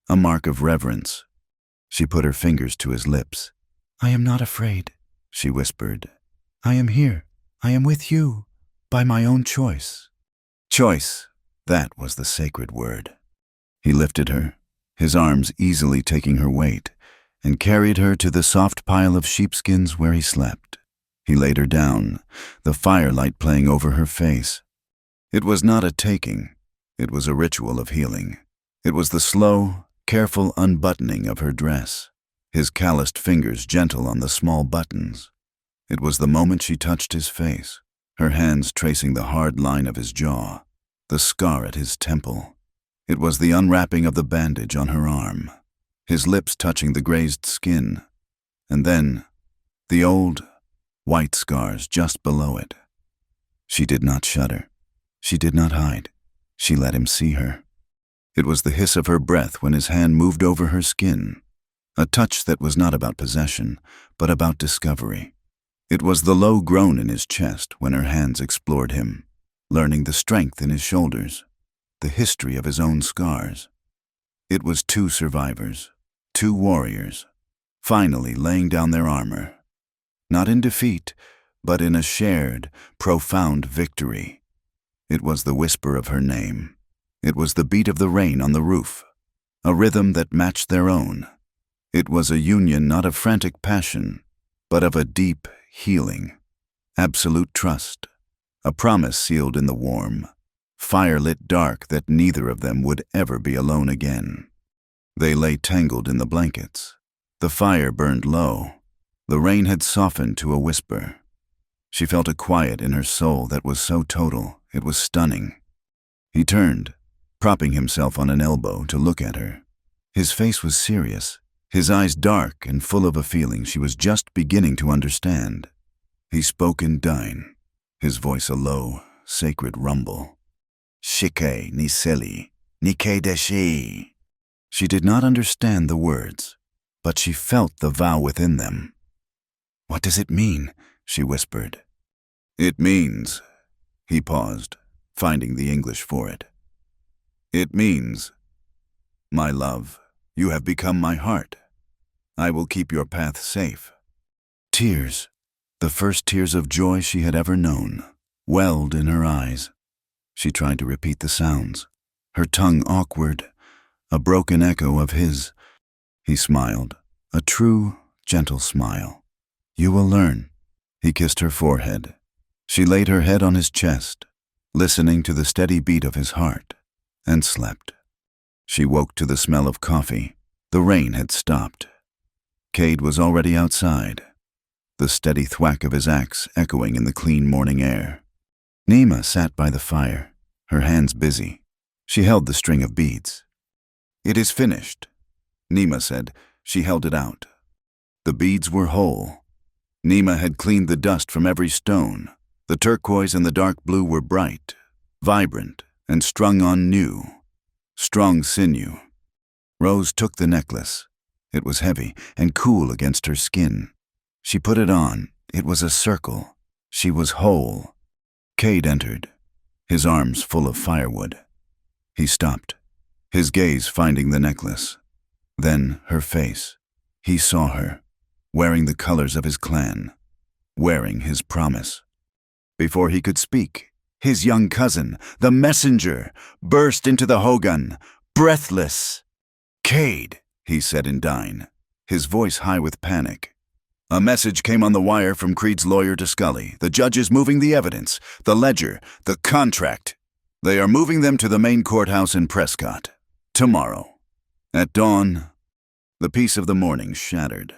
a mark of reverence. She put her fingers to his lips. "I am not afraid," she whispered. "I am here. I am with you, by my own choice." Choice, that was the sacred word. He lifted her, his arms easily taking her weight, and carried her to the soft pile of sheepskins where he slept. He laid her down, the firelight playing over her face. It was not a taking. It was a ritual of healing. It was the slow, careful unbuttoning of her dress, his calloused fingers gentle on the small buttons. It was the moment she touched his face, her hands tracing the hard line of his jaw, the scar at his temple. It was the unwrapping of the bandage on her arm, his lips touching the grazed skin, and then the old, white scars just below it. She did not shudder. She did not hide. She let him see her. It was the hiss of her breath when his hand moved over her skin, a touch that was not about possession, but about discovery. It was the low groan in his chest when her hands explored him, learning the strength in his shoulders, the history of his own scars. It was two survivors, two warriors, finally laying down their armor, not in defeat, but in a shared, profound victory. It was the whisper of her name. It was the beat of the rain on the roof, a rhythm that matched their own. It was a union not of frantic passion, but of a deep healing, absolute trust, a promise sealed in the warm, fire-lit dark that neither of them would ever be alone again. They lay tangled in the blankets. The fire burned low. The rain had softened to a whisper. She felt a quiet in her soul that was so total, it was stunning. He turned, propping himself on an elbow to look at her. His face was serious, his eyes dark and full of a feeling she was just beginning to understand. He spoke in Dine, his voice a low, sacred rumble. Shike ni seli, nike deshi. She did not understand the words, but she felt the vow within them. "What does it mean?" she whispered. "It means," he paused, finding the English for it. "It means, my love, you have become my heart. I will keep your path safe." Tears, the first tears of joy she had ever known, welled in her eyes. She tried to repeat the sounds, her tongue awkward, a broken echo of his. He smiled, a true, gentle smile. "You will learn." He kissed her forehead. She laid her head on his chest, listening to the steady beat of his heart, and slept. She woke to the smell of coffee. The rain had stopped. Cade was already outside, the steady thwack of his axe echoing in the clean morning air. Nima sat by the fire, her hands busy. She held the string of beads. "It is finished," Nima said. She held it out. The beads were whole. Nima had cleaned the dust from every stone. The turquoise and the dark blue were bright, vibrant, and strung on new, strong sinew. Rose took the necklace. It was heavy and cool against her skin. She put it on. It was a circle. She was whole. Cade entered, his arms full of firewood. He stopped, his gaze finding the necklace. Then her face. He saw her, wearing the colors of his clan, wearing his promise. Before he could speak, his young cousin, the messenger, burst into the hogan, breathless. "Cade," he said in Dine, his voice high with panic. "A message came on the wire from Creed's lawyer to Scully. The judge is moving the evidence, the ledger, the contract. They are moving them to the main courthouse in Prescott. Tomorrow. At dawn." The peace of the morning shattered.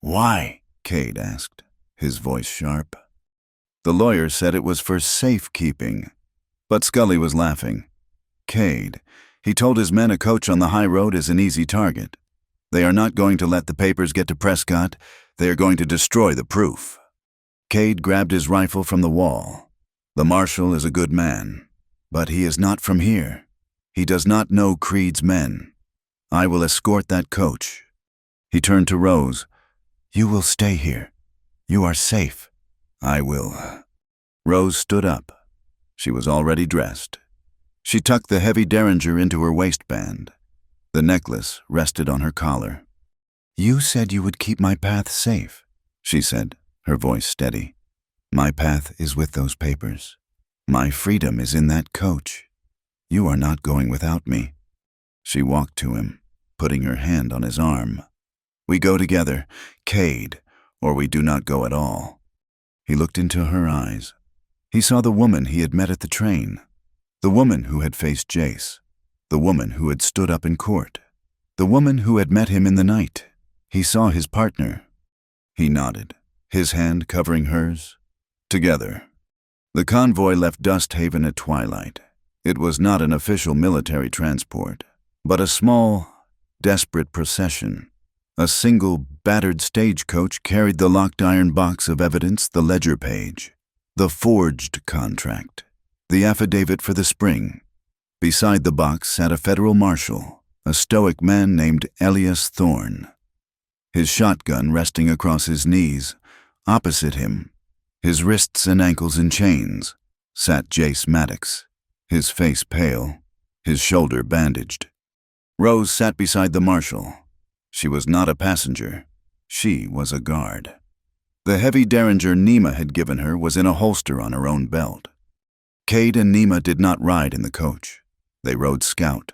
"Why?" Cade asked, his voice sharp. The lawyer said it was for safekeeping, but Scully was laughing. "Cade, he told his men a coach on the high road is an easy target. They are not going to let the papers get to Prescott. They are going to destroy the proof." Cade grabbed his rifle from the wall. "The marshal is a good man, but he is not from here. He does not know Creed's men. I will escort that coach." He turned to Rose. "You will stay here. You are safe." "I will." Rose stood up. She was already dressed. She tucked the heavy derringer into her waistband. The necklace rested on her collar. "You said you would keep my path safe," she said, her voice steady. "My path is with those papers. My freedom is in that coach. You are not going without me." She walked to him, putting her hand on his arm. "We go together, Cade, or we do not go at all." He looked into her eyes. He saw the woman he had met at the train, the woman who had faced Jace, the woman who had stood up in court, the woman who had met him in the night. He saw his partner. He nodded, his hand covering hers. Together. The convoy left Dust Haven at twilight. It was not an official military transport, but a small, desperate procession. A single, battered stagecoach carried the locked iron box of evidence, the ledger page, the forged contract, the affidavit for the spring. Beside the box sat a federal marshal, a stoic man named Elias Thorne. His shotgun resting across his knees. Opposite him, his wrists and ankles in chains, sat Jace Maddox, his face pale, his shoulder bandaged. Rose sat beside the marshal. She was not a passenger. She was a guard. The heavy derringer Nima had given her was in a holster on her own belt. Cade and Nima did not ride in the coach. They rode scout.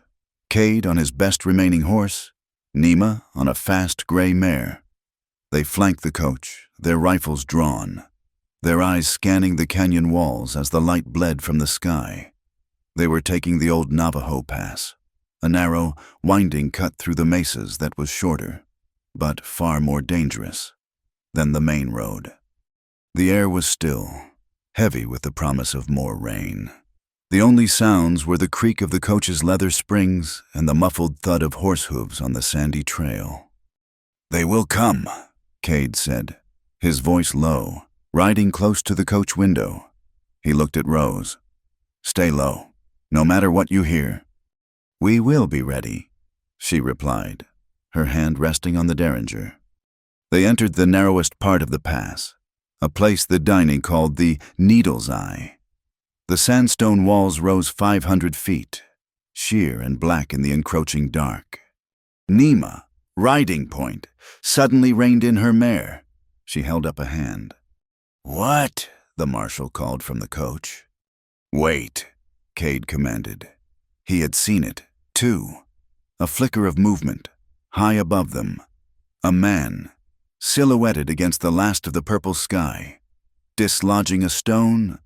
Cade on his best remaining horse, Nima on a fast gray mare. They flanked the coach, their rifles drawn, their eyes scanning the canyon walls as the light bled from the sky. They were taking the old Navajo pass, a narrow, winding cut through the mesas that was shorter, but far more dangerous than the main road. The air was still, heavy with the promise of more rain. The only sounds were the creak of the coach's leather springs and the muffled thud of horse hooves on the sandy trail. "They will come," Cade said, his voice low, riding close to the coach window. He looked at Rose. "Stay low, no matter what you hear." "We will be ready," she replied, her hand resting on the derringer. They entered the narrowest part of the pass, a place the dining called the Needle's Eye. The sandstone walls rose 500 feet, sheer and black in the encroaching dark. Nima, riding point, suddenly reined in her mare. She held up a hand. "What?" the marshal called from the coach. "Wait," Cade commanded. He had seen it, too. A flicker of movement, high above them. A man, silhouetted against the last of the purple sky, dislodging a stone.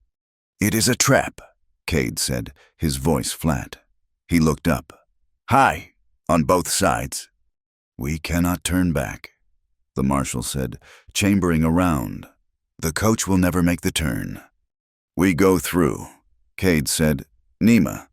"It is a trap," Cade said, his voice flat. He looked up. "High, on both sides." "We cannot turn back," the marshal said, chambering around. "The coach will never make the turn." "We go through," Cade said. "Nima."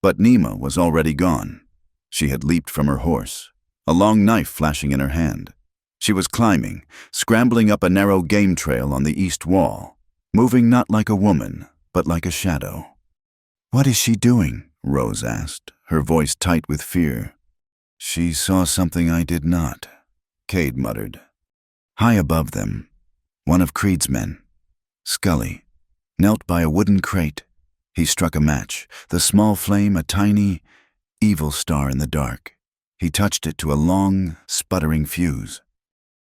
But Nima was already gone. She had leaped from her horse, a long knife flashing in her hand. She was climbing, scrambling up a narrow game trail on the east wall, moving not like a woman, but like a shadow. "What is she doing?" Rose asked, her voice tight with fear. "She saw something I did not," Cade muttered. High above them, one of Creed's men, Scully, knelt by a wooden crate. He struck a match, the small flame a tiny, evil star in the dark. He touched it to a long, sputtering fuse.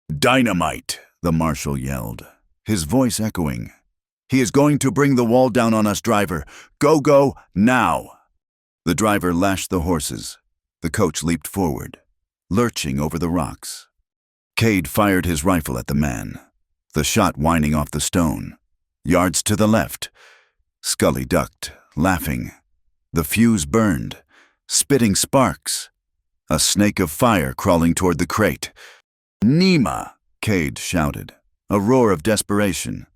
"Dynamite!" the marshal yelled, his voice echoing. "He is going to bring the wall down on us, driver. Go, now!" The driver lashed the horses. The coach leaped forward, lurching over the rocks. Cade fired his rifle at the man, the shot whining off the stone. Yards to the left. Scully ducked, laughing. The fuse burned, spitting sparks. A snake of fire crawling toward the crate. "Nima!" Cade shouted, a roar of desperation.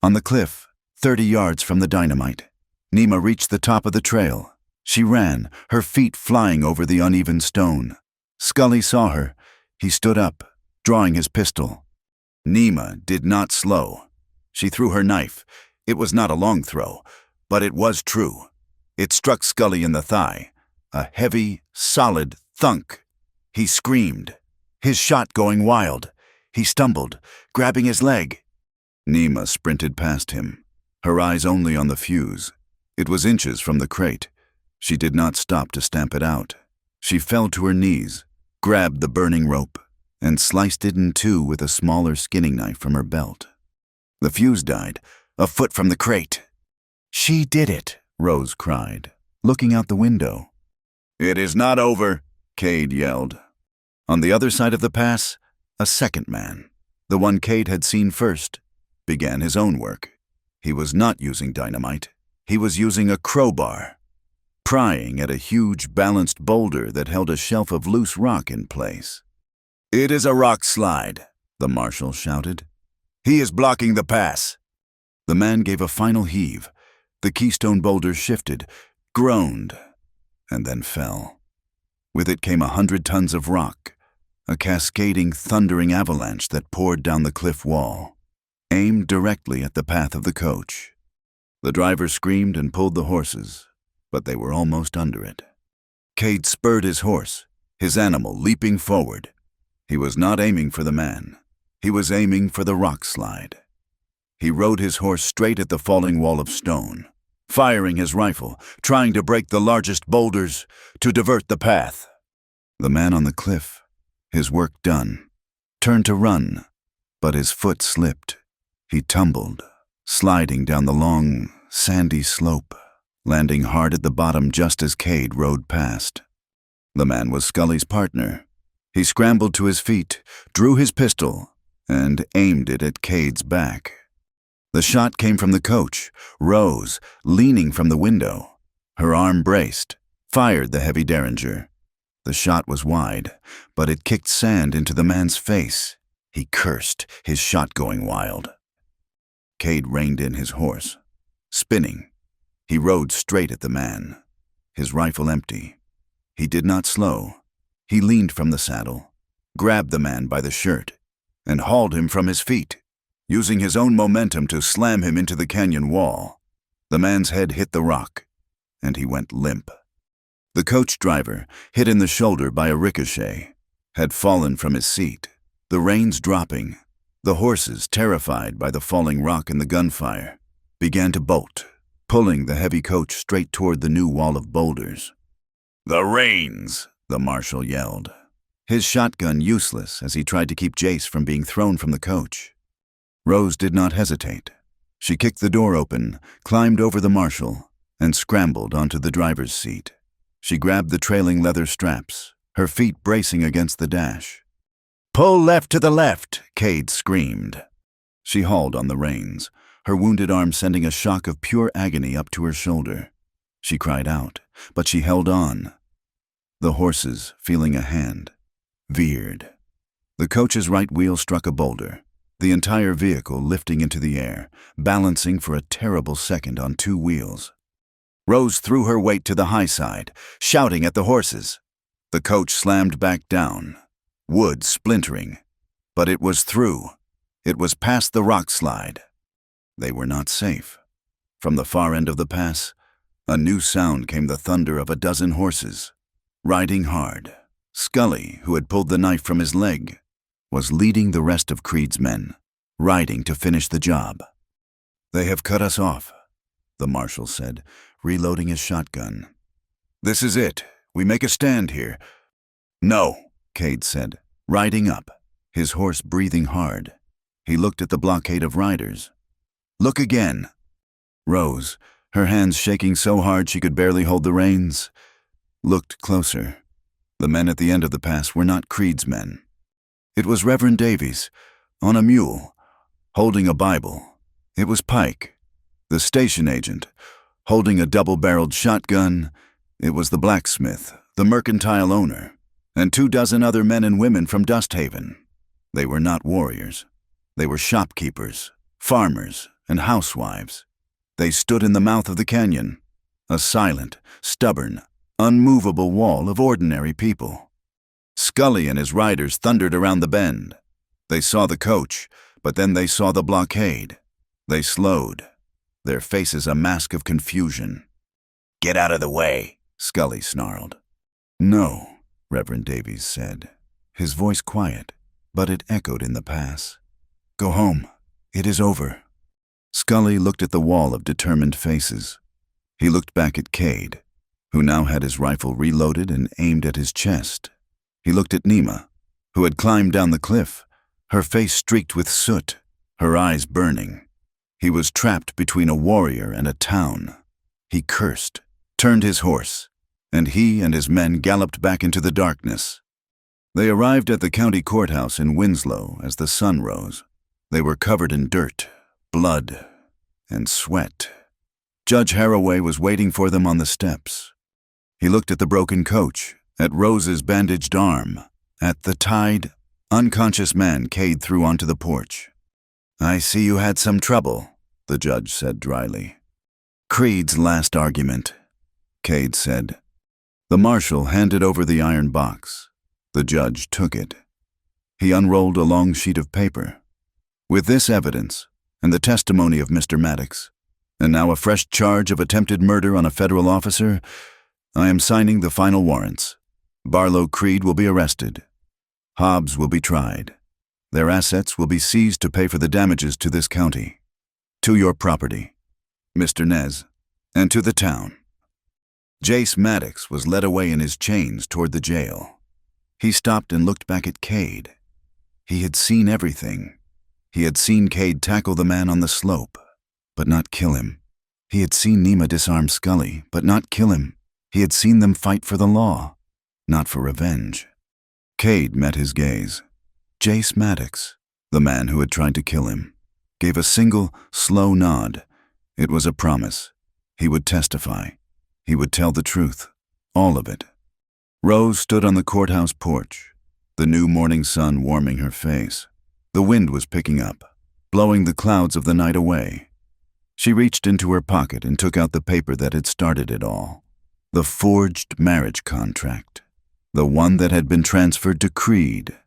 On the cliff, 30 yards from the dynamite, Nima reached the top of the trail. She ran, her feet flying over the uneven stone. Scully saw her. He stood up, drawing his pistol. Nima did not slow. She threw her knife. It was not a long throw, but it was true. It struck Scully in the thigh, a heavy, solid thunk. He screamed, his shot going wild. He stumbled, grabbing his leg. Nima sprinted past him, her eyes only on the fuse. It was inches from the crate. She did not stop to stamp it out. She fell to her knees, grabbed the burning rope, and sliced it in two with a smaller skinning knife from her belt. The fuse died, a foot from the crate. "She did it," Rose cried, looking out the window. "It is not over," Cade yelled. On the other side of the pass, a second man, the one Cade had seen first, began his own work. He was not using dynamite. He was using a crowbar, prying at a huge balanced boulder that held a shelf of loose rock in place. "It is a rock slide," the marshal shouted. "He is blocking the pass." The man gave a final heave. The keystone boulder shifted, groaned, and then fell. With it came 100 tons of rock, a cascading, thundering avalanche that poured down the cliff wall, aimed directly at the path of the coach. The driver screamed and pulled the horses, but they were almost under it. Cade spurred his horse, his animal leaping forward. He was not aiming for the man. He was aiming for the rock slide. He rode his horse straight at the falling wall of stone, firing his rifle, trying to break the largest boulders, to divert the path. The man on the cliff, his work done, turned to run, but his foot slipped. He tumbled, sliding down the long, sandy slope, landing hard at the bottom just as Cade rode past. The man was Scully's partner. He scrambled to his feet, drew his pistol, and aimed it at Cade's back. The shot came from the coach. Rose, leaning from the window, her arm braced, fired the heavy derringer. The shot was wide, but it kicked sand into the man's face. He cursed, his shot going wild. Cade reined in his horse, spinning. He rode straight at the man, his rifle empty. He did not slow. He leaned from the saddle, grabbed the man by the shirt, and hauled him from his feet, using his own momentum to slam him into the canyon wall. The man's head hit the rock, and he went limp. The coach driver, hit in the shoulder by a ricochet, had fallen from his seat, the reins dropping. The horses, terrified by the falling rock and the gunfire, began to bolt, pulling the heavy coach straight toward the new wall of boulders. "The reins!" the marshal yelled, his shotgun useless as he tried to keep Jace from being thrown from the coach. Rose did not hesitate. She kicked the door open, climbed over the marshal, and scrambled onto the driver's seat. She grabbed the trailing leather straps, her feet bracing against the dash. "Pull left to the left," Cade screamed. She hauled on the reins, her wounded arm sending a shock of pure agony up to her shoulder. She cried out, but she held on. The horses, feeling a hand, veered. The coach's right wheel struck a boulder, the entire vehicle lifting into the air, balancing for a terrible second on two wheels. Rose threw her weight to the high side, shouting at the horses. The coach slammed back down, wood splintering. But it was through. It was past the rock slide. They were not safe. From the far end of the pass, a new sound came, the thunder of a dozen horses. Riding hard, Scully, who had pulled the knife from his leg, was leading the rest of Creed's men, riding to finish the job. "They have cut us off," the marshal said, reloading his shotgun. "This is it. We make a stand here." "No," Cade said, riding up, his horse breathing hard. He looked at the blockade of riders. "Look again." Rose, her hands shaking so hard she could barely hold the reins, looked closer. The men at the end of the pass were not Creed's men. It was Reverend Davies, on a mule, holding a Bible. It was Pike, the station agent, holding a double-barreled shotgun. It was the blacksmith, the mercantile owner, and 24 other men and women from Dusthaven. They were not warriors. They were shopkeepers, farmers, and housewives. They stood in the mouth of the canyon, a silent, stubborn, unmovable wall of ordinary people. Scully and his riders thundered around the bend. They saw the coach, but then they saw the blockade. They slowed, their faces a mask of confusion. "Get out of the way," Scully snarled. "No," Reverend Davies said, his voice quiet, but it echoed in the pass. "Go home. It is over." Scully looked at the wall of determined faces. He looked back at Cade, who now had his rifle reloaded and aimed at his chest. He looked at Nima, who had climbed down the cliff, her face streaked with soot, her eyes burning. He was trapped between a warrior and a town. He cursed, turned his horse, and he and his men galloped back into the darkness. They arrived at the county courthouse in Winslow as the sun rose. They were covered in dirt, blood, and sweat. Judge Haraway was waiting for them on the steps. He looked at the broken coach, at Rose's bandaged arm, at the tied, unconscious man Cade threw onto the porch. "I see you had some trouble," the judge said dryly. "Creed's last argument," Cade said. The marshal handed over the iron box. The judge took it. He unrolled a long sheet of paper. "With this evidence, and the testimony of Mr. Maddox, And now a fresh charge of attempted murder on a federal officer? I am signing the final warrants. Barlow Creed will be arrested. Hobbs will be tried. Their assets will be seized to pay for the damages to this county, to your property, Mr. Nez, and to the town. Jace Maddox was led away in his chains toward the jail. He stopped and looked back at Cade. He had seen everything. He had seen Cade tackle the man on the slope, but not kill him. He had seen Nima disarm Scully, but not kill him. He had seen them fight for the law, not for revenge. Cade met his gaze. Jace Maddox, the man who had tried to kill him, gave a single, slow nod. It was a promise. He would testify. He would tell the truth, all of it. Rose stood on the courthouse porch, the new morning sun warming her face. The wind was picking up, blowing the clouds of the night away. She reached into her pocket and took out the paper that had started it all. The forged marriage contract. The one that had been transferred to Creed.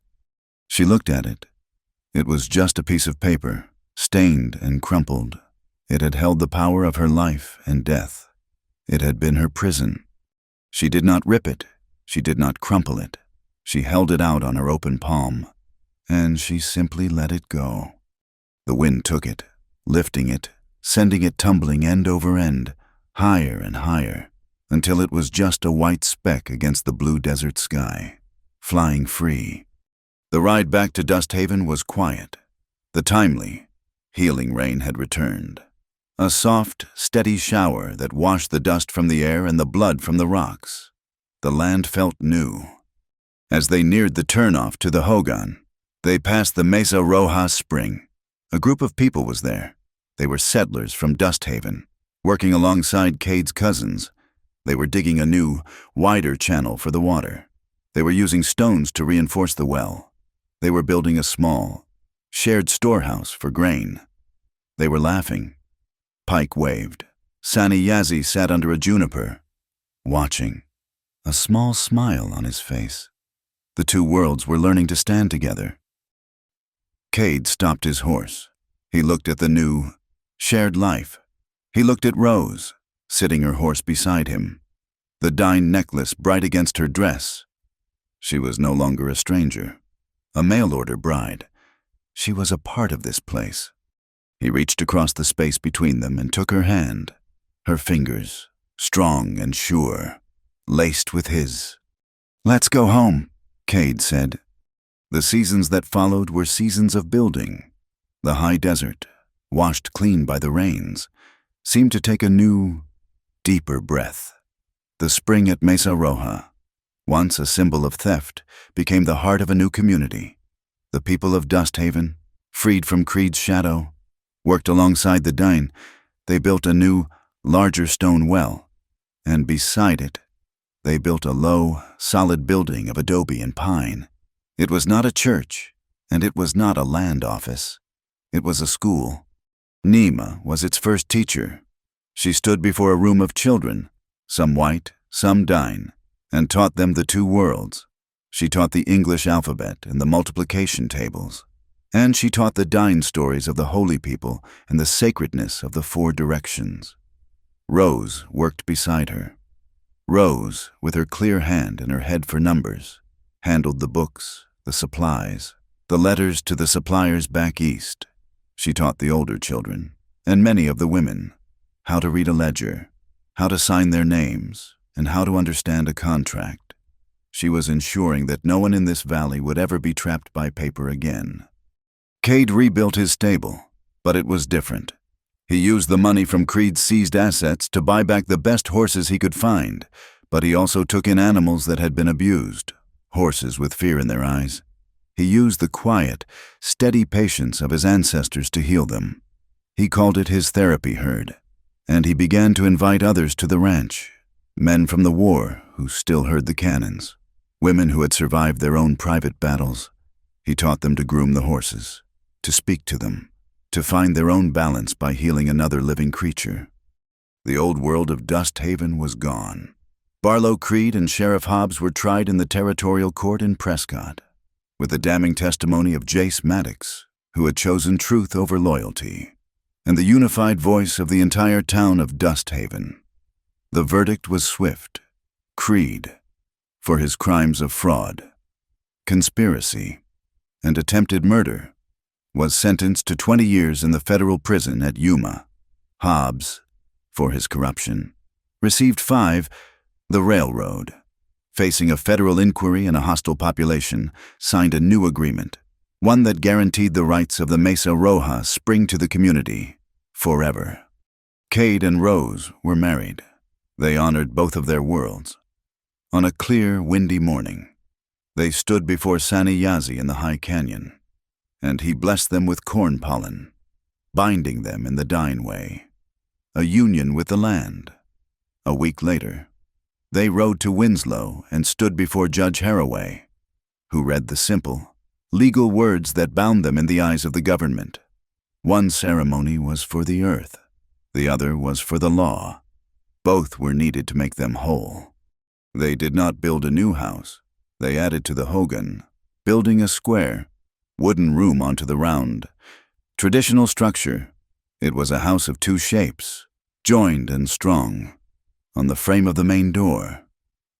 She looked at it. It was just a piece of paper, stained and crumpled. It had held the power of her life and death. It had been her prison. She did not rip it. She did not crumple it. She held it out on her open palm, and she simply let it go. The wind took it, lifting it, sending it tumbling end over end, higher and higher, until it was just a white speck against the blue desert sky, flying free. The ride back to Dust Haven was quiet. The timely, healing rain had returned. A soft, steady shower that washed the dust from the air and the blood from the rocks. The land felt new. As they neared the turnoff to the Hogan, they passed the Mesa Rojas Spring. A group of people was there. They were settlers from Dust Haven, working alongside Cade's cousins. They were digging a new, wider channel for the water. They were using stones to reinforce the well. They were building a small, shared storehouse for grain. They were laughing. Pike waved. Sani Yazzie sat under a juniper, watching, a small smile on his face. The two worlds were learning to stand together. Cade stopped his horse. He looked at the new, shared life. He looked at Rose, sitting her horse beside him, the dine necklace bright against her dress. She was no longer a stranger, a mail-order bride. She was a part of this place. He reached across the space between them and took her hand, her fingers, strong and sure, laced with his. "Let's go home," Cade said. The seasons that followed were seasons of building. The high desert, washed clean by the rains, seemed to take a new, deeper breath. The spring at Mesa Roja, once a symbol of theft, became the heart of a new community. The people of Dust Haven, freed from Creed's shadow, worked alongside the dine. They built a new, larger stone well, and beside it, they built a low, solid building of adobe and pine. It was not a church, and it was not a land office. It was a school. Nima was its first teacher. She stood before a room of children, some white, some dine, and taught them the two worlds. She taught the English alphabet and the multiplication tables. And she taught the dine stories of the holy people and the sacredness of the four directions. Rose worked beside her. Rose, with her clear hand and her head for numbers, handled the books, the supplies, the letters to the suppliers back east. She taught the older children, and many of the women, how to read a ledger, how to sign their names, and how to understand a contract. She was ensuring that no one in this valley would ever be trapped by paper again. Cade rebuilt his stable, but it was different. He used the money from Creed's seized assets to buy back the best horses he could find, but he also took in animals that had been abused, horses with fear in their eyes. He used the quiet, steady patience of his ancestors to heal them. He called it his therapy herd, and he began to invite others to the ranch, men from the war who still heard the cannons, women who had survived their own private battles. He taught them to groom the horses, to speak to them, to find their own balance by healing another living creature. The old world of Dust Haven was gone. Barlow Creed and Sheriff Hobbs were tried in the territorial court in Prescott, with the damning testimony of Jace Maddox, who had chosen truth over loyalty. and the unified voice of the entire town of Dust Haven. The verdict was swift. Creed, for his crimes of fraud, conspiracy, and attempted murder, was sentenced to 20 years in the federal prison at Yuma. Hobbs, for his corruption, received 5. The railroad, facing a federal inquiry and a hostile population, signed a new agreement, one that guaranteed the rights of the Mesa Roja spring to the community forever. Cade and Rose were married. They honored both of their worlds. On a clear, windy morning, they stood before Sani Yazi in the high canyon, and he blessed them with corn pollen, binding them in the Dine Way, a union with the land. A week later, they rode to Winslow and stood before Judge Haraway, who read the simple, legal words that bound them in the eyes of the government. One ceremony was for the earth, the other was for the law. Both were needed to make them whole. They did not build a new house. They added to the hogan, building a square, wooden room onto the round. Traditional structure, it was a house of 2 shapes, joined and strong, on the frame of the main door,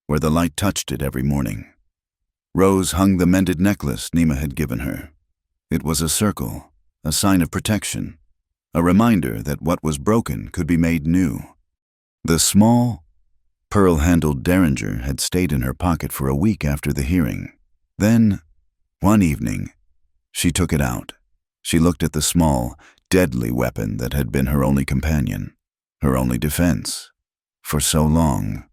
where the light touched it every morning. Rose hung the mended necklace Nima had given her. It was a circle, a sign of protection, a reminder that what was broken could be made new. The small, pearl-handled derringer had stayed in her pocket for a week after the hearing. Then, one evening, she took it out. She looked at the small, deadly weapon that had been her only companion, her only defense, for so long.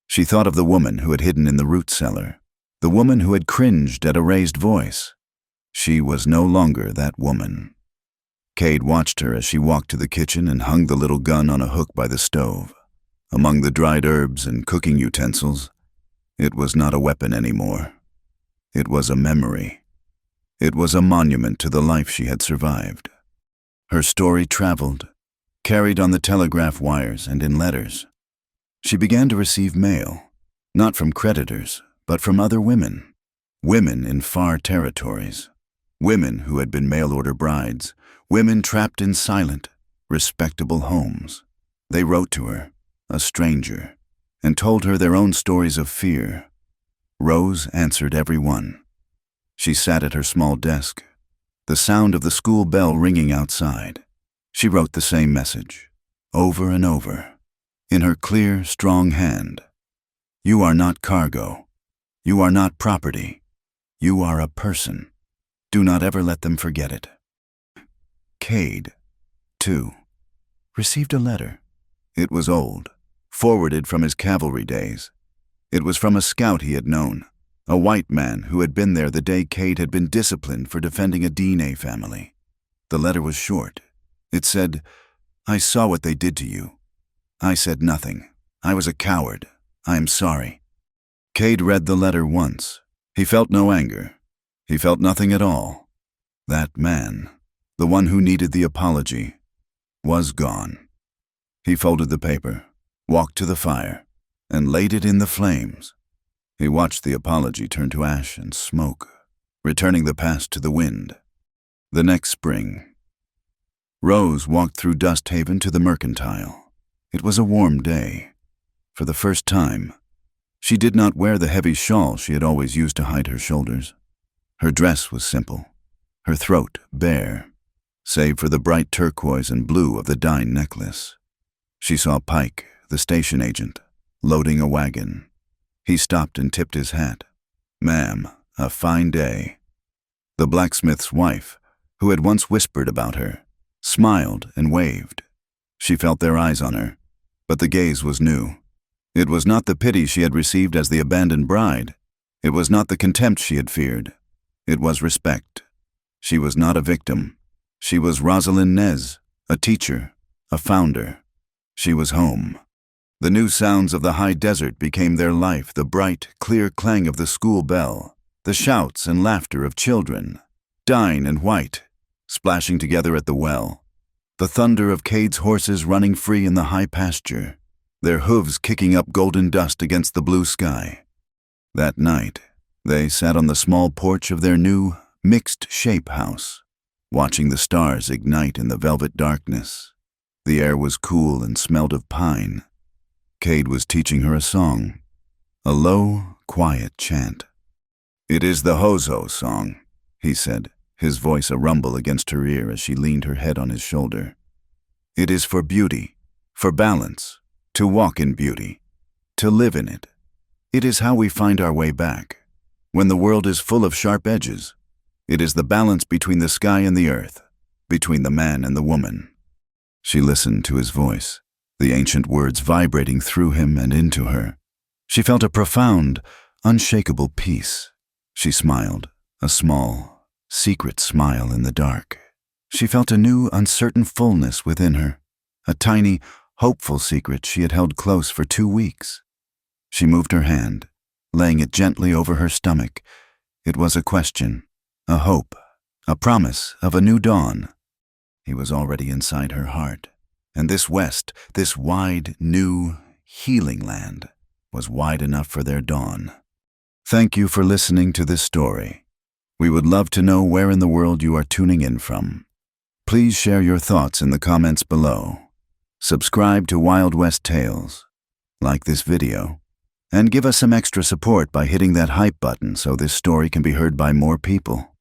She thought of the woman who had hidden in the root cellar, the woman who had cringed at a raised voice. She was no longer that woman. Cade watched her as she walked to the kitchen and hung the little gun on a hook by the stove. Among the dried herbs and cooking utensils, it was not a weapon anymore. It was a memory. It was a monument to the life she had survived. Her story traveled, carried on the telegraph wires and in letters. She began to receive mail, not from creditors, but from other women. Women in far territories. Women who had been mail-order brides. Women trapped in silent, respectable homes. They wrote to her, a stranger, and told her their own stories of fear. Rose answered every one. She sat at her small desk, the sound of the school bell ringing outside. She wrote the same message, over and over, in her clear, strong hand. You are not cargo. You are not property. You are a person. Do not ever let them forget it. Cade, too, received a letter. It was old, forwarded from his cavalry days. It was from a scout he had known, a white man who had been there the day Cade had been disciplined for defending a DNA family. The letter was short. It said, I saw what they did to you. I said nothing. I was a coward. I am sorry. Cade read the letter once. He felt no anger. He felt nothing at all. That man, the one who needed the apology, was gone. He folded the paper, walked to the fire, and laid it in the flames. He watched the apology turn to ash and smoke, returning the past to the wind. The next spring, Rose walked through Dust Haven to the Mercantile. It was a warm day. For the first time, she did not wear the heavy shawl she had always used to hide her shoulders. Her dress was simple, her throat bare, save for the bright turquoise and blue of the Dine necklace. She saw Pike, the station agent, loading a wagon. He stopped and tipped his hat. Ma'am, a fine day. The blacksmith's wife, who had once whispered about her, smiled and waved. She felt their eyes on her, but the gaze was new. It was not the pity she had received as the abandoned bride. It was not the contempt she had feared. It was respect. She was not a victim. She was Rosalind Nez, a teacher, a founder. She was home. The new sounds of the high desert became their life, the bright, clear clang of the school bell, the shouts and laughter of children, Dine and White, splashing together at the well, the thunder of Cade's horses running free in the high pasture, their hooves kicking up golden dust against the blue sky. That night, they sat on the small porch of their new, mixed-shape house, watching the stars ignite in the velvet darkness. The air was cool and smelled of pine. Cade was teaching her a song, a low, quiet chant. "It is the Hozo song," he said, his voice a rumble against her ear as she leaned her head on his shoulder. "It is for beauty, for balance, to walk in beauty, to live in it. It is how we find our way back. When the world is full of sharp edges, it is the balance between the sky and the earth, between the man and the woman." She listened to his voice, the ancient words vibrating through him and into her. She felt a profound, unshakable peace. She smiled, a small, secret smile in the dark. She felt a new, uncertain fullness within her, a tiny, hopeful secret she had held close for 2 weeks. She moved her hand, laying it gently over her stomach. It was a question, a hope, a promise of a new dawn. He was already inside her heart, and this West, this wide, new, healing land, was wide enough for their dawn. Thank you for listening to this story. We would love to know where in the world you are tuning in from. Please share your thoughts in the comments below. Subscribe to Wild West Tales, like this video, and give us some extra support by hitting that hype button so this story can be heard by more people.